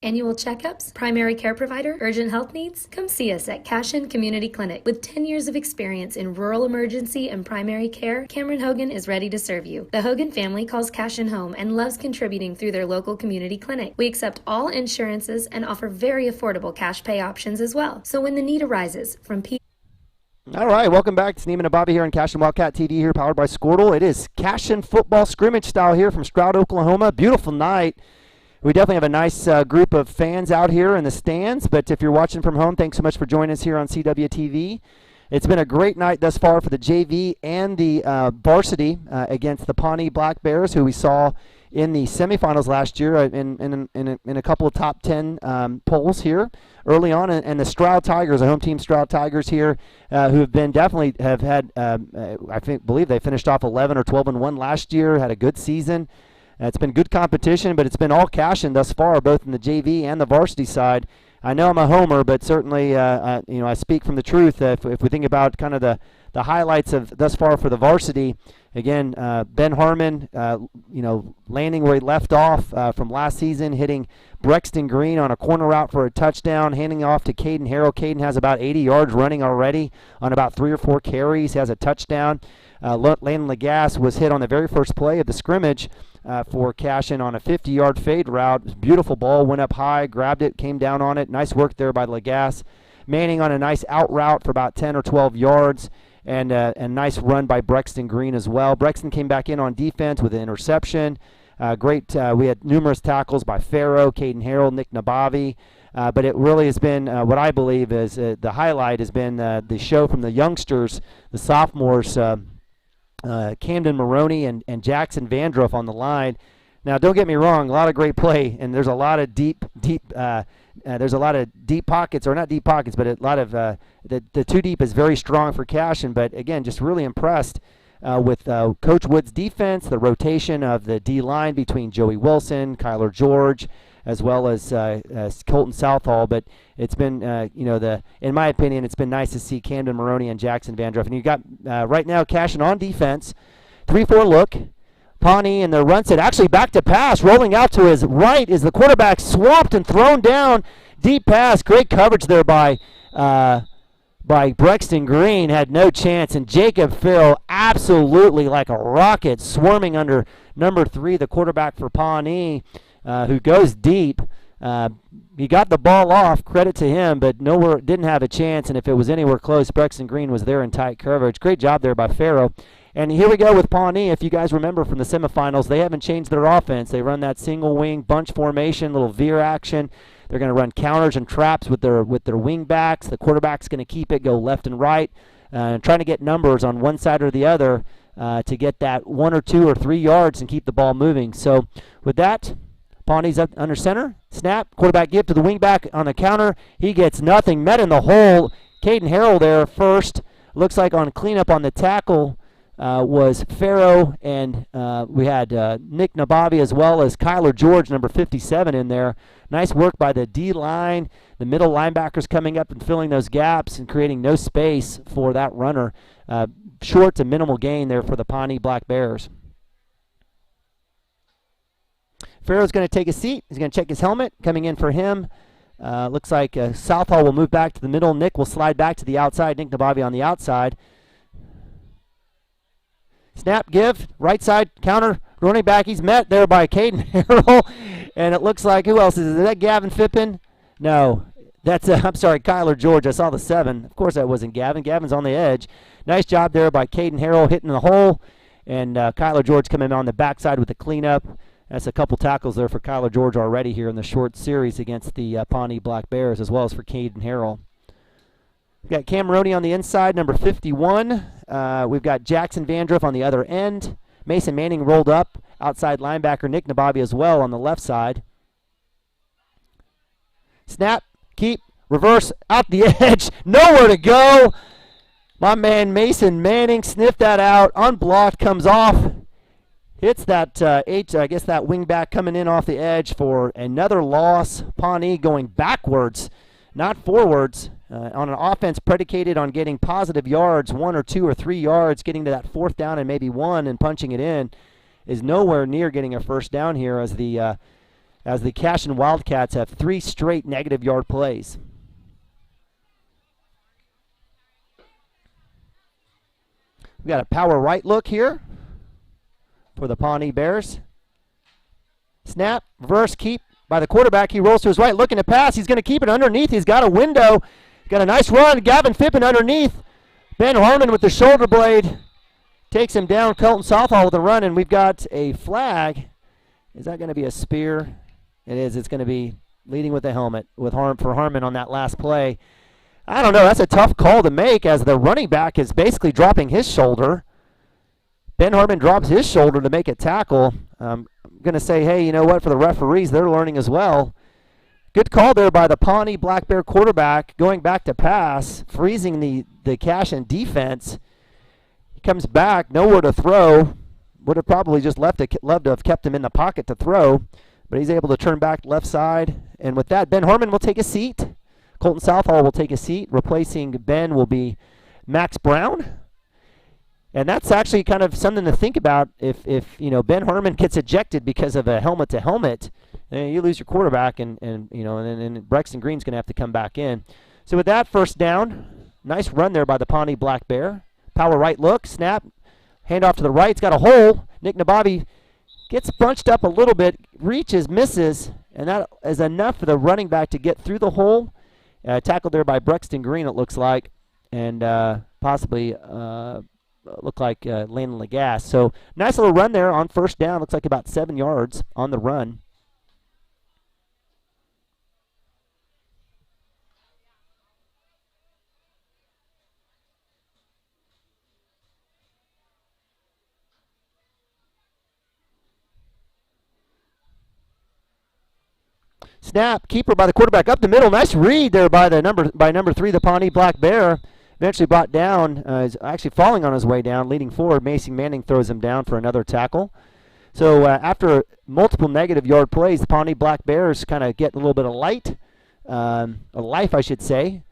Annual checkups, primary care provider, urgent health needs? Come see us at CASHION Community Clinic. With 10 years of experience in rural emergency and primary care, Cameron Hogan is ready to serve you. The Hogan family calls CASHION home and loves contributing through their local community clinic. We accept all insurances and offer very affordable cash pay options as well. So when the need arises, All right, welcome back. It's Neiman and Bobby here on CASHION Wildcat TV here, powered by Squirtle. It is CASHION football scrimmage style here from Stroud, Oklahoma. Beautiful night. We definitely have a nice group of fans out here in the stands, but if you're watching from home, thanks so much for joining us here on CWTV. It's been a great night thus far for the JV and the varsity against the Pawnee Black Bears, who we saw in the semifinals last year in a couple of top 10 polls here early on, and the Stroud Tigers, the home team Stroud Tigers here, who have been have had believe they finished off 11 or 12-1 last year, had a good season. It's been good competition, but it's been all CASHION thus far, both in the JV and the varsity side. I know I'm a homer, but certainly, I speak from the truth. If we think about kind of the highlights of thus far for the varsity, again, Ben Harmon, landing where he left off from last season, hitting Brexton Green on a corner route for a touchdown, handing off to Caden Harrell. Caden has about 80 yards running already on about 3 or 4 carries, has a touchdown. Landon Lagasse was hit on the very first play of the scrimmage for CASHION on a 50-yard fade route. Beautiful ball, went up high, grabbed it, came down on it. Nice work there by Lagasse. Manning on a nice out route for about 10 or 12 yards, and a nice run by Brexton Green as well. Brexton came back in on defense with an interception. We had numerous tackles by Farrow, Caden Harrell, Nick Nabavi. But it really has been what I believe is the highlight has been the show from the youngsters, the sophomores, Camden Maroney and Jackson Vandruff on the line. Now, don't get me wrong, a lot of great play, and there's a lot of deep pockets, or not deep pockets, but a lot of the two deep is very strong for CASHION. But again, just really impressed with Coach Wood's defense, the rotation of the D line between Joey Wilson, Kyler George, as well as Colton Southall. But it's been, in my opinion, it's been nice to see Camden Maroney and Jackson Vandruff. And you got right now CASHION on defense, 3-4 look. Pawnee in the run set, actually back to pass, rolling out to his right is the quarterback, swamped and thrown down. Deep pass, great coverage there by Brexton Green, had no chance. And Jacob Farrell absolutely like a rocket, swarming under number 3, the quarterback for Pawnee, who goes deep. He got the ball off, credit to him, but didn't have a chance. And if it was anywhere close, Brexton Green was there in tight coverage. Great job there by Farrow. And here we go with Pawnee. If you guys remember from the semifinals, they haven't changed their offense. They run that single wing bunch formation, little veer action. They're going to run counters and traps with their wing backs. The quarterback's going to keep it, go left and right, trying to get numbers on one side or the other to get that 1 or 2 or 3 yards and keep the ball moving. So with that, Pawnee's up under center. Snap. Quarterback give to the wing back on the counter. He gets nothing. Met in the hole. Caden Harrell there first. Looks like on cleanup on the tackle was Farrow, and we had Nick Nabavi as well as Kyler George, number 57, in there. Nice work by the D-line. The middle linebackers coming up and filling those gaps and creating no space for that runner. Short to minimal gain there for the Pawnee Black Bears. Farrow's going to take a seat. He's going to check his helmet. Coming in for him Looks like Southall will move back to the middle. Nick will slide back to the outside. Nick Nabavi on the outside. Snap, give, right side, counter, running back. He's met there by Caden Harrell. And it looks like, who else is it? Is that Gavin Fippen? No. That's, I'm sorry, Kyler George. I saw the 7. Of course that wasn't Gavin. Gavin's on the edge. Nice job there by Caden Harrell hitting the hole. And Kyler George coming on the backside with the cleanup. That's a couple tackles there for Kyler George already here in the short series against the Pawnee Black Bears, as well as for Caden Harrell. We've got Cam Roney on the inside, number 51. We've got Jackson Vandruff on the other end. Mason Manning rolled up. Outside linebacker Nick Nabavi as well on the left side. Snap, keep, reverse, out the edge. Nowhere to go. My man Mason Manning sniffed that out. Unblocked, comes off. Hits that that wing back coming in off the edge for another loss. Pawnee going backwards, not forwards, on an offense predicated on getting positive yards, 1 or 2 or 3 yards, getting to that 4th down and maybe 1 and punching it in, is nowhere near getting a first down here as the CASHION Wildcats have 3 straight negative yard plays. We got a power right look here for the Pawnee Bears. Snap, reverse, keep by the quarterback. He rolls to his right, looking to pass. He's going to keep it underneath. He's got a window. Got a nice run. Gavin Fippen underneath. Ben Harmon with the shoulder blade takes him down. Colton Southall with a run, and we've got a flag. Is that going to be a spear? It is. It's going to be leading with the helmet with for Harmon on that last play. I don't know. That's a tough call to make as the running back is basically dropping his shoulder. Ben Harmon drops his shoulder to make a tackle. I'm going to say, hey, you know what, for the referees, they're learning as well. Good call there by the Pawnee Black Bear quarterback, going back to pass, freezing the CASHION defense. He comes back, nowhere to throw. Would have probably just loved to have kept him in the pocket to throw, but he's able to turn back left side. And with that, Ben Harmon will take a seat. Colton Southall will take a seat. Replacing Ben will be Max Brown. And that's actually kind of something to think about if you know, Ben Harmon gets ejected because of a helmet-to-helmet, you lose your quarterback, and Brexton Green's going to have to come back in. So with that, first down, nice run there by the Pawnee Black Bear. Power right look, snap, handoff to the right. It's got a hole. Nick Nabavi gets bunched up a little bit, reaches, misses, and that is enough for the running back to get through the hole. Tackled there by Brexton Green, it looks like, and possibly look like Landon Lagasse. So nice little run there on first down. Looks like about 7 yards on the run. Snap, keeper by the quarterback up the middle. Nice read there by number 3, the Pawnee Black Bear. Eventually brought down, is actually falling on his way down, leading forward. Mason Manning throws him down for another tackle. So after multiple negative yard plays, the Pawnee Black Bears kind of get a little bit of life, I should say,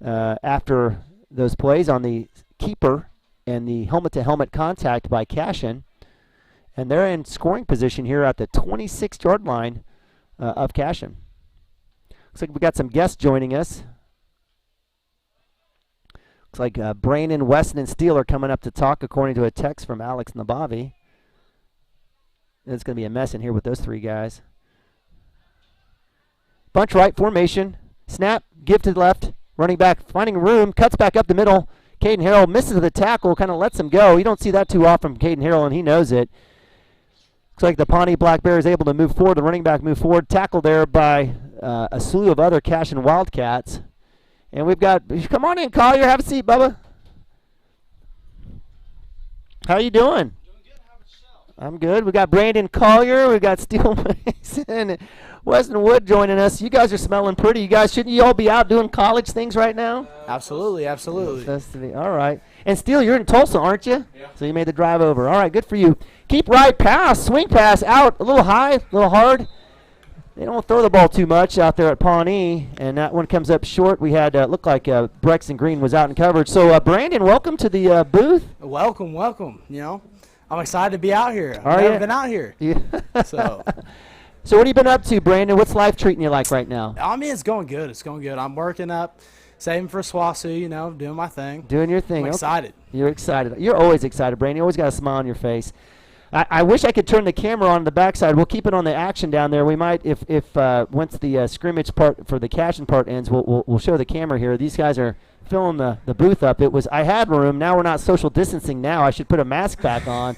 after those plays on the keeper and the helmet-to-helmet contact by CASHION. And they're in scoring position here at the 26-yard line of CASHION. Looks like we got some guests joining us. Looks like Brandon, Weston, and Steele are coming up to talk, according to a text from Alex Nabavi. It's going to be a mess in here with those 3 guys. Bunch right formation. Snap, give to the left. Running back, finding room, cuts back up the middle. Caden Harrell misses the tackle, kind of lets him go. You don't see that too often from Caden Harrell, and he knows it. Looks like the Pawnee Black Bear is able to move forward. The running back move forward. Tackle there by a slew of other CASHION Wildcats. And we've got, come on in, Collier. Have a seat, Bubba. How you doing? I'm good. We got Brandon Collier. We got Steele Mason, Weston Wood joining us. You guys are smelling pretty. You guys, shouldn't you all be out doing college things right now? Absolutely, absolutely. All right. And Steele, you're in Tulsa, aren't you? Yeah. So you made the drive over. All right, good for you. Keep right pass, swing pass out, a little high, a little hard. They don't throw the ball too much out there at Pawnee, and that one comes up short. We had looked like Brexton Green was out in coverage. So Brandon, welcome to the booth. Welcome. You know, I'm excited to be out here. I've never been out here. Yeah. So So what have you been up to, Brandon? What's life treating you like right now? I mean, it's going good. It's going good. I'm working up, saving for SWASU, doing my thing. Doing your thing. I'm excited. You're excited. You're always excited, Brandon. You always got a smile on your face. I wish I could turn the camera on the backside. We'll keep it on the action down there. We might, if once the scrimmage part for the CASHION part ends, we'll show the camera here. These guys are filling the booth up. I had room. Now we're not social distancing now. I should put a mask back on.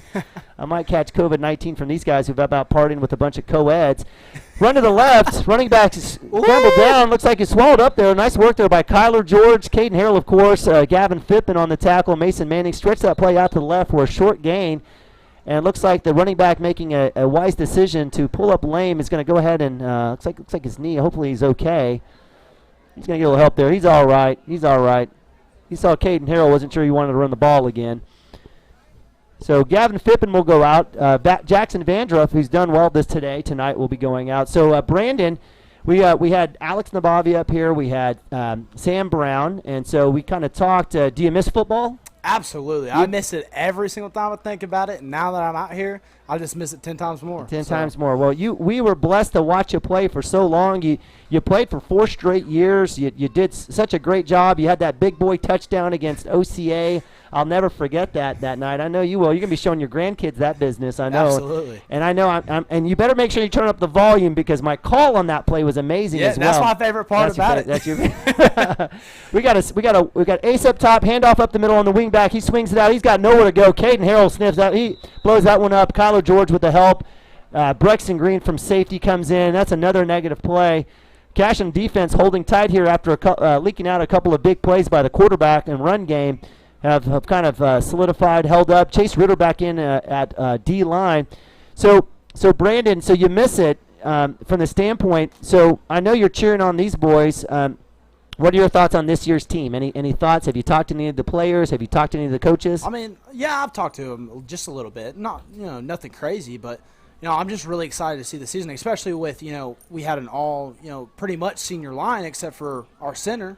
I might catch COVID-19 from these guys who've been out partying with a bunch of co-eds. Run to the left. Running back scrambled down. Looks like he swallowed up there. Nice work there by Kyler George. Caden Harrell, of course. Gavin Phippen on the tackle. Mason Manning stretched that play out to the left for a short gain. And it looks like the running back making a wise decision to pull up lame is going to go ahead and looks like his knee. Hopefully he's okay. He's going to get a little help there. He's all right. He's all right. He saw Caden Harrell. Wasn't sure he wanted to run the ball again. So Gavin Phippen will go out. Jackson Vandruff, who's done well tonight, will be going out. So Brandon, we had Alex Nabavi up here. We had Sam Brown. And so we kind of talked. Do you miss football? Absolutely. I miss it every single time I think about it. And now that I'm out here, I just miss it 10 times more. 10 times more. Well, we were blessed to watch you play for so long. You played for 4 straight years. You did such a great job. You had that big boy touchdown against OCA. I'll never forget that night. I know you will. You're going to be showing your grandkids that business, I know. Absolutely. And I know and you better make sure you turn up the volume because my call on that play was amazing as well. Yeah, that's my favorite part about it. That's your we got Ace up top, handoff up the middle on the wing back. He swings it out. He's got nowhere to go. Caden Harrell sniffs out. He blows that one up. Kyler George with the help. Brexton Green from safety comes in. That's another negative play. CASHION defense holding tight here after leaking out a couple of big plays by the quarterback and run game. Have kind of solidified, held up. Chase Ritter back in at D-line. So Brandon, so you miss it from the standpoint. So I know you're cheering on these boys. What are your thoughts on this year's team? Any thoughts? Have you talked to any of the players? Have you talked to any of the coaches? I mean, yeah, I've talked to them just a little bit. Not, nothing crazy, but I'm just really excited to see the season, especially with, we had an all, pretty much senior line except for our center.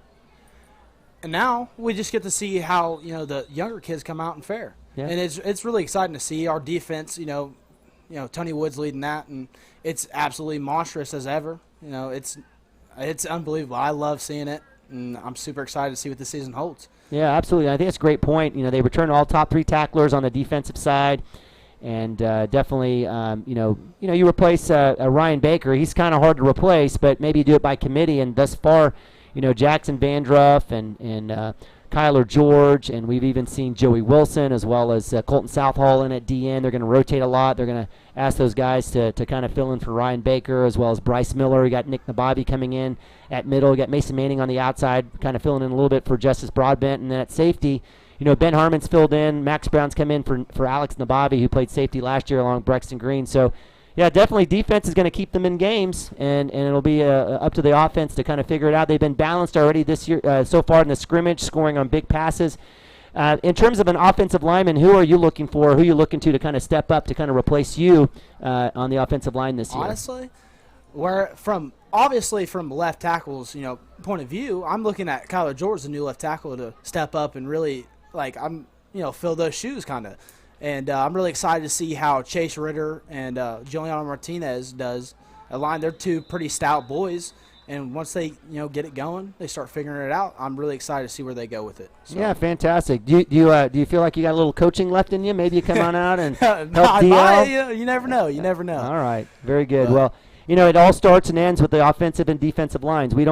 And now we just get to see how, the younger kids come out and fare. Yeah. And it's really exciting to see our defense, Tony Wood's leading that, and it's absolutely monstrous as ever. It's unbelievable. I love seeing it, and I'm super excited to see what the season holds. Yeah, absolutely. I think it's a great point. They return all top 3 tacklers on the defensive side. And definitely, you replace Ryan Baker. He's kind of hard to replace, but maybe you do it by committee. And thus far, Jackson Vandruff and Kyler George, and we've even seen Joey Wilson as well as Colton Southall in at DN. They're going to rotate a lot. They're going to ask those guys to kind of fill in for Ryan Baker as well as Bryce Miller. We got Nick Nabavi coming in at middle. We got Mason Manning on the outside, kind of filling in a little bit for Justice Broadbent. And then at safety, Ben Harmon's filled in. Max Brown's come in for Alex Nabavi, who played safety last year along Brexton Green. So, yeah, definitely defense is going to keep them in games, and it'll be up to the offense to kind of figure it out. They've been balanced already this year so far in the scrimmage, scoring on big passes. In terms of an offensive lineman, who are you looking for? Who are you looking to kind of step up to kind of replace you on the offensive line this year? Honestly, from left tackle's point of view, I'm looking at Kyler George, the new left tackle, to step up and really fill those shoes kind of. And I'm really excited to see how Chase Ritter and Juliano Martinez does align. They're 2 pretty stout boys, and once they get it going, they start figuring it out. I'm really excited to see where they go with it. So. Yeah, fantastic. Do you feel like you got a little coaching left in you? Maybe you come on out and help DL? You never know. You never know. All right, very good. Well, it all starts and ends with the offensive and defensive lines. We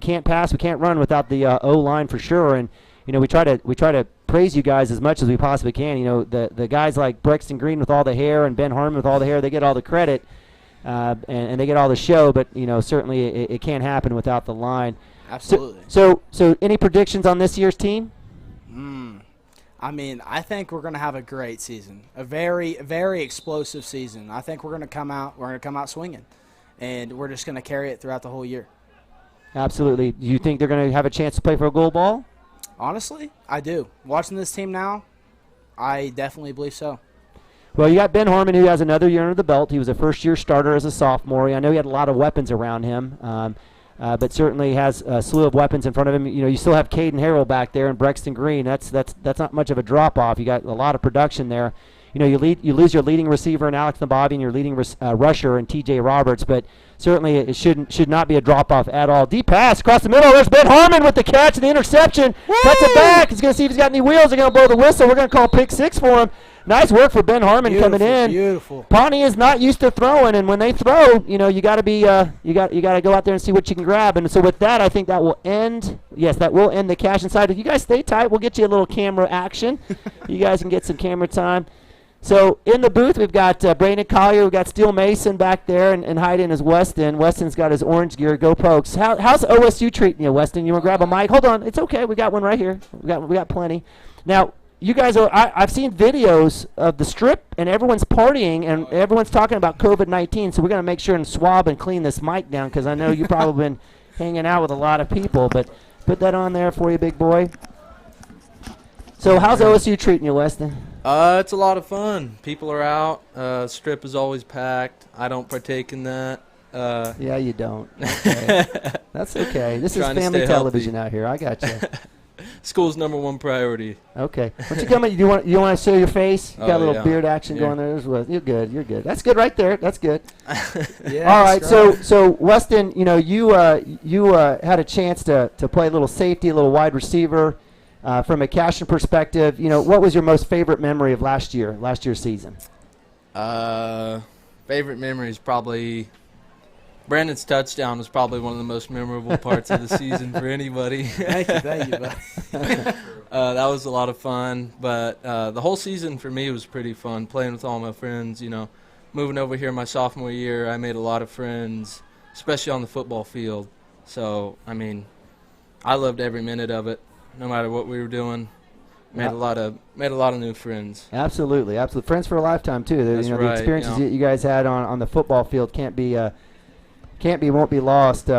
can't pass, we can't run without the O line for sure. And we try to praise you guys as much as we possibly can. The guys like Brexton Green with all the hair and Ben Harmon with all the hair, they get all the credit and they get all the show. But certainly it can't happen without the line. Absolutely. So any predictions on this year's team? I mean, I think we're going to have a great season, a very, very explosive season. I think we're going to come out swinging, and we're just going to carry it throughout the whole year. Absolutely. Do you think they're going to have a chance to play for a gold ball? Honestly, I do. Watching this team now, I definitely believe so. Well, you got Ben Harmon, who has another year under the belt. He was a first-year starter as a sophomore. I know he had a lot of weapons around him, but certainly has a slew of weapons in front of him. You still have Caden Harrell back there and Brexton Green. That's not much of a drop-off. You got a lot of production there. you lose your leading receiver in Alex Nabavi and your leading rusher in T.J. Roberts, but certainly it should not be a drop-off at all. Deep pass across the middle. There's Ben Harmon with the catch and the interception. Woo! Cuts it back. He's going to see if he's got any wheels. They're going to blow the whistle. We're going to call pick 6 for him. Nice work for Ben Harmon coming in. Beautiful. Pawnee is not used to throwing, and when they throw, you got to be you got to go out there and see what you can grab. And so with that, I think that will end. Yes, that will end the cash inside. If you guys stay tight, we'll get you a little camera action. You guys can get some camera time. So in the booth, we've got Brandon Collier. We've got Steele Mason back there, and hiding is Weston. Weston's got his orange gear. Go Pokes. How's OSU treating you, Weston? You want to grab a mic? Hold on. It's okay. We got one right here. We got plenty. Now, you guys are. I've seen videos of the strip, and everyone's partying, and everyone's talking about COVID-19. So we're gonna make sure and swab and clean this mic down, because I know you've probably been hanging out with a lot of people. But put that on there for you, big boy. So how's OSU treating you, Weston? It's a lot of fun. People are out. Strip is always packed. I don't partake in that. Yeah, you don't. Okay. That's okay. This is family television out here. I got you. School's #1 priority. Okay. Why don't you come in? You want to show your face? You got a little beard action going there as well. You're good. You're good. That's good right there. That's good. Yeah. All right. So Weston, you had a chance to play a little safety, a little wide receiver. From a CASHION perspective, what was your most favorite memory of last year's season? Favorite memory is probably Brandon's touchdown was probably one of the most memorable parts of the season for anybody. Thank you, buddy. That was a lot of fun, but the whole season for me was pretty fun, playing with all my friends. Moving over here my sophomore year, I made a lot of friends, especially on the football field. So, I loved every minute of it. No matter what we were doing, made a lot of new friends. Absolutely. Friends for a lifetime too. That's right, the experiences that you guys had on the football field won't be lost.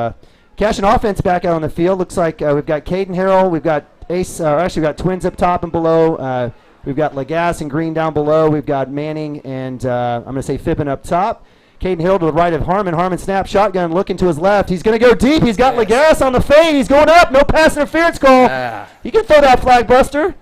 CASHION offense back out on the field. Looks like we've got Caden Harrell, we've got Ace. Actually, we've got Twins up top and below. We've got Lagasse and Green down below. We've got Manning and I'm going to say Fippen up top. Caden Hill to the right of Harmon. Harmon snap shotgun, looking to his left. He's going to go deep. He's got Lagasse on the fade. He's going up. No pass interference call. He can throw that flag, Buster.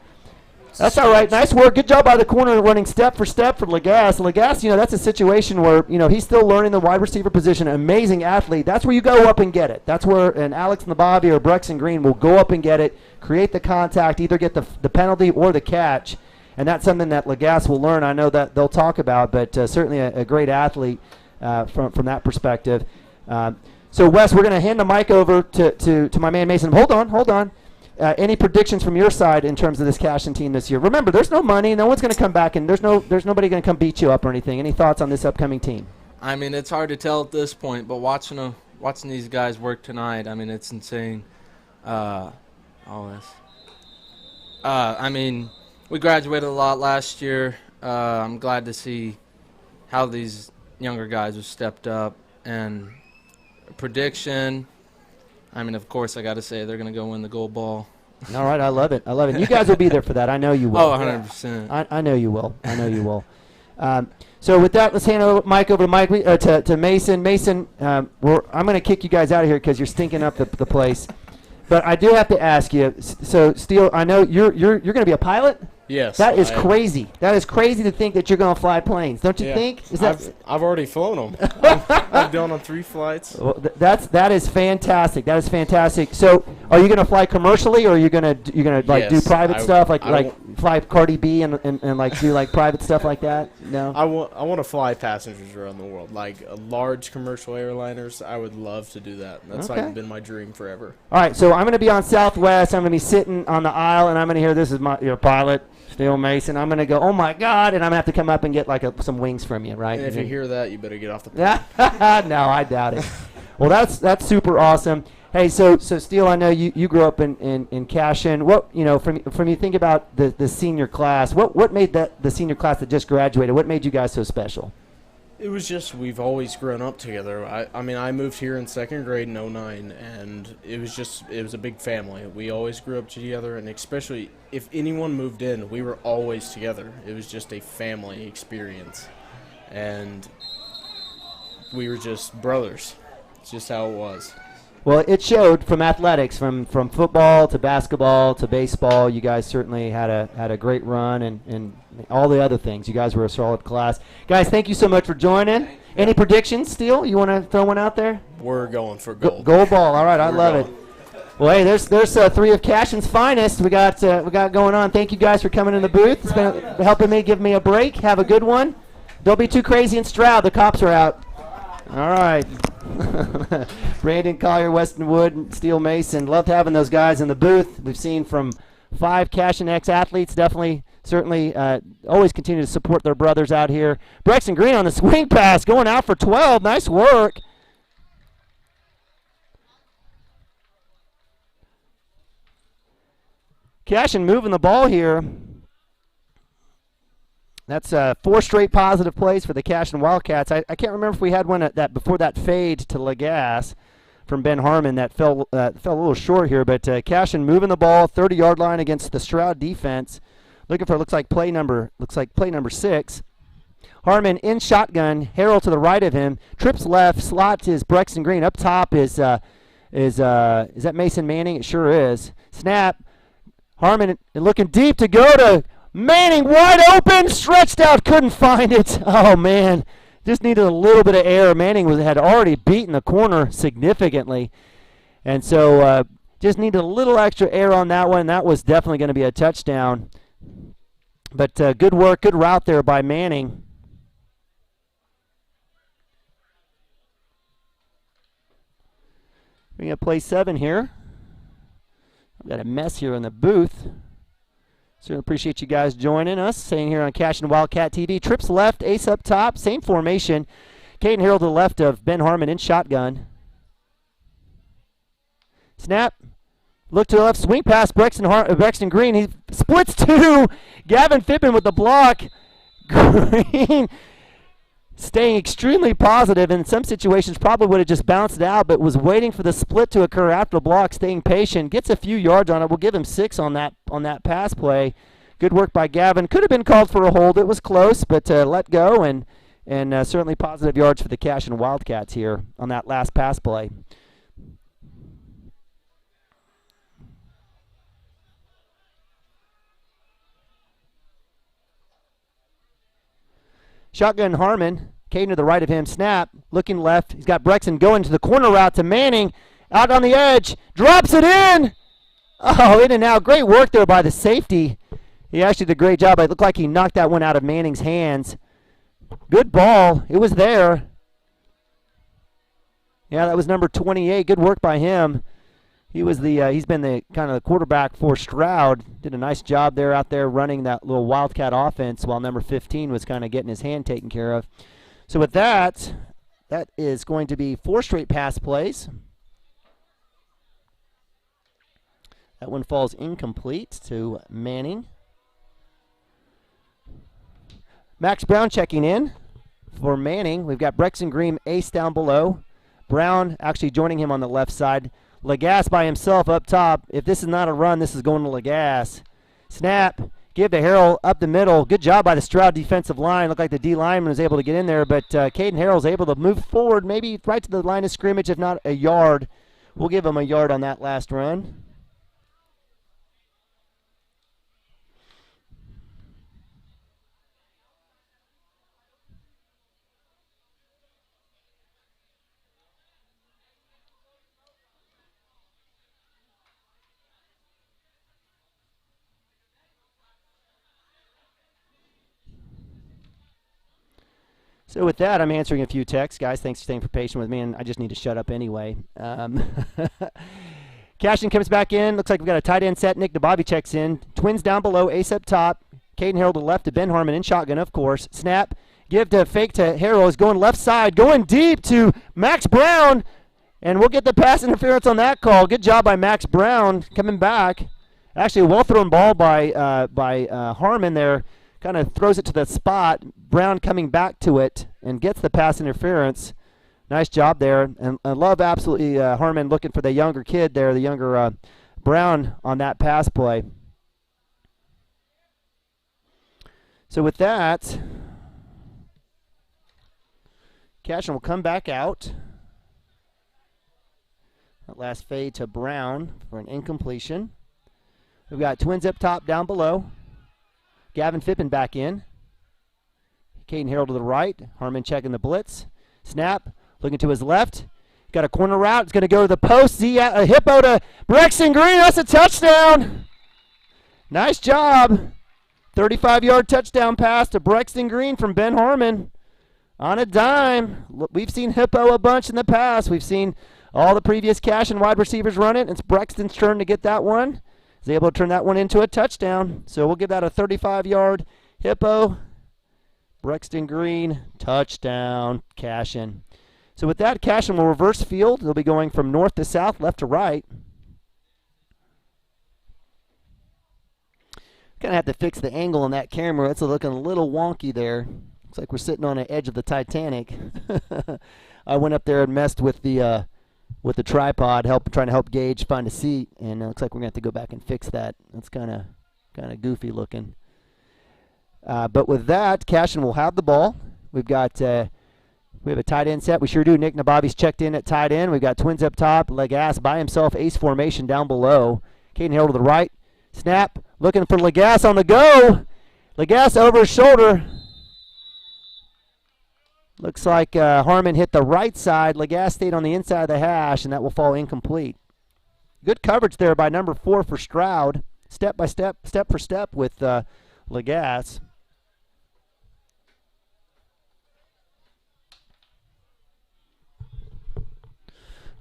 That's all right. Nice work. Good job by the corner running step for step for Lagasse. Lagasse, that's a situation where, he's still learning the wide receiver position. Amazing athlete. That's where you go up and get it. That's where an Alex Nabavi or Brexon Green will go up and get it, create the contact, either get the penalty or the catch. And that's something that Lagasse will learn. I know that they'll talk about, but certainly a great athlete. From that perspective. So, Wes, we're going to hand the mic over to my man Mason. Hold on. Any predictions from your side in terms of this CASHION team this year? Remember, there's no money. No one's going to come back, and there's nobody going to come beat you up or anything. Any thoughts on this upcoming team? It's hard to tell at this point, but watching these guys work tonight, it's insane. We graduated a lot last year. I'm glad to see how these younger guys have stepped up. And prediction, of course I got to say they're going to go win the gold ball. All right, I love it. You guys will be there for that. I know you will. Oh, 100%. I know you will. So with that, let's hand the mic over to Mason. Mason, I'm going to kick you guys out of here because you're stinking up the place. But I do have to ask you. So, Steele, I know you're going to be a pilot. Yes. That is crazy. That is crazy to think that you're going to fly planes. Don't you think? I've already flown them. I've done on 3 flights. Well, that is fantastic. That is fantastic. So, are you going to fly commercially, or are you going to do private stuff like fly Cardi B and do private stuff like that? No. I want to fly passengers around the world, like large commercial airliners. I would love to do that. That's been my dream forever. All right. So I'm going to be on Southwest. I'm going to be sitting on the aisle, and I'm going to hear this is your pilot. Steele Mason. I'm going to go, oh, my God, and I'm going to have to come up and get some wings from you, right? And if you hear that, you better get off the plane. No, I doubt it. Well, that's super awesome. Hey, so Steele, I know you grew up in CASHION. What, from you think about the senior class, what made the senior class that just graduated, what made you guys so special? It was just we've always grown up together. I moved here in 2nd grade in 2009, and it was a big family. We always grew up together, and especially if anyone moved in, we were always together. It was just a family experience, and we were just brothers. It's just how it was. Well, it showed from athletics, from football to basketball to baseball. You guys certainly had a great run, and all the other things. You guys were a solid class. Guys, thank you so much for joining. Any predictions, Steele? You want to throw one out there? We're going for gold. Gold ball. All right, I love it. Well, hey, there's three of Cashion's finest we got going on. Thank you guys for coming in the booth. It's been helping me, give me a break. Have a good one. Don't be too crazy in Stroud. The cops are out. All right. Brandon Collier, Weston Wood, and Steele Mason. Loved having those guys in the booth. We've seen from 5 Cashion ex-athletes. Certainly always continue to support their brothers out here. Braxton Green on the swing pass, going out for 12. Nice work. Cashion moving the ball here. That's 4 straight positive plays for the Cashion Wildcats. I can't remember if we had one at that before that fade to Lagasse from Ben Harmon that fell a little short here. But Cashion moving the ball, 30-yard line against the Stroud defense. Looking for looks like play number 6. Harmon in shotgun. Harrell to the right of him. Trips left. Slot is Braxton Green. Up top is that Mason Manning? It sure is. Snap. Harmon looking deep to go to Manning, wide open, stretched out, couldn't find it. Oh, man, just needed a little bit of air. Manning had already beaten the corner significantly, and so just needed a little extra air on that one. That was definitely going to be a touchdown. But good work, good route there by Manning. We're going to play 7 here. I've got a mess here in the booth. Certainly appreciate you guys joining us. Staying here on Cashion Wildcat TV. Trips left, Ace up top, same formation. Caden Harrell to the left of Ben Harmon in shotgun. Snap. Look to the left, swing pass, Braxton Green. He splits 2. Gavin Phippen with the block. Green staying extremely positive. In some situations probably would have just bounced it out, but was waiting for the split to occur after the block, staying patient. Gets a few yards on it. We'll give him 6 on that pass play. Good work by Gavin. Could have been called for a hold. It was close, but let go, and certainly positive yards for the Cashion Wildcats here on that last pass play. Shotgun Harmon. Caden to the right of him. Snap. Looking left. He's got Brexton going to the corner route to Manning. Out on the edge. Drops it in. Oh, in and out. Great work there by the safety. He actually did a great job. It looked like he knocked that one out of Manning's hands. Good ball. It was there. Yeah, that was number 28. Good work by him. He's been the kind of the quarterback for Stroud. Did a nice job there out there running that little Wildcat offense while number 15 was kind of getting his hand taken care of. So with that is going to be 4 straight pass plays. That one falls incomplete to Manning. Max Brown checking in for Manning. We've got Braxton Green, Ace down below. Brown actually joining him on the left side. Lagasse by himself up top. If this is not a run, this is going to Lagasse. Snap. Give to Harrell up the middle. Good job by the Stroud defensive line. Looked like the D lineman was able to get in there, but Caden Harrell's able to move forward, maybe right to the line of scrimmage, if not a yard. We'll give him a yard on that last run. So with that, I'm answering a few texts. Guys, thanks for staying patient with me, and I just need to shut up anyway. Cashion comes back in. Looks like we've got a tight end set. Nick DeBobby checks in. Twins down below. Ace up top. Caden Harrell to the left to Ben Harmon in shotgun, of course. Snap. Give to fake to Harrell. Is going left side. Going deep to Max Brown. And we'll get the pass interference on that call. Good job by Max Brown coming back. Actually, a well-thrown ball by Harmon there. Kind of throws it to the spot. Brown coming back to it and gets the pass interference. Nice job there. And I love absolutely Harmon looking for the younger kid there, the younger Brown on that pass play. So with that, Cashion will come back out. That last fade to Brown for an incompletion. We've got Twins up top, down below. Gavin Fippen back in. Caden Harrell to the right. Harmon checking the blitz. Snap, looking to his left. Got a corner route. It's going to go to the post. A hippo to Brexton Green. That's a touchdown. Nice job. 35-yard touchdown pass to Brexton Green from Ben Harmon on a dime. We've seen hippo a bunch in the past. We've seen all the previous CASHION wide receivers run it. It's Brexton's turn to get that one. He's able to turn that one into a touchdown. So we'll give that a 35-yard hippo. Brexton Green, touchdown, CASHION. So with that, CASHION will reverse field. They'll be going from north to south, left to right. Kind of have to fix the angle on that camera. It's looking a little wonky there. Looks like we're sitting on the edge of the Titanic. I went up there and messed with the tripod, trying to help Gage find a seat, and it looks like we're going to have to go back and fix that. It's kind of goofy looking. But with that, CASHION will have the ball. We've got we have a tight end set. We sure do. Nick Nababi's checked in at tight end. We've got Twins up top. Legas by himself, ace formation down below. Caden Harrell to the right. Snap, looking for Legas on the go. Legas over his shoulder. Looks like Harmon hit the right side. Legas stayed on the inside of the hash, and that will fall incomplete. Good coverage there by number 4 for Stroud. Step by step, step for step with Legas.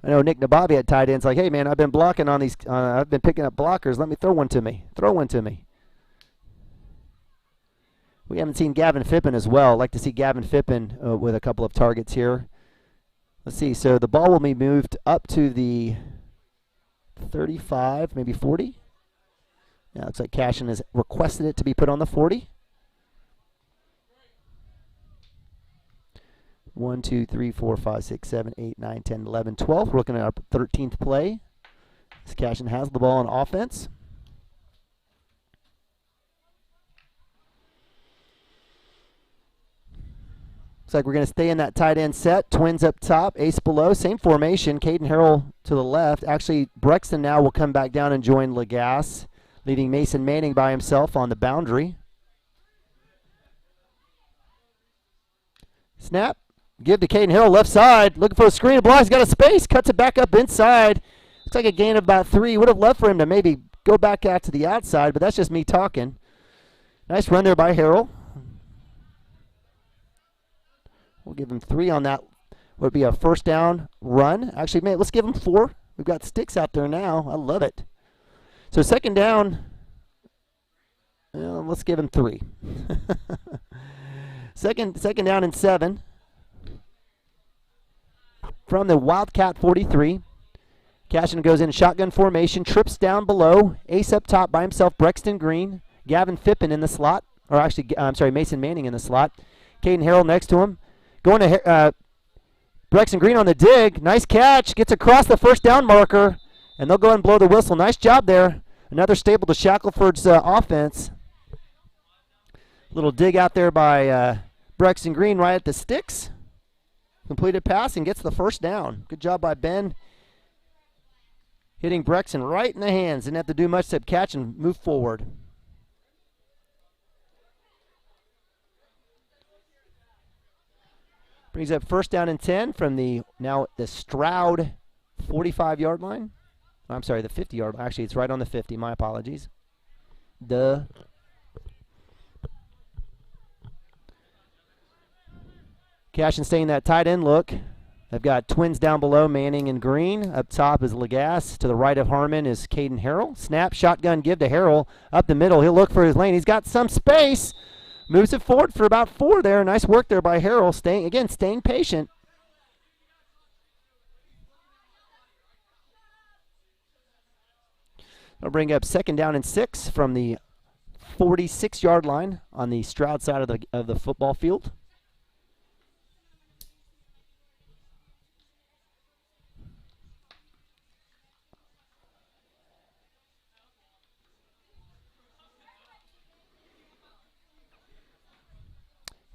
I know Nick Nababi at tight ends like, hey man, I've been blocking on these. I've been picking up blockers. Let me throw one to me. Throw one to me. We haven't seen Gavin Fippen as well. I'd like to see Gavin Fippen with a couple of targets here. Let's see. So the ball will be moved up to the 35, maybe 40. Yeah, looks like CASHION has requested it to be put on the 40. 1, 2, 3, 4, 5, 6, 7, 8, 9, 10, 11, 12. We're looking at our 13th play. As CASHION has the ball on offense. Looks like we're going to stay in that tight end set. Twins up top, ace below. Same formation. Caden Harrell to the left. Actually, Brexton now will come back down and join Legas, leaving Mason Manning by himself on the boundary. Snap. Give to Caden Harrell, left side. Looking for a screen. Block. He's got a space. Cuts it back up inside. Looks like a gain of about 3. Would have loved for him to maybe go back out to the outside, but that's just me talking. Nice run there by Harrell. We'll give him 3 on that. Would be a first down run. Actually, man, let's give him 4. We've got sticks out there now. I love it. So second down. Let's give him 3. second down and 7. From the Wildcat 43. CASHION goes in shotgun formation, trips down below, ace up top by himself, Brexton Green, Gavin Fippen in the slot, or actually, I'm sorry, Mason Manning in the slot. Caden Harrell next to him. Going to Brexton Green on the dig. Nice catch. Gets across the first down marker, and they'll go ahead and blow the whistle. Nice job there. Another staple to Shackelford's offense. Little dig out there by Brexton Green right at the sticks. Completed pass and gets the first down. Good job by Ben. Hitting Brexton right in the hands. Didn't have to do much except catch and move forward. Brings up first down and 10 from the Stroud 45-yard line. I'm sorry, the 50-yard line. Actually, it's right on the 50. My apologies. Duh. CASHION staying that tight end look. They've got Twins down below, Manning and Green. Up top is Legas. To the right of Harmon is Caden Harrell. Snap, shotgun give to Harrell. Up the middle, he'll look for his lane. He's got some space. Moves it forward for about 4 there. Nice work there by Harrell. Staying patient. They'll bring up second down and 6 from the 46-yard line on the Stroud side of the football field.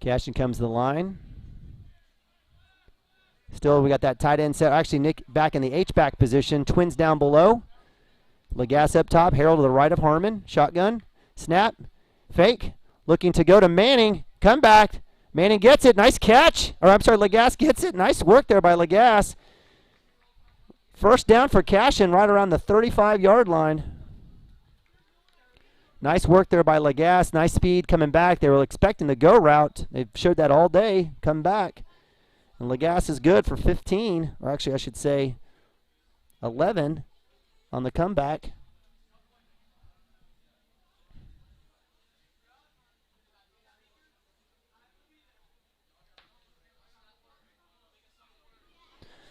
CASHION comes to the line. Still, we got that tight end set. Actually, Nick back in the H-back position. Twins down below. Legas up top. Harold to the right of Harmon. Shotgun. Snap. Fake. Looking to go to Manning. Come back. Manning gets it. Nice catch. Or I'm sorry, Legas gets it. Nice work there by Legas. First down for CASHION right around the 35-yard line. Nice work there by Legas. Nice speed coming back. They were expecting the go route. They've showed that all day. Come back. And Legas is good for 15, or actually I should say 11 on the comeback.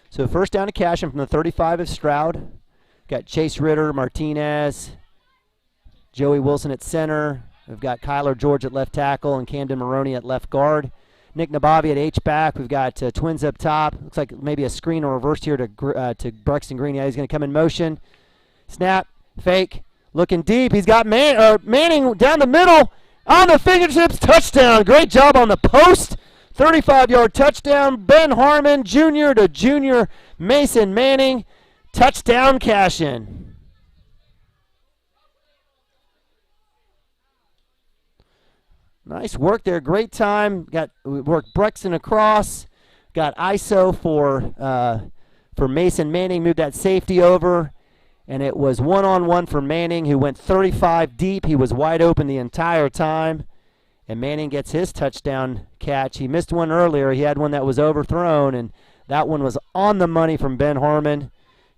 So first down to CASHION from the 35 of STROUD. Got Chase Ritter, Martinez, Joey Wilson at center. We've got Kyler George at left tackle and Camden Maroney at left guard. Nick Nabavi at H-back. We've got Twins up top. Looks like maybe a screen or reverse here to Braxton Green. Yeah, he's going to come in motion. Snap, fake, looking deep. He's got Manning down the middle on the fingertips. Touchdown. Great job on the post. 35-yard touchdown. Ben Harmon, junior to junior Mason Manning. Touchdown, CASHION. Nice work there. Great time. We worked Brexton across. Got ISO for Mason Manning. Moved that safety over. And it was one-on-one for Manning, who went 35 deep. He was wide open the entire time. And Manning gets his touchdown catch. He missed one earlier. He had one that was overthrown, and that one was on the money from Ben Harmon.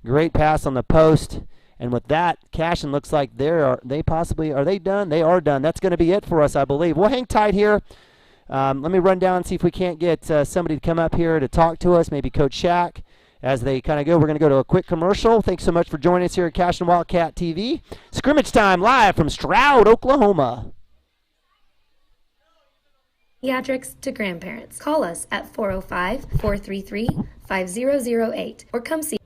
Great pass on the post. And with that, CASHION looks like are they done? They are done. That's going to be it for us, I believe. We'll hang tight here. Let me run down and see if we can't get somebody to come up here to talk to us, maybe Coach Shack. As they kind of go, we're going to go to a quick commercial. Thanks so much for joining us here at CASHION Wildcat TV. Scrimmage time live from Stroud, Oklahoma. Pediatrics to grandparents. Call us at 405-433-5008 or come see.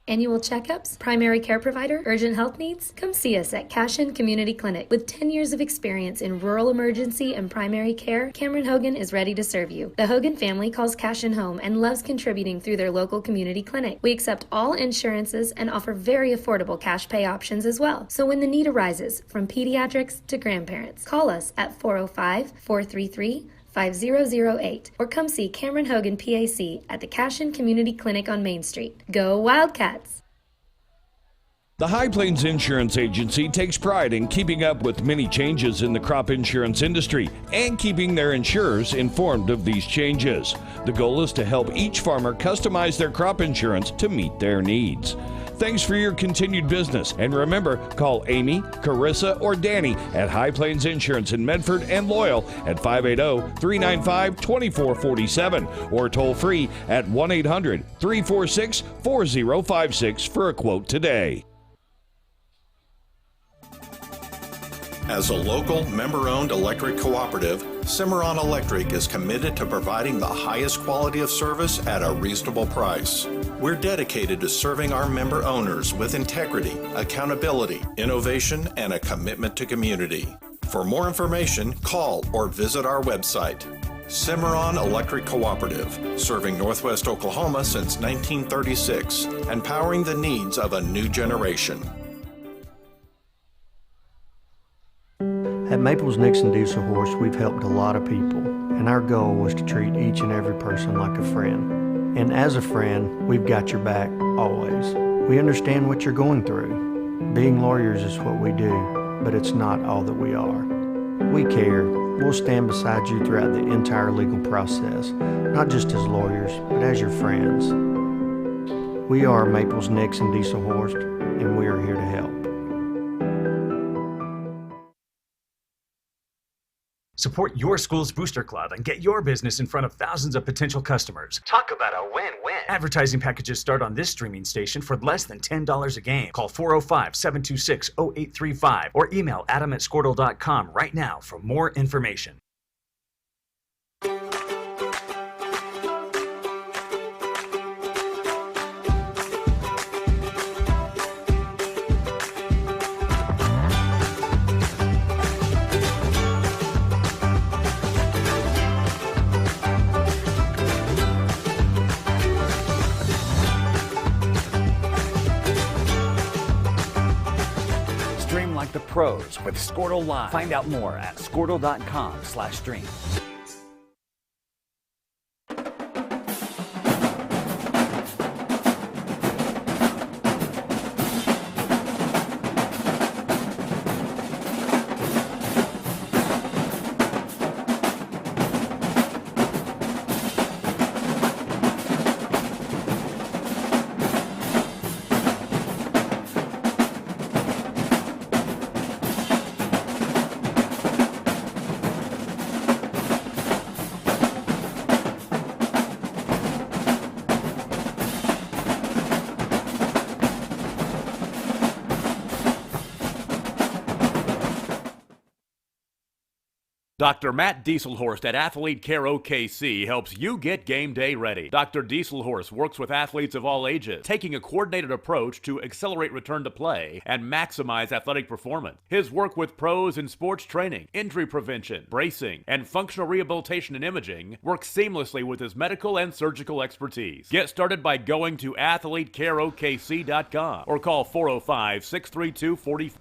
Annual checkups, primary care provider, urgent health needs? Come see us at CASHION Community Clinic. With 10 years of experience in rural emergency and primary care, Cameron Hogan is ready to serve you. The Hogan family calls CASHION home and loves contributing through their local community clinic. We accept all insurances and offer very affordable cash pay options as well. So when the need arises, from pediatrics to grandparents, call us at 405-433-5008 or come see Cameron Hogan PAC at the CASHION Community Clinic on Main Street. Go Wildcats! The High Plains Insurance Agency takes pride in keeping up with many changes in the crop insurance industry and keeping their insurers informed of these changes. The goal is to help each farmer customize their crop insurance to meet their needs. Thanks for your continued business. And remember, call Amy, Carissa, or Danny at High Plains Insurance in Medford and Loyal at 580-395-2447 or toll free at 1-800-346-4056 for a quote today. As a local, member-owned electric cooperative, Cimarron Electric is committed to providing the highest quality of service at a reasonable price. We're dedicated to serving our member owners with integrity, accountability, innovation, and a commitment to community. For more information, call or visit our website. Cimarron Electric Cooperative, serving Northwest Oklahoma since 1936, empowering the needs of a new generation. At Maples Nixon Diesel Horse, we've helped a lot of people, and our goal was to treat each and every person like a friend. And as a friend, we've got your back always. We understand what you're going through. Being lawyers is what we do, but it's not all that we are. We care. We'll stand beside you throughout the entire legal process, not just as lawyers, but as your friends. We are Maples Nixon Diesel Horse, and we are here to help. Support your school's booster club and get your business in front of thousands of potential customers. Talk about a win-win. Advertising packages start on this streaming station for less than $10 a game. Call 405-726-0835 or email adam@squirtle.com right now for more information. Stream like the pros with Squirtle Live. Find out more at squirtle.com/stream. Dr. Matt Dieselhorst at Athlete Care OKC helps you get game day ready. Dr. Dieselhorst works with athletes of all ages, taking a coordinated approach to accelerate return to play and maximize athletic performance. His work with pros in sports training, injury prevention, bracing, and functional rehabilitation and imaging works seamlessly with his medical and surgical expertise. Get started by going to athletecareokc.com or call 405-632-40.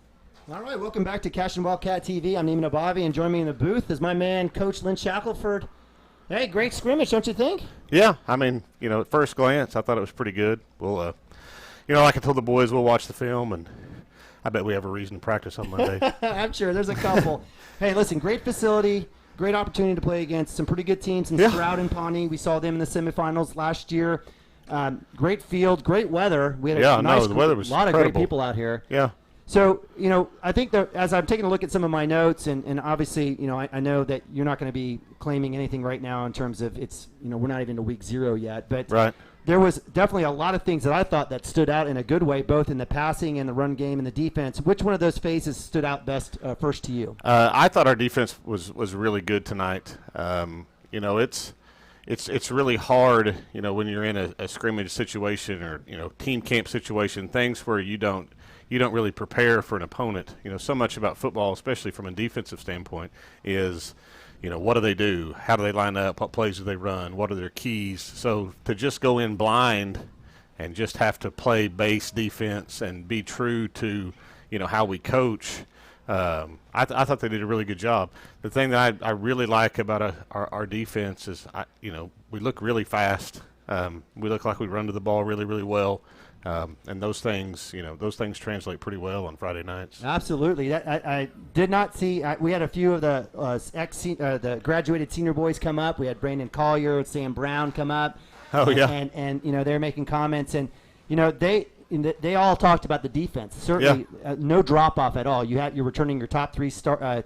All right, welcome back to Cash and Wildcat TV. I'm Neiman Abavi, and joining me in the booth is my man, Coach Lynn Shackelford. Hey, great scrimmage, don't you think? Yeah, I mean, at first glance, I thought it was pretty good. We'll, like I told the boys, we'll watch the film, and I bet we have a reason to practice on Monday. I'm sure there's a couple. Hey, listen, great facility, great opportunity to play against some pretty good teams in Stroud and Pawnee. We saw them in the semifinals last year. Great field, great weather. We had the weather was lot incredible. of great people out here. Yeah. So, I think that as I'm taking a look at some of my notes, and obviously, I know that you're not going to be claiming anything right now in terms of it's, we're not even to week 0 yet. But there was definitely a lot of things that I thought that stood out in a good way, both in the passing and the run game and the defense. Which one of those phases stood out best first to you? I thought our defense was really good tonight. It's really hard, when you're in a scrimmage situation or, team camp situation, things where you don't really prepare for an opponent. So much about football, especially from a defensive standpoint, is, what do they do? How do they line up? What plays do they run? What are their keys? So to just go in blind and just have to play base defense and be true to, how we coach, I thought they did a really good job. The thing that I really like about our defense is, we look really fast. We look like we run to the ball really, really well. And those things translate pretty well on Friday nights. Absolutely. I did not see. We had a few of the the graduated senior boys come up. We had Brandon Collier, Sam Brown come up. Oh yeah. And they're making comments, and they all talked about the defense. Certainly, no drop off at all. You're returning your top 3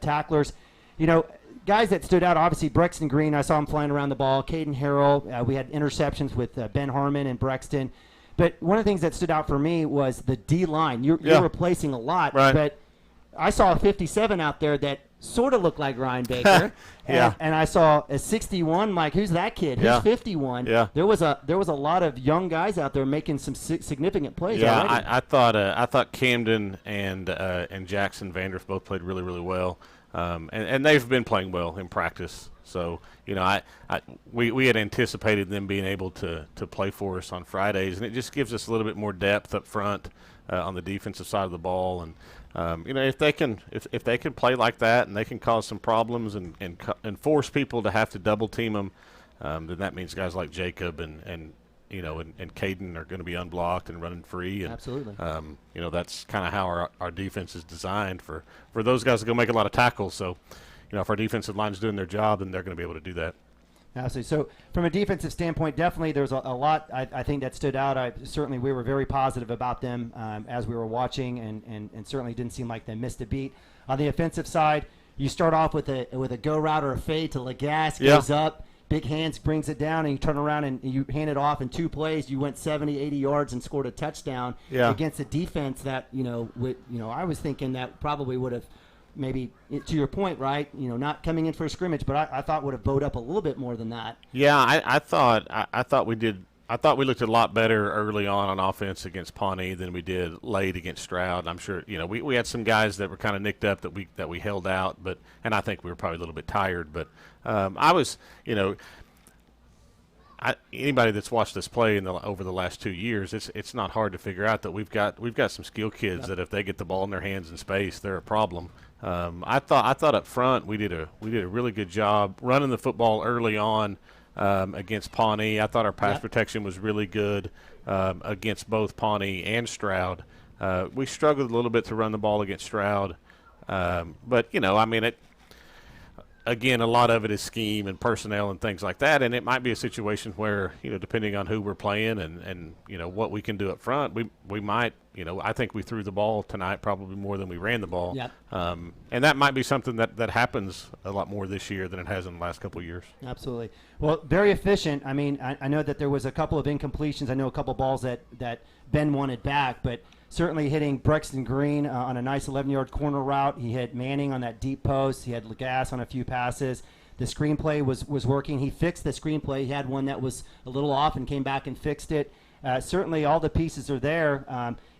tacklers. Guys that stood out, obviously Brexton Green. I saw him flying around the ball. Caden Harrell. We had interceptions with Ben Harmon and Brexton. But one of the things that stood out for me was the D-line. You're replacing a lot, but I saw a 57 out there that sort of looked like Ryan Baker. And I saw a 61. Mike, who's that kid? Who's 51? Yeah. There was a lot of young guys out there making some significant plays. Yeah, already. I thought Camden and Jackson Vanders both played really, really well, and they've been playing well in practice. So we had anticipated them being able to play for us on Fridays, and it just gives us a little bit more depth up front on the defensive side of the ball. And if they can play like that and they can cause some problems and force people to have to double team them, then that means guys like Jacob and Caden are going to be unblocked and running free. And, absolutely. That's kind of how our defense is designed for those guys to go make a lot of tackles. So. If our defensive line is doing their job, then they're going to be able to do that. Absolutely. So from a defensive standpoint, definitely there's a lot I think that stood out. Certainly we were very positive about them as we were watching, and certainly didn't seem like they missed a beat. On the offensive side, you start off with a go route or a fade to Lagasse, Yeah. goes up, big hands, brings it down, and you turn around and you hand it off in 2 plays. You went 70, 80 yards and scored a touchdown against a defense that, I was thinking that probably would have maybe, to your point, right, not coming in for a scrimmage, but I thought would have bowed up a little bit more than that. Yeah, I thought we did. I thought we looked a lot better early on offense against Pawnee than we did late against Stroud. I'm sure we had some guys that were kind of nicked up that we held out, and I think we were probably a little bit tired. But I was, anybody that's watched us play over the last 2 years, it's not hard to figure out that we've got some skill kids that if they get the ball in their hands in space, they're a problem. I thought up front we did a really good job running the football early on. Against Pawnee, I thought our pass protection was really good against both Pawnee and Stroud. We struggled a little bit to run the ball against Stroud, but again, a lot of it is scheme and personnel and things like that, and it might be a situation where depending on who we're playing and what we can do up front, we might. I think we threw the ball tonight probably more than we ran the ball. Yep. And that might be something that happens a lot more this year than it has in the last couple of years. Absolutely. Well, very efficient. I mean, I know that there was a couple of incompletions. I know a couple of balls that Ben wanted back, but certainly hitting Brexton Green on a nice 11-yard corner route. He hit Manning on that deep post. He had Lagasse on a few passes. The screenplay was working. He fixed the screenplay. He had one that was a little off and came back and fixed it. Certainly all the pieces are there.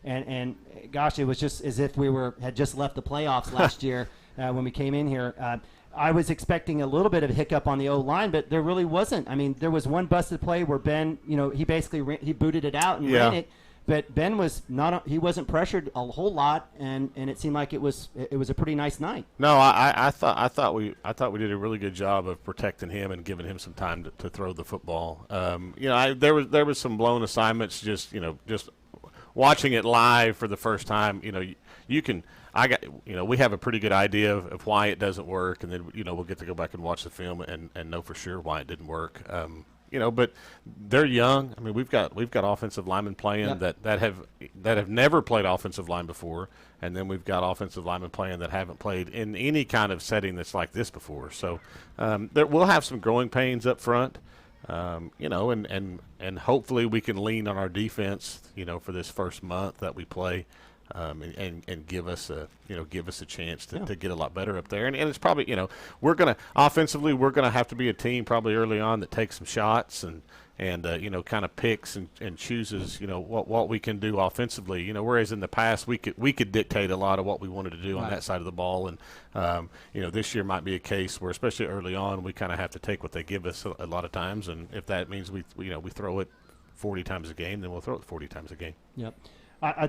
And gosh, it was just as if we had just left the playoffs last year when we came in here. I was expecting a little bit of a hiccup on the O-line, but there really wasn't. I mean, there was one busted play where Ben, he basically he booted it out and ran it. But Ben was he wasn't pressured a whole lot, and it seemed like it was a pretty nice night. No, I thought we did a really good job of protecting him and giving him some time to throw the football. There was some blown assignments. Just watching it live for the first time. We have a pretty good idea of why it doesn't work, and then we'll get to go back and watch the film and know for sure why it didn't work. But they're young. I mean, we've got offensive linemen playing that have never played offensive line before, and then we've got offensive linemen playing that haven't played in any kind of setting that's like this before. So we'll have some growing pains up front, and hopefully we can lean on our defense, for this first month that we play. And give us a chance to get a lot better up there, and it's probably we're gonna have to be a team probably early on that takes some shots and kind of picks and chooses what we can do offensively, whereas in the past we could dictate a lot of what we wanted to do on that side of the ball, and this year might be a case where especially early on we kind of have to take what they give us a lot of times, and if that means we throw it 40 times a game, then we'll throw it 40 times a game. Yep.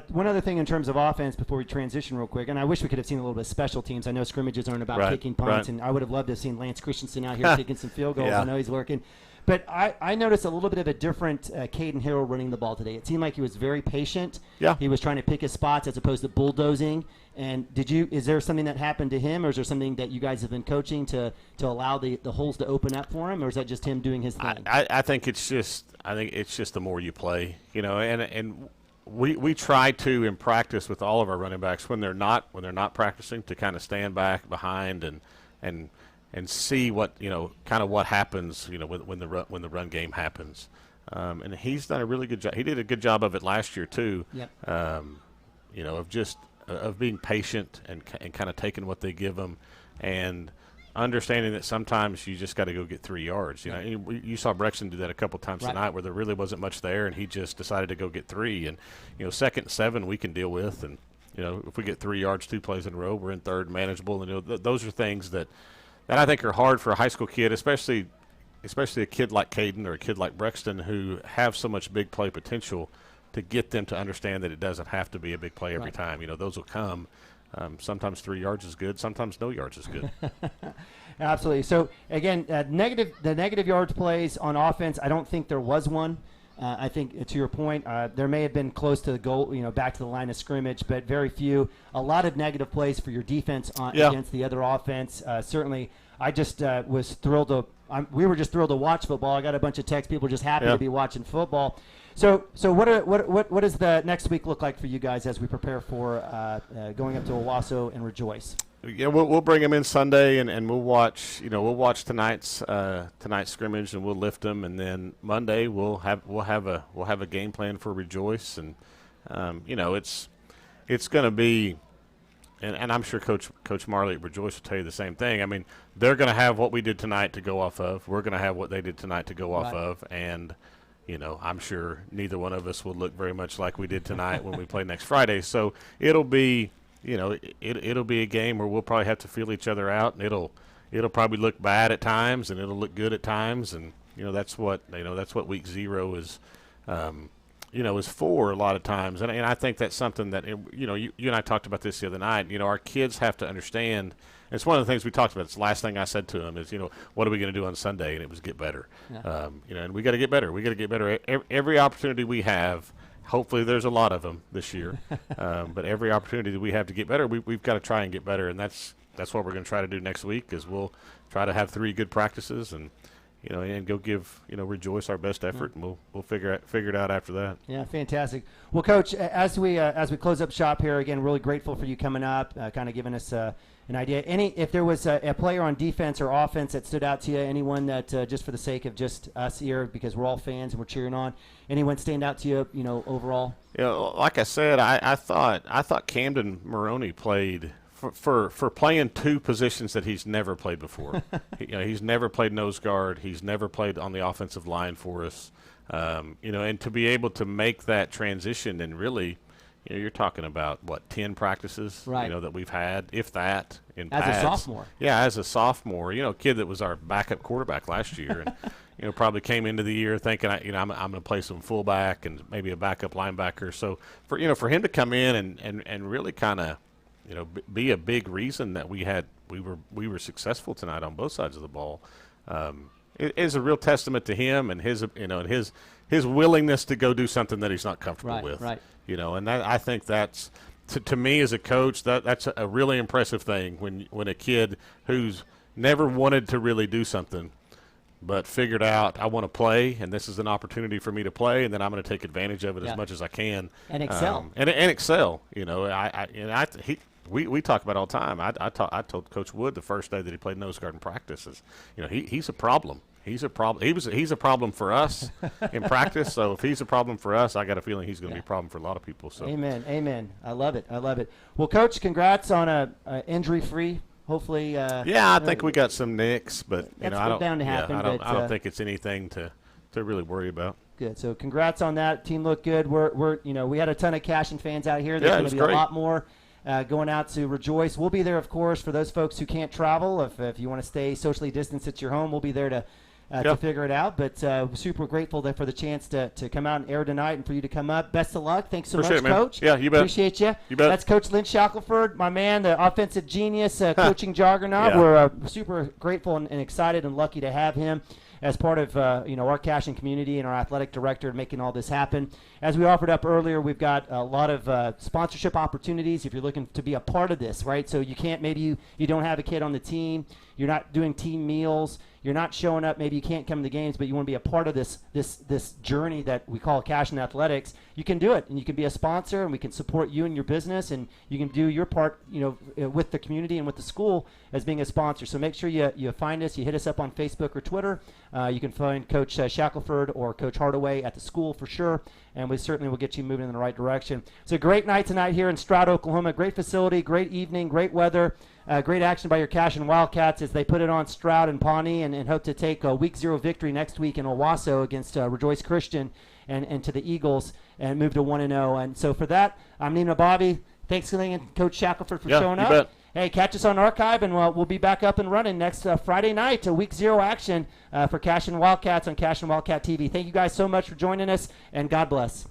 One other thing in terms of offense before we transition real quick, and I wish we could have seen a little bit of special teams. I know scrimmages aren't about kicking punts, and I would have loved to have seen Lance Christensen out here kicking some field goals. I know he's lurking. But I noticed a little bit of a different Caden Harrell running the ball today. It seemed like he was very patient. Yeah. He was trying to pick his spots as opposed to bulldozing. And is there something that happened to him, or is there something that you guys have been coaching to allow the holes to open up for him, or is that just him doing his thing? I think it's just the more you play, and we try to in practice with all of our running backs when they're not practicing to kind of stand back behind and see what kind of what happens when the run game happens, and he's done a really good job. He did a good job of it last year too. Yep. Of being patient and kind of taking what they give him and understanding that sometimes you just got to go get 3 yards. You saw Brexton do that a couple times tonight where there really wasn't much there, and he just decided to go get 3. And 2nd and 7 we can deal with, and if we get 3 yards 2 plays in a row, we're in third, manageable. And those are things that I think are hard for a high school kid, especially a kid like Caden or a kid like Brexton who have so much big play potential, to get them to understand that it doesn't have to be a big play every time. Those will come. Sometimes 3 yards is good. Sometimes no yards is good. Absolutely. So, again, the negative yards plays on offense, I don't think there was one. I think, to your point, there may have been close to the goal, back to the line of scrimmage, but very few. A lot of negative plays for your defense against the other offense. Certainly, I just was thrilled we were just thrilled to watch football. I got a bunch of texts. People just happy to be watching football. So what does the next week look like for you guys as we prepare for going up to Owasso and Rejoice? Yeah, we'll bring them in Sunday, and we'll watch. We'll watch tonight's scrimmage, and we'll lift them, and then Monday we'll have a game plan for Rejoice, and it's going to be, and I'm sure Coach Marley at Rejoice will tell you the same thing. I mean, they're going to have what we did tonight to go off of. We're going to have what they did tonight to go off of, and I'm sure neither one of us will look very much like we did tonight when we play next Friday. So it'll be. It'll be a game where we'll probably have to feel each other out, and it'll probably look bad at times, and it'll look good at times, and that's what week 0 is, is for a lot of times, and I think that's something that you and I talked about this the other night. Our kids have to understand. And it's one of the things we talked about. It's the last thing I said to them is, what are we going to do on Sunday? And it was get better. Yeah. And we got to get better. We got to get better every opportunity we have. Hopefully there's a lot of them this year, but every opportunity that we have to get better, we've got to try and get better, and that's what we're going to try to do next week. Is we'll try to have 3 good practices and go give Rejoice our best effort, and we'll figure it out after that. Yeah, fantastic. Well, Coach, as we close up shop here, again, really grateful for you coming up, kind of giving us an idea. If there was a player on defense or offense that stood out to you, anyone that just for the sake of just us here, because we're all fans and we're cheering on, anyone stand out to you, overall? Like I said, I thought Camden Maroney played for playing 2 positions that he's never played before. He's never played nose guard. He's never played on the offensive line for us. And to be able to make that transition and really. You're talking about, 10 practices, right. That we've had, if that, in pads. As a sophomore. Yeah, as a sophomore. A kid that was our backup quarterback last year and, probably came into the year thinking, I'm going to play some fullback and maybe a backup linebacker. So, for him to come in and really kind of, be a big reason that we were successful tonight on both sides of the ball, it is a real testament to him and his willingness to go do something that he's not comfortable with. Right. And I think that's to me as a coach that's a really impressive thing when a kid who's never wanted to really do something but figured out I want to play and this is an opportunity for me to play and then I'm going to take advantage of it as much as I can and excel and excel. We talk about it all the time. I told Coach Wood the first day that he played nose guard in practice is he's a problem. He's a problem. He's a problem for us in practice. So if he's a problem for us, I got a feeling he's going to be a problem for a lot of people. So Amen. I love it. Well, Coach, congrats on a injury-free. Hopefully. I think we got some nicks, but I don't. Bound to happen, I don't think it's anything to really worry about. Good. So congrats on that. Team looked good. We had a ton of CASHION fans out here. There's going to be great. A lot more. Going out to Rejoice. We'll be there, of course, for those folks who can't travel. If you want to stay socially distanced at your home, we'll be there to figure it out. But super grateful for the chance to come out and air tonight and for you to come up. Best of luck. Thanks so Appreciate much, it, Coach. Yeah, you bet. Appreciate you. You bet. That's Coach Lynn Shackelford, my man, the offensive genius, coaching juggernaut. We're super grateful and excited and lucky to have him as part of our CASHION community and our athletic director making all this happen. As we offered up earlier, we've got a lot of sponsorship opportunities if you're looking to be a part of this, right? So you can't, maybe you don't have a kid on the team, you're not doing team meals, you're not showing up, maybe you can't come to the games, but you want to be a part of this journey that we call CASHION Athletics. You can do it, and you can be a sponsor, and we can support you and your business, and you can do your part, with the community and with the school as being a sponsor. So make sure you find us, you hit us up on Facebook or Twitter. You can find Coach Shackelford or Coach Hardaway at the school for sure, and we certainly will get you moving in the right direction. It's a great night tonight here in Stroud, Oklahoma. Great facility, great evening, great weather. Great action by your CASHION Wildcats as they put it on Stroud and Pawnee and hope to take a week 0 victory next week in Owasso against Rejoice Christian and to the Eagles and move to 1-0. And so for that, I'm Nima Bobby. Thanks again, Coach Shackelford, for showing up. Bet. Hey, catch us on Archive, and we'll be back up and running next Friday night to week 0 action for CASHION Wildcats on CASHION Wildcat TV. Thank you guys so much for joining us, and God bless.